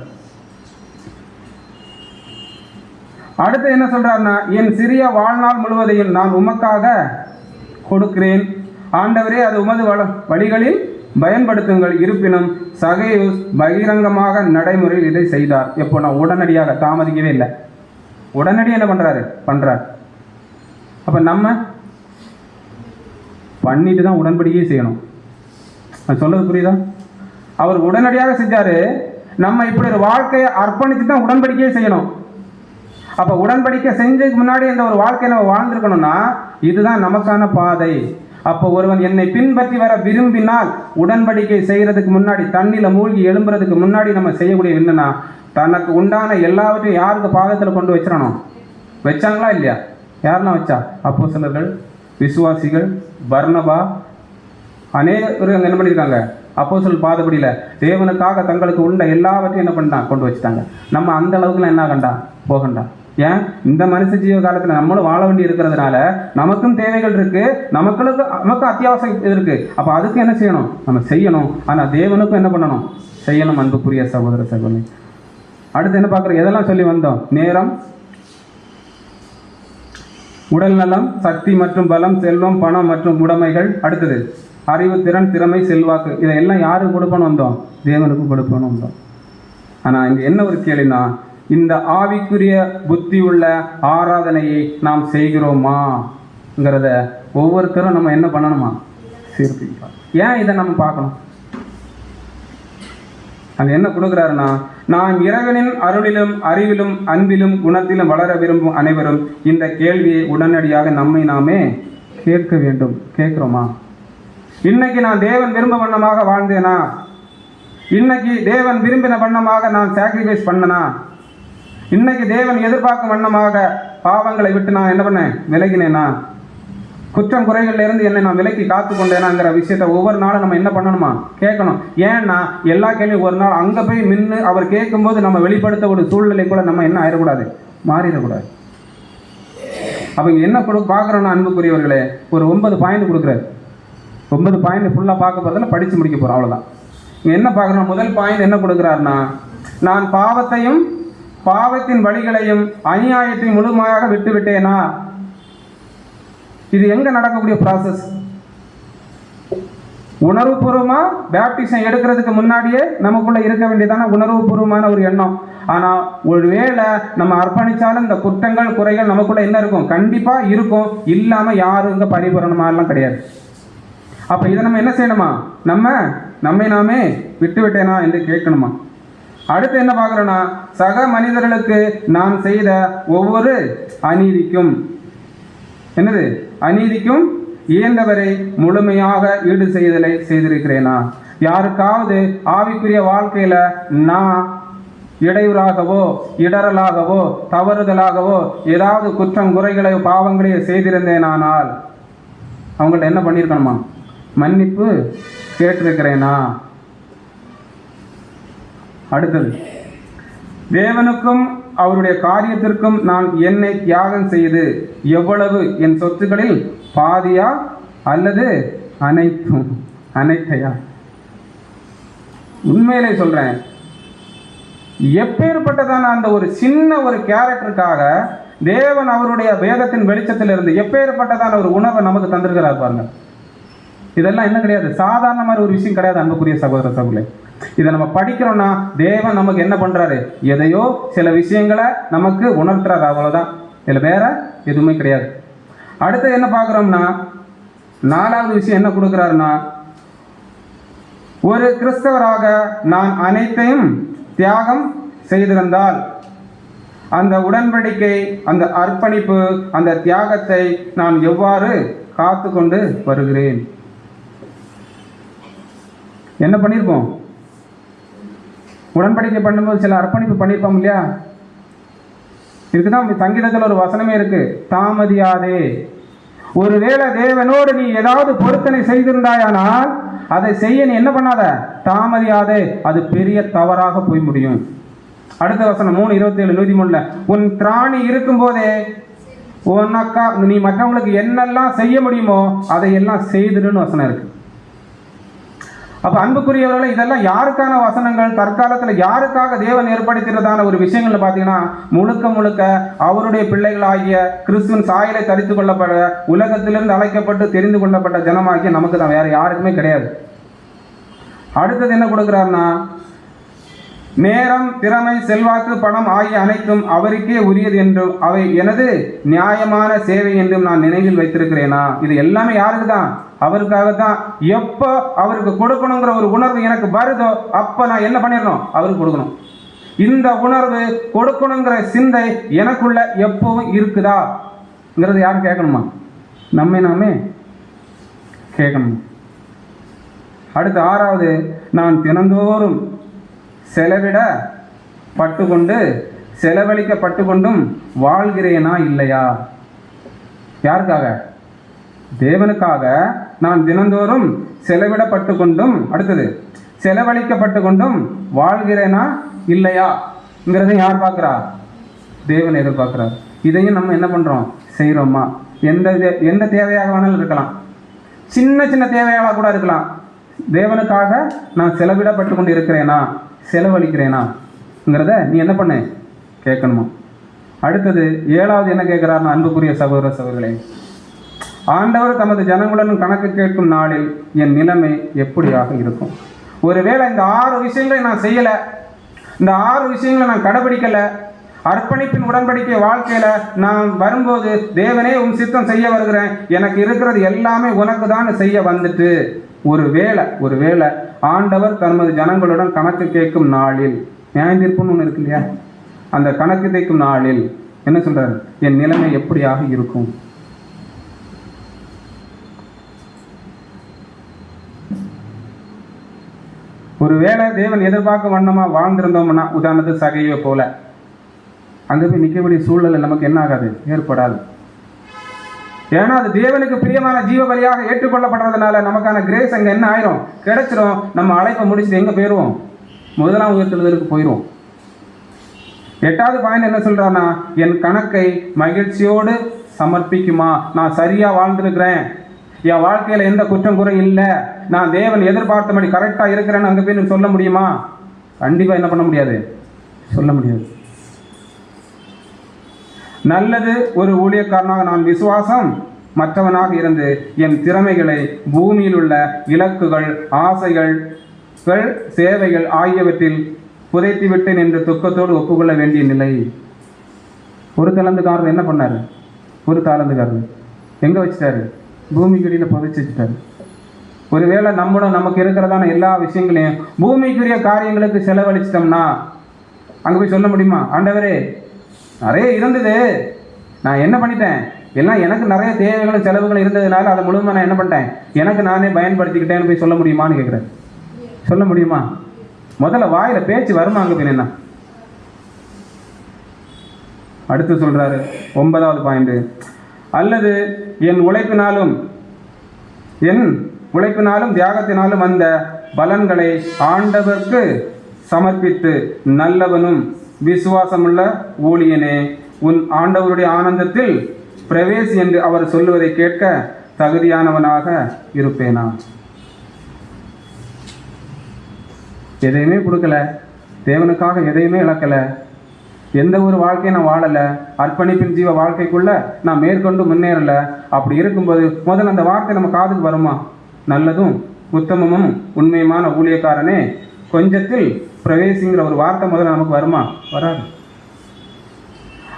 அடுத்து என்ன சொல்றாருன்னா, என் சிறிய வாழ்நாள் முழுவதையும் நான் உமக்காக கொடுக்கிறேன். ஆண்டவரே, அது உமது வழிகளில் பயன்படுத்துங்கள். இருப்பினும் சகையு பகிரங்கமாக நடைமுறையில் இதை செய்தார். எப்போ? நான் உடனடியாக, தாமதிக்கவே இல்லை, உடனடி என்ன பண்றார். அப்ப நம்ம பண்ணிட்டு தான் உடன்படிக்கையே செய்யணும். நான் சொல்றது புரியுதா? அவர் உடனடியாக செஞ்சாரு. நம்ம இப்படி ஒரு வாழ்க்கையை அர்ப்பணித்து தான் உடன்படிக்கையே செய்யணும். அப்ப உடன்படிக்கை செஞ்சதுக்கு முன்னாடி இந்த ஒரு வாழ்க்கையை நம்ம வாழ்ந்திருக்கணும்னா இதுதான் நமக்கான பாதை. அப்போ ஒருவன் என்னை பின்பற்றி வர விரும்பினால் உடன்படிக்கை செய்யறதுக்கு முன்னாடி, தண்ணியில மூழ்கி எழும்புறதுக்கு முன்னாடி நம்ம செய்யக்கூடிய என்னன்னா, தனக்கு உண்டான எல்லாவற்றையும் யாருக்கு பாதத்தில் கொண்டு வச்சிடணும். வச்சாங்களா இல்லையா? யாரெல்லாம் வச்சா? அப்போஸ்தலர்கள், விசுவாசிகள், பர்னபா, அநேகர் என்ன பண்ணியிருக்காங்க? அப்போஸ்தலர் பாதபடியில தேவனுக்காக தங்களுக்கு உண்ட எல்லாவற்றையும் என்ன பண்ணான்? கொண்டு வச்சுட்டாங்க. நம்ம அந்த அளவுக்குலாம் என்ன கண்டா போகண்டா. ஏன்? இந்த மனுஷ ஜீவ காலத்துல நம்மளும் வாழ வேண்டி இருக்கிறதுனால நமக்கும் தேவைகள் இருக்கு, நமக்கும் அத்தியாவசியம் இருக்கு. அப்ப அதுக்கு என்ன செய்யணும்? நம்ம செய்யணும். ஆனா தேவனுக்கும் என்ன பண்ணணும்? செய்யணும். அன்புக்குரிய சகோதர சகோதரி, அடுத்து என்ன பார்க்குறோம்? எதெல்லாம் சொல்லி வந்தோம்? நேரம், உடல் நலம், சக்தி மற்றும் பலம், செல்வம், பணம் மற்றும் உடைமைகள். அடுத்தது அறிவு, திறன், திறமை, செல்வாக்கு. இதையெல்லாம் யாருக்கு கொடுப்போன்னு வந்தோம்? தேவனுக்கு கொடுப்போன்னு வந்தோம். ஆனால் இங்கே என்ன ஒரு கேள்வினா, இந்த ஆவிக்குரிய புத்தி உள்ள ஆராதனையை நாம் செய்கிறோமாங்கிறத ஒவ்வொருத்தரும் நம்ம என்ன பண்ணணுமா? சீர்திருத்தம். ஏன் இதை நம்ம பார்க்கணும்? அங்கே என்ன கொடுக்குறாருன்னா, நான் இறைவனின் அருளிலும் அறிவிலும் அன்பிலும் குணத்திலும் வளர விரும்பும் அனைவரும் இந்த கேள்வியை உடனடியாக நம்மை நாமே கேட்க வேண்டும். கேட்குறோமா? இன்னைக்கு நான் தேவன் விரும்ப வண்ணமாக வாழ்ந்தேனா? இன்னைக்கு தேவன் விரும்பின வண்ணமாக நான் சாக்ரிஃபைஸ் பண்ணனா? இன்னைக்கு தேவன் எதிர்பார்க்கும் வண்ணமாக பாவங்களை விட்டு நான் என்ன பண்ணேன்? விலகினேனா? குற்றம் குறைகள்ல இருந்து என்னை நான் விலக்கி காத்து கொண்டேனாங்கிற விஷயத்த ஒவ்வொரு நாளும் நம்ம என்ன பண்ணணுமா? கேட்கணும். ஏன்னா எல்லா கேள்வியும் ஒரு நாள் அங்கே போய் நின்று அவர் கேட்கும்போது நம்ம வெளிப்படுத்த ஒரு சூழ்நிலை கூட நம்ம என்ன ஆயிடக்கூடாது? மாறிடக்கூடாது. அப்போ இங்கே என்ன பார்க்குறோன்னா, அன்புக்குரியவர்களே, ஒரு 9 பாயிண்ட் கொடுக்குறாரு. 9 பாயிண்ட் ஃபுல்லாக பார்க்க போகிறதுல படித்து முடிக்க போகிறோம், அவ்வளோதான். இங்கே என்ன பார்க்குறோம்? முதல் பாயிண்ட் என்ன கொடுக்குறாருன்னா, நான் பாவத்தையும் பாவத்தின் வழிகளையும் அநியாயத்தையும் முழுமையாக விட்டு விட்டேனா? இது எங்க நடக்கக்கூடிய ப்ராசஸ்? உணர்வுபூர்வமா பேப்டிசம் எடுக்கிறதுக்கு முன்னாடியே நமக்குள்ள இருக்க வேண்டியதான உணர்வுபூர்வமான ஒரு எண்ணம். ஆனா ஒருவேளை நம்ம அர்ப்பணிச்சாலும் இந்த குற்றங்கள் குறைகள் நமக்குள்ள என்ன இருக்கும்? கண்டிப்பா இருக்கும். இல்லாம யாரும் இங்க பரிபூரணமா எல்லாம் கிடையாது. அப்ப இதை நம்ம என்ன செய்யணுமா? நம்மை நாமே விட்டு விட்டேனா என்று கேட்கணுமா? அடுத்து என்ன பார்க்கிறோம்னா, சக மனிதர்களுக்கு நான் செய்த ஒவ்வொரு அநீதிக்கும் என்னது? அநீதிக்கும் இயன்றவரை முழுமையாக ஈடு செய்தலை செய்திருக்கிறேனா? யாருக்காவது ஆவிக்குரிய வாழ்க்கையில நான் இடையூறாகவோ இடரலாகவோ தவறுதலாகவோ ஏதாவது குற்றம் குறைகளையோ பாவங்களையோ செய்திருந்தேனானால் அவங்கள்ட்ட என்ன பண்ணியிருக்கணுமா? மன்னிப்பு கேட்டிருக்கிறேனா? அடுத்தது, தேவனுக்கும் அவருடைய காரியத்திற்கும் நான் என்னை தியாகம் செய்து எவ்வளவு? என் சொத்துக்களில் பாதியா அல்லது அனைத்தையா? உண்மையிலே சொல்றேன், எப்பேற்பட்டதான அந்த ஒரு சின்ன ஒரு கேரக்டருக்காக தேவன் அவருடைய வேதத்தின் வெளிச்சத்திலிருந்து எப்பேற்பட்டதான ஒரு உணவை நமக்கு தந்திருக்கிறார் பாருங்க. இதெல்லாம் என்ன கிடையாது, சாதாரணமான ஒரு விஷயம் கிடையாது அன்புக்குரிய சகோதர சகோதரர்களே. இதை நம்ம படிக்கிறோம்னா தேவன் நமக்கு என்ன பண்றாரு? எதையோ சில விஷயங்களை நமக்கு உணர்த்துறாரு, அவ்வளவுதான். இதுல வேற எதுவுமே கிடையாது. அடுத்து என்ன பார்க்கிறோம்னா, 4வது விஷயம் என்ன கொடுக்கிறாருன்னா, ஒரு கிறிஸ்தவராக நான் அனைத்தையும் தியாகம் செய்திருந்தால் அந்த உடன்படிக்கை, அந்த அர்ப்பணிப்பு, அந்த தியாகத்தை நான் எவ்வாறு காத்து கொண்டு வருகிறேன்? என்ன பண்ணியிருப்போம்? உடன்படிக்கை பண்ணும்போது சில அர்ப்பணிப்பு பண்ணியிருப்போம் இல்லையா? இதுக்குதான் சங்கீதத்தில் ஒரு வசனமே இருக்கு, தாமதியாதே. ஒருவேளை தேவனோடு நீ ஏதாவது பொருத்தனை செய்திருந்தாயானால் அதை செய்ய நீ என்ன பண்ணாத? தாமதியாதே. அது பெரிய தவறாக போய் முடியும். அடுத்த வசனம் 3:27 103, உன் திராணி இருக்கும் போதே உனக்கா நீ மற்றவங்களுக்கு என்னெல்லாம் செய்ய முடியுமோ அதையெல்லாம் செய்துடுன்னு வசனம் இருக்கு. அப்ப அன்புக்குரியவர்களை, இதெல்லாம் யாருக்கான வசனங்கள்? தற்காலத்தில் யாருக்காக தேவன் ஏற்படுத்தினதான ஒரு விஷயங்கள்ல பார்த்தீங்கன்னா, முழுக்க முழுக்க அவருடைய பிள்ளைகளாகிய கிறிஸ்துவின் சாயலை தரித்து கொள்ளப்பட உலகத்திலிருந்து அழைக்கப்பட்டு தெரிந்து கொள்ளப்பட்ட ஜனமாகிய நமக்கு தான், வேற யாருக்குமே கிடையாது. அடுத்தது என்ன கொடுக்கிறார்னா, நேரம், திறமை, செல்வாக்கு, பணம் ஆகிய அனைத்தும் அவருக்கே உரியது என்றும் அவை எனது நியாயமான சேவை என்றும் நான் நினைவில் வைத்திருக்கிறேனா? இது எல்லாமே யாருக்கு தான்? அவருக்காகத்தான். எப்போ அவருக்கு கொடுக்கணுங்கிற ஒரு உணர்வு எனக்கு வருதோ அப்ப நான் என்ன பண்ணிடணும்? அவருக்கு கொடுக்கணும். இந்த உணர்வு கொடுக்கணுங்கிற சிந்தை எனக்குள்ள எப்பவும் இருக்குதாங்கிறது யாரும் கேட்கணுமா? நம்மை நாமே கேட்கணும். அடுத்து 6வது, நான் தினந்தோறும் செலவிட பட்டுக்கொண்டு செலவழிக்கப்பட்டு கொண்டும் வாழ்கிறேனா இல்லையா? யாருக்காக? தேவனுக்காக நான் தினந்தோறும் செலவிடப்பட்டு கொண்டும், அடுத்தது செலவழிக்கப்பட்டு கொண்டும் வாழ்கிறேனா இல்லையாங்கிறதையும் யார் பார்க்குறா? தேவன் எதிர்பார்க்கிறார். இதையும் நம்ம என்ன பண்ணுறோம்? செய்கிறோமா? எந்த தேவையாக வேணாலும் இருக்கலாம், சின்ன சின்ன தேவையாக கூட இருக்கலாம். தேவனுக்காக நான் செலவிடப்பட்டு கொண்டு இருக்கிறேனா, செலவழிக்கிறேனாங்கிறத நீ என்ன பண்ணு? கேட்கணுமா? அடுத்தது 7வது என்ன கேட்கிறார்னா, அன்புக்குரிய சகோதர சகோதரர்களே, ஆண்டவர் தமது ஜனங்களுடன் கணக்கு கேட்கும் நாளில் என் நிலைமை எப்படியாக இருக்கும்? ஒருவேளை இந்த 6 விஷயங்களை நான் செய்யல, இந்த 6 விஷயங்களை நான் கடைபிடிக்கல, அர்ப்பணிப்பின் உடன்படிக்கை வாழ்க்கையில நான் வரும்போது தேவனே உன் சித்தம் செய்ய வருகிறேன், எனக்கு இருக்கிறது எல்லாமே உனக்கு தான் செய்ய வந்துட்டு, ஒருவேளை ஆண்டவர் தமது ஜனங்களுடன் கணக்கு கேட்கும் நாளில், நியாய தீர்ப்புன்னு ஒன்று இருக்கு இல்லையா, அந்த கணக்கு கேட்கும் நாளில் என்ன சொல்றாரு? என் நிலைமை எப்படியாக இருக்கும்? ஒருவேளை தேவன் எதிர்பார்க்க வண்ணமா வாழ்ந்திருந்தோம்னா, உதாரணத்துக்கு சகையை போல அங்கே போய் நிற்க வேண்டிய சூழ்நிலை நமக்கு என்ன ஆகாது? ஏற்படாது. ஏன்னா அது தேவனுக்கு பிரியமான ஜீவ பலியாக ஏற்றுக்கொள்ளப்படுறதுனால நமக்கான கிரேஸ் அங்கே என்ன ஆயிரும்? கிடைச்சிரும். நம்ம அழைப்பை முடிச்சுட்டு எங்கே போயிடுவோம்? முதலாம் உயர்த்துவதற்கு போயிடுவோம். 8வது பாயிண்ட் என்ன சொல்றான்னா, என் கணக்கை மகிழ்ச்சியோடு சமர்ப்பிக்குமா? நான் சரியா வாழ்ந்திருக்கிறேன், என் வாழ்க்கையில எந்த குற்றம் குறை இல்லை, நான் தேவன் எதிர்பார்த்தபடி கரெக்டா இருக்கிறேன்னு அங்கே போய் சொல்ல முடியுமா? கண்டிப்பா என்ன பண்ண முடியாது, சொல்ல முடியாது. நல்லது ஒரு ஊழியக்காரனாக நான் விசுவாசம் மற்றவனாக இருந்து என் திறமைகளை பூமியில் உள்ள இலக்குகள், ஆசைகள், சேவைகள் ஆகியவற்றில் புதைத்து விட்டேன் என்று துக்கத்தோடு ஒப்புக்கொள்ள வேண்டிய நிலை. ஒரு தாளந்துக்காரர் என்ன பண்ணாரு? ஒரு தாளந்துக்காரர் எங்க வச்சுட்டாரு? பூமிக்குடியில புதைச்சு வச்சுட்டாரு. ஒருவேளை நம்மளும் நமக்கு இருக்கிறதான எல்லா விஷயங்களையும் பூமிக்குரிய காரியங்களுக்கு செலவழிச்சிட்டோம்னா அங்க போய் சொல்ல முடியுமா? ஆண்டவரே, நிறைய இருந்தது, நான் என்ன பண்ணிட்டேன், எல்லாம் எனக்கு நிறைய தேவைகளும் செலவுகளும் இருந்ததுனால அதை முழுமை நான் என்ன பண்ணிட்டேன், எனக்கு நானே பயன்படுத்திக்கிட்டேன்னு போய் சொல்ல முடியுமான்னு கேட்குறேன். சொல்ல முடியுமா? முதல்ல வாயில பேச்சு வருமா? அங்க போய் என்ன அடுத்து சொல்றாரு 9வது பாயிண்ட். அல்லது என் உழைப்பினாலும் தியாகத்தினாலும் வந்த பலன்களை ஆண்டவருக்கு சமர்ப்பித்து நல்லவனும் விசுவாசமுள்ள ஊழியனே, உன் ஆண்டவருடைய ஆனந்தத்தில் பிரவேசி என்று அவர் சொல்லுவதை கேட்க தகுதியானவனாக இருப்பேனா? எதையுமே கொடுக்கல, தேவனுக்காக எதையுமே இழக்கல, எந்த ஒரு வாழ்க்கையை நான் வாழலை, அர்ப்பணிப்பின் ஜீவ வாழ்க்கைக்குள்ள நான் மேற்கொண்டு முன்னேறல. அப்படி இருக்கும்போது முதல்ல அந்த வார்த்தை நம்ம காதுக்கு வருமா? நல்லதும் உத்தமமும் உண்மையுமான ஊழியக்காரனே, கொஞ்சத்தில் பிரவேசிங்கிற ஒரு வார்த்தை முதல்ல நமக்கு வருமா? வராது.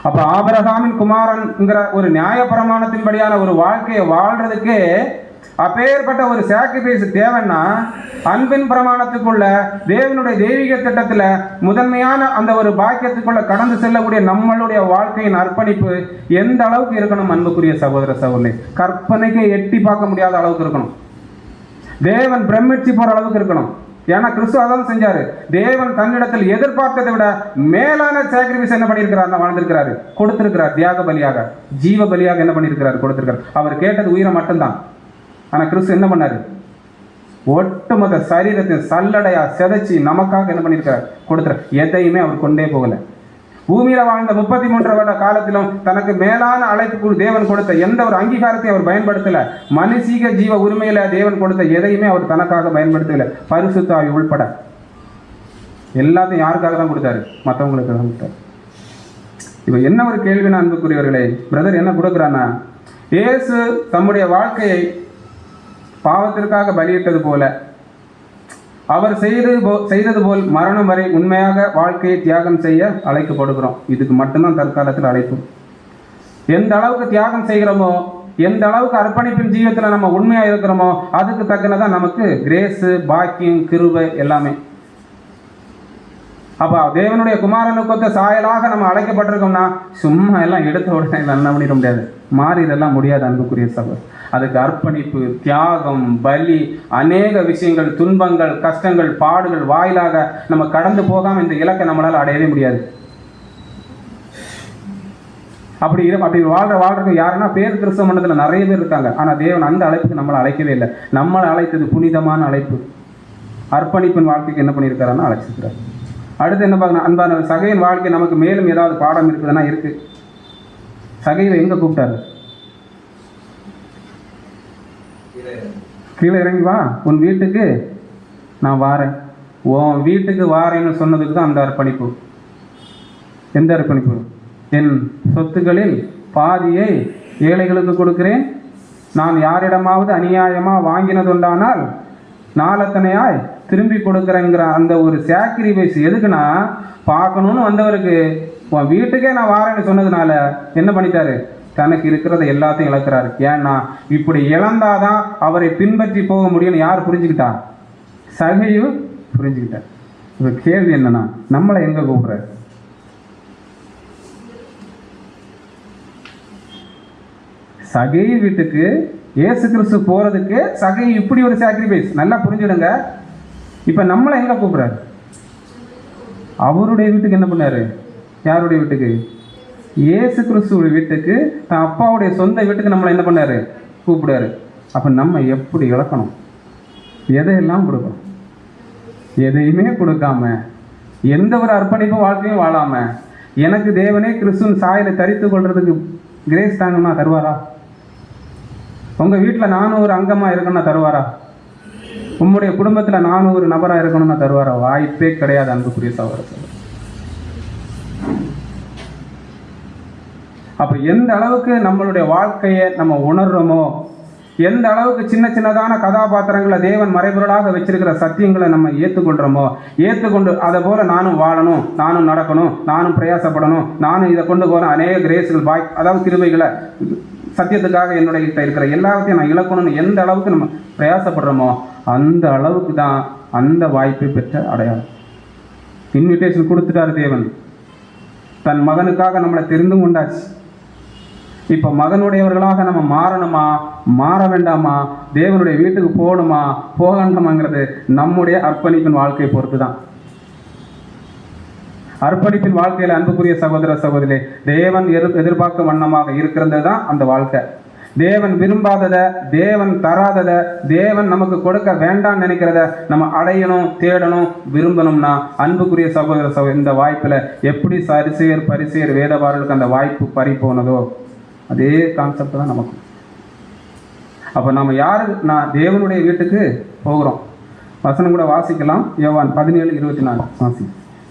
அப்ப ஆபிரகாமின் குமாரன்ங்கிற ஒரு நியாய பிரமாணத்தின்படியான ஒரு வாழ்க்கையை வாழ்றதுக்கே அப்பேற்பட்ட ஒரு சாக்ரிஃபைஸ் தேவைன்னா, அன்பின் பிரமாணத்துக்குள்ள தேவனுடைய தெய்வீக திட்டத்துல முதன்மையான அந்த ஒரு பாக்கியத்துக்குள்ள கடந்து செல்லக்கூடிய நம்மளுடைய வாழ்க்கையின் அர்ப்பணிப்பு எந்த அளவுக்கு இருக்கணும்? அன்புக்குரிய சகோதர சகோதரி, கற்பனைக்கு எட்டி பார்க்க முடியாத அளவுக்கு இருக்கணும். தேவன் பிரமிச்சு போற அளவுக்கு இருக்கணும். ஏன்னா கிறிஸ்து அதான் செஞ்சாரு. தேவன் தன்னிடத்தில் எதிர்பார்த்ததை விட மேலான சாக்ரிஃபைஸ் என்ன பண்ணியிருக்கிறார்? வாழ்ந்திருக்கிறாரு, கொடுத்திருக்கிறார். தியாக பலியாக, ஜீவ பலியாக என்ன பண்ணியிருக்கிறார்? கொடுத்திருக்கிறார். அவர் கேட்டது உயிரை மட்டும்தான். ஆனா கிறிஸ்து என்ன பண்ணாரு? ஒட்டுமொத்த சரீரத்தை சல்லடையா செதைச்சி நமக்காக என்ன பண்ணியிருக்கிறார்? கொடுத்துறார். எதையுமே அவர் கொண்டே போகல. பூமியில வாழ்ந்த 33 வருட காலத்திலும் தனக்கு மேலான அழைப்புக்கு தேவன் கொடுத்த எந்த ஒரு அங்கீகாரத்தையும் அவர் பயன்படுத்தல. மனுஷீக ஜீவ உரிமையில தேவன் கொடுத்த எதையுமே அவர் தனக்காக பயன்படுத்தல. பரிசுத்த ஆவி உள்பட எல்லாத்தையும் யாருக்காக தான் கொடுத்தாரு? மற்றவங்களுக்கு தான் கொடுத்தாரு. இப்ப என்ன ஒரு கேள்வினா அன்புக்குரியவர்களே, பிரதர் என்ன கொடுக்குறான்னா, இயேசு தம்முடைய வாழ்க்கையை பாவத்திற்காக பலியிட்டது போல அவர் செய்தது போல் மரணம் வரை உண்மையாக வாழ்க்கையை தியாகம் செய்ய அழைக்கப்படுகிறோம். இதுக்கு மட்டும்தான் தற்காலத்தில் அழைப்பு. எந்த அளவுக்கு தியாகம் செய்கிறோமோ, எந்த அளவுக்கு அர்ப்பணிப்பின் ஜீவத்தில் நம்ம உண்மையா இருக்கிறோமோ, அதுக்கு தக்கனதான் நமக்கு கிரேஸு, பாக்கியம், கிருபை எல்லாமே. அப்ப தேவனுடைய குமாரனுக்கு சாயலாக நம்ம அழைக்கப்பட்டிருக்கோம்னா சும்மா எல்லாம் எடுத்த உடனே என்ன பண்ணிட முடியாது, மாறிடெல்லாம் முடியாது அன்புக்குரிய சகோதரர். அதுக்கு அர்ப்பணிப்பு, தியாகம், பலி, அநேக விஷயங்கள், துன்பங்கள், கஷ்டங்கள், பாடுகள் வாயிலாக நம்ம கடந்து போகாம இந்த இலக்கை நம்மளால அடையவே முடியாது. அப்படி வாழ்றதுக்கு யாருன்னா பேர் கிறிஸ்தவ மண்டலத்தில் நிறைய பேர் இருக்காங்க. ஆனா தேவன் அந்த அழைப்புக்கு நம்மளை அழைக்கவே இல்லை. நம்மளை அழைத்தது புனிதமான அழைப்பு. அர்ப்பணிப்பின் வாழ்க்கைக்கு என்ன பண்ணியிருக்காருன்னா அழைச்சிருக்கிறார். அடுத்து என்ன பார்க்கணும்? அன்பான சகையின் வாழ்க்கை நமக்கு மேலும் ஏதாவது பாடம் இருக்குதுன்னா இருக்கு. சகைவை எங்க கூப்பிட்டாரு? கீழே இறங்கி வா, உன் வீட்டுக்கு நான் வாரேன். உன் வீட்டுக்கு வாரேன்னு சொன்னதுக்கு தான் அந்த அர்ப்பணிப்பு. எந்த அர்ப்பணிப்பு? என் சொத்துக்களில் பாதியை ஏழைகளுக்கு கொடுக்கிறேன், நான் யாரிடமாவது அநியாயமா வாங்கினது உண்டானால் நாளத்தனையாய் திரும்பி கொடுக்குறேங்கிற அந்த ஒரு சாக்ரிஃபைஸ் எதுக்குன்னா, பார்க்கணும்னு வந்தவருக்கு உன் வீட்டுக்கே நான் வாரேன்னு சொன்னதுனால என்ன பண்ணிட்டாரு? தனக்கு இருக்கிறத எல்லாத்தையும் இழக்கிறாரு. ஏன்னா இப்படி இழந்தாதான் அவரை பின்பற்றி போக முடியும்னு யார் புரிஞ்சுக்கிட்டா? சகையும் புரிஞ்சுக்கிட்டார். இப்ப கேள்வி என்னன்னா, நம்மளை எங்க கூப்பிடுற? சகை வீட்டுக்கு இயேசு கிறிஸ்து போறதுக்கு சகை இப்படி ஒரு சாக்ரிஃபைஸ். நல்லா புரிஞ்சுடுங்க. இப்ப நம்மளை எங்க கூப்பிடுறாரு? அவருடைய வீட்டுக்கு என்ன பண்ணாரு? யாருடைய வீட்டுக்கு? இயேசு கிறிஸ்துவோட வீட்டுக்கு, தான் அப்பாவுடைய சொந்த வீட்டுக்கு நம்மளை என்ன பண்ணாரு? கூப்பிடாரு. அப்ப நம்ம எப்படி இழக்கணும்? எதையெல்லாம் கொடுக்கணும்? எதையுமே கொடுக்காம, எந்த ஒரு அர்ப்பணிப்பும் வாழ்க்கையும் வாழாம, எனக்கு தேவனே கிறிஸ்துவின் சாயலை தரித்து கொள்றதுக்கு கிரேஸ் தாங்கன்னா தருவாரா? உங்க வீட்டில் நானும் ஒரு அங்கமா இருக்கணும்னா தருவாரா? உங்களுடைய குடும்பத்துல நானும் ஒரு நபரா இருக்கணும்னா தருவாரா? வாய்ப்பே கிடையாது அன்புக்குரிய சகோதரர். அப்போ எந்த அளவுக்கு நம்மளுடைய வாழ்க்கையை நம்ம உணர்றோமோ, எந்த அளவுக்கு சின்ன சின்னதான கதாபாத்திரங்களை தேவன் மறைபொருளாக வச்சிருக்கிற சத்தியங்களை நம்ம ஏற்றுக்கொண்டு அதை போல நானும் வாழணும், நானும் நடக்கணும், நானும் பிரயாசப்படணும், நானும் இதை கொண்டு போகிற அநேக கிரேஸ்கள் அதாவது கிருபைகளை சத்தியத்துக்காக என்னுடைய இருக்கிற எல்லாத்தையும் நான் இழக்கணும்னு எந்த அளவுக்கு நம்ம பிரயாசப்படுறோமோ அந்த அளவுக்கு தான் அந்த வாய்ப்பை பெற்ற அடையாளம். இன்விடேஷன் கொடுத்துட்டாரு தேவன், தன் மகனுக்காக நம்மளை தெரிந்து கொண்டாச்சு. இப்போ மகனுடையவர்களாக நம்ம மாறணுமா, மாற வேண்டாமா, தேவனுடைய வீட்டுக்கு போகணுமா, போக வேண்டாமாங்கிறது நம்முடைய அர்ப்பணிப்பின் வாழ்க்கையை பொறுத்து தான். அர்ப்பணிப்பின் வாழ்க்கையில் அன்புக்குரிய சகோதர சகோதரி, தேவன் எதிர்பார்க்கும் வண்ணமாக இருக்கிறது தான் அந்த வாழ்க்கை. தேவன் விரும்பாததை, தேவன் தராததை, தேவன் நமக்கு கொடுக்க வேண்டாம்னு நினைக்கிறத நம்ம அடையணும், தேடணும், விரும்பணும்னா அன்புக்குரிய சகோதர சகோதரி, இந்த வாய்ப்பில் எப்படி பரிசேயர் வேதபாரர்களுக்கு அந்த வாய்ப்பு பறி போனதோ அதே கான்செப்ட் தான் நமக்கு. அப்போ நம்ம நான் தேவனுடைய வீட்டுக்கு போகிறோம். வசனம் கூட வாசிக்கலாம். யோவான் 17:24 வாசி.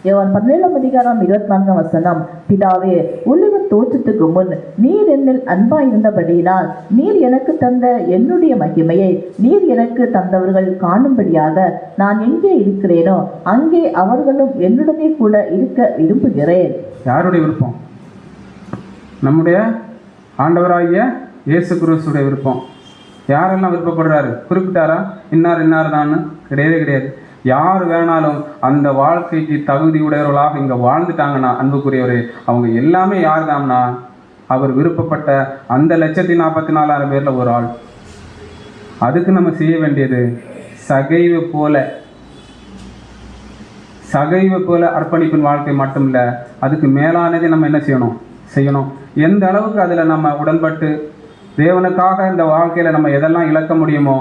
யோவான் 17:24 பிதாவே, உலக தோற்றத்துக்கு முன் நீர் என்னில் அன்பாயிருந்தபடியினால் நீர் எனக்கு தந்த என்னுடைய மகிமையை நீர் எனக்கு தந்தவர்கள் காணும்படியாக நான் எங்கே இருக்கிறேனோ அங்கே அவர்களும் என்னுடனே கூட இருக்க விரும்புகிறேன். யாருடைய விருப்பம்? நம்முடைய ஆண்டவராகிய இயேசு கிறிஸ்துடைய விருப்பம். யாரெல்லாம் விருப்பப்படுறாரு? குறிப்பிட்டாரா? இன்னார் தான்? கிடையவே கிடையாது. யார் வேணாலும் அந்த வாழ்க்கைக்கு தகுதி உடையவர்களாக இங்கே வாழ்ந்துட்டாங்கன்னா அன்புக்குரியவரே, அவங்க எல்லாமே யார் தான்னா அவர் விருப்பப்பட்ட அந்த 1,44,000 பேரில் ஒரு ஆள். அதுக்கு நம்ம செய்ய வேண்டியது சகைவு போல அர்ப்பணிப்பின் வாழ்க்கை மட்டும் இல்லை, அதுக்கு மேலானதை நம்ம என்ன செய்யணும். எந்த அளவுக்கு அதில் நம்ம உடன்பட்டு தேவனுக்காக இந்த வாழ்க்கையில் நம்ம எதெல்லாம் இழக்க முடியுமோ,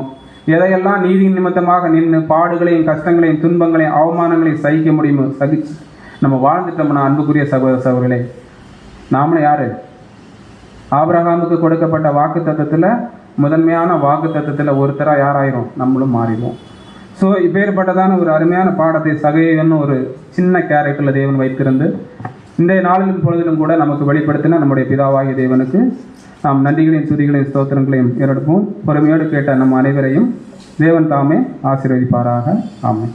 எதையெல்லாம் நீதியின் நிமித்தமாக நின்று பாடுகளையும் கஷ்டங்களையும் துன்பங்களையும் அவமானங்களையும் சகிக்க முடியுமோ சகிச்சு நம்ம வாழ்ந்துட்டோம்னா அன்புக்குரிய சகோதர சகோதரிகளே, நாமளும் யார்? ஆபிரகாமுக்கு கொடுக்கப்பட்ட வாக்கு தத்தத்தில் முதன்மையான வாக்கு தத்தத்தில் ஒருத்தராக யாராயிரும்? நம்மளும் மாறிடுவோம். ஸோ இப்பேற்பட்டதான ஒரு அருமையான பாடத்தை சகைன்னு ஒரு சின்ன கேரக்டரில் தேவன் வைத்திருந்து இன்றைய நாளிலும் பொழுதிலும் கூட நமக்கு வெளிப்படுத்தின நம்முடைய பிதாவாகிய தேவனுக்கு நாம் நன்றிகளையும் துதிகளையும் ஸ்தோத்திரங்களையும் ஏறெடுப்போம். பொறுமையோடு கேட்ட நம் அனைவரையும் தேவன் தாமே ஆசீர்வதிப்பாராக. ஆமென்.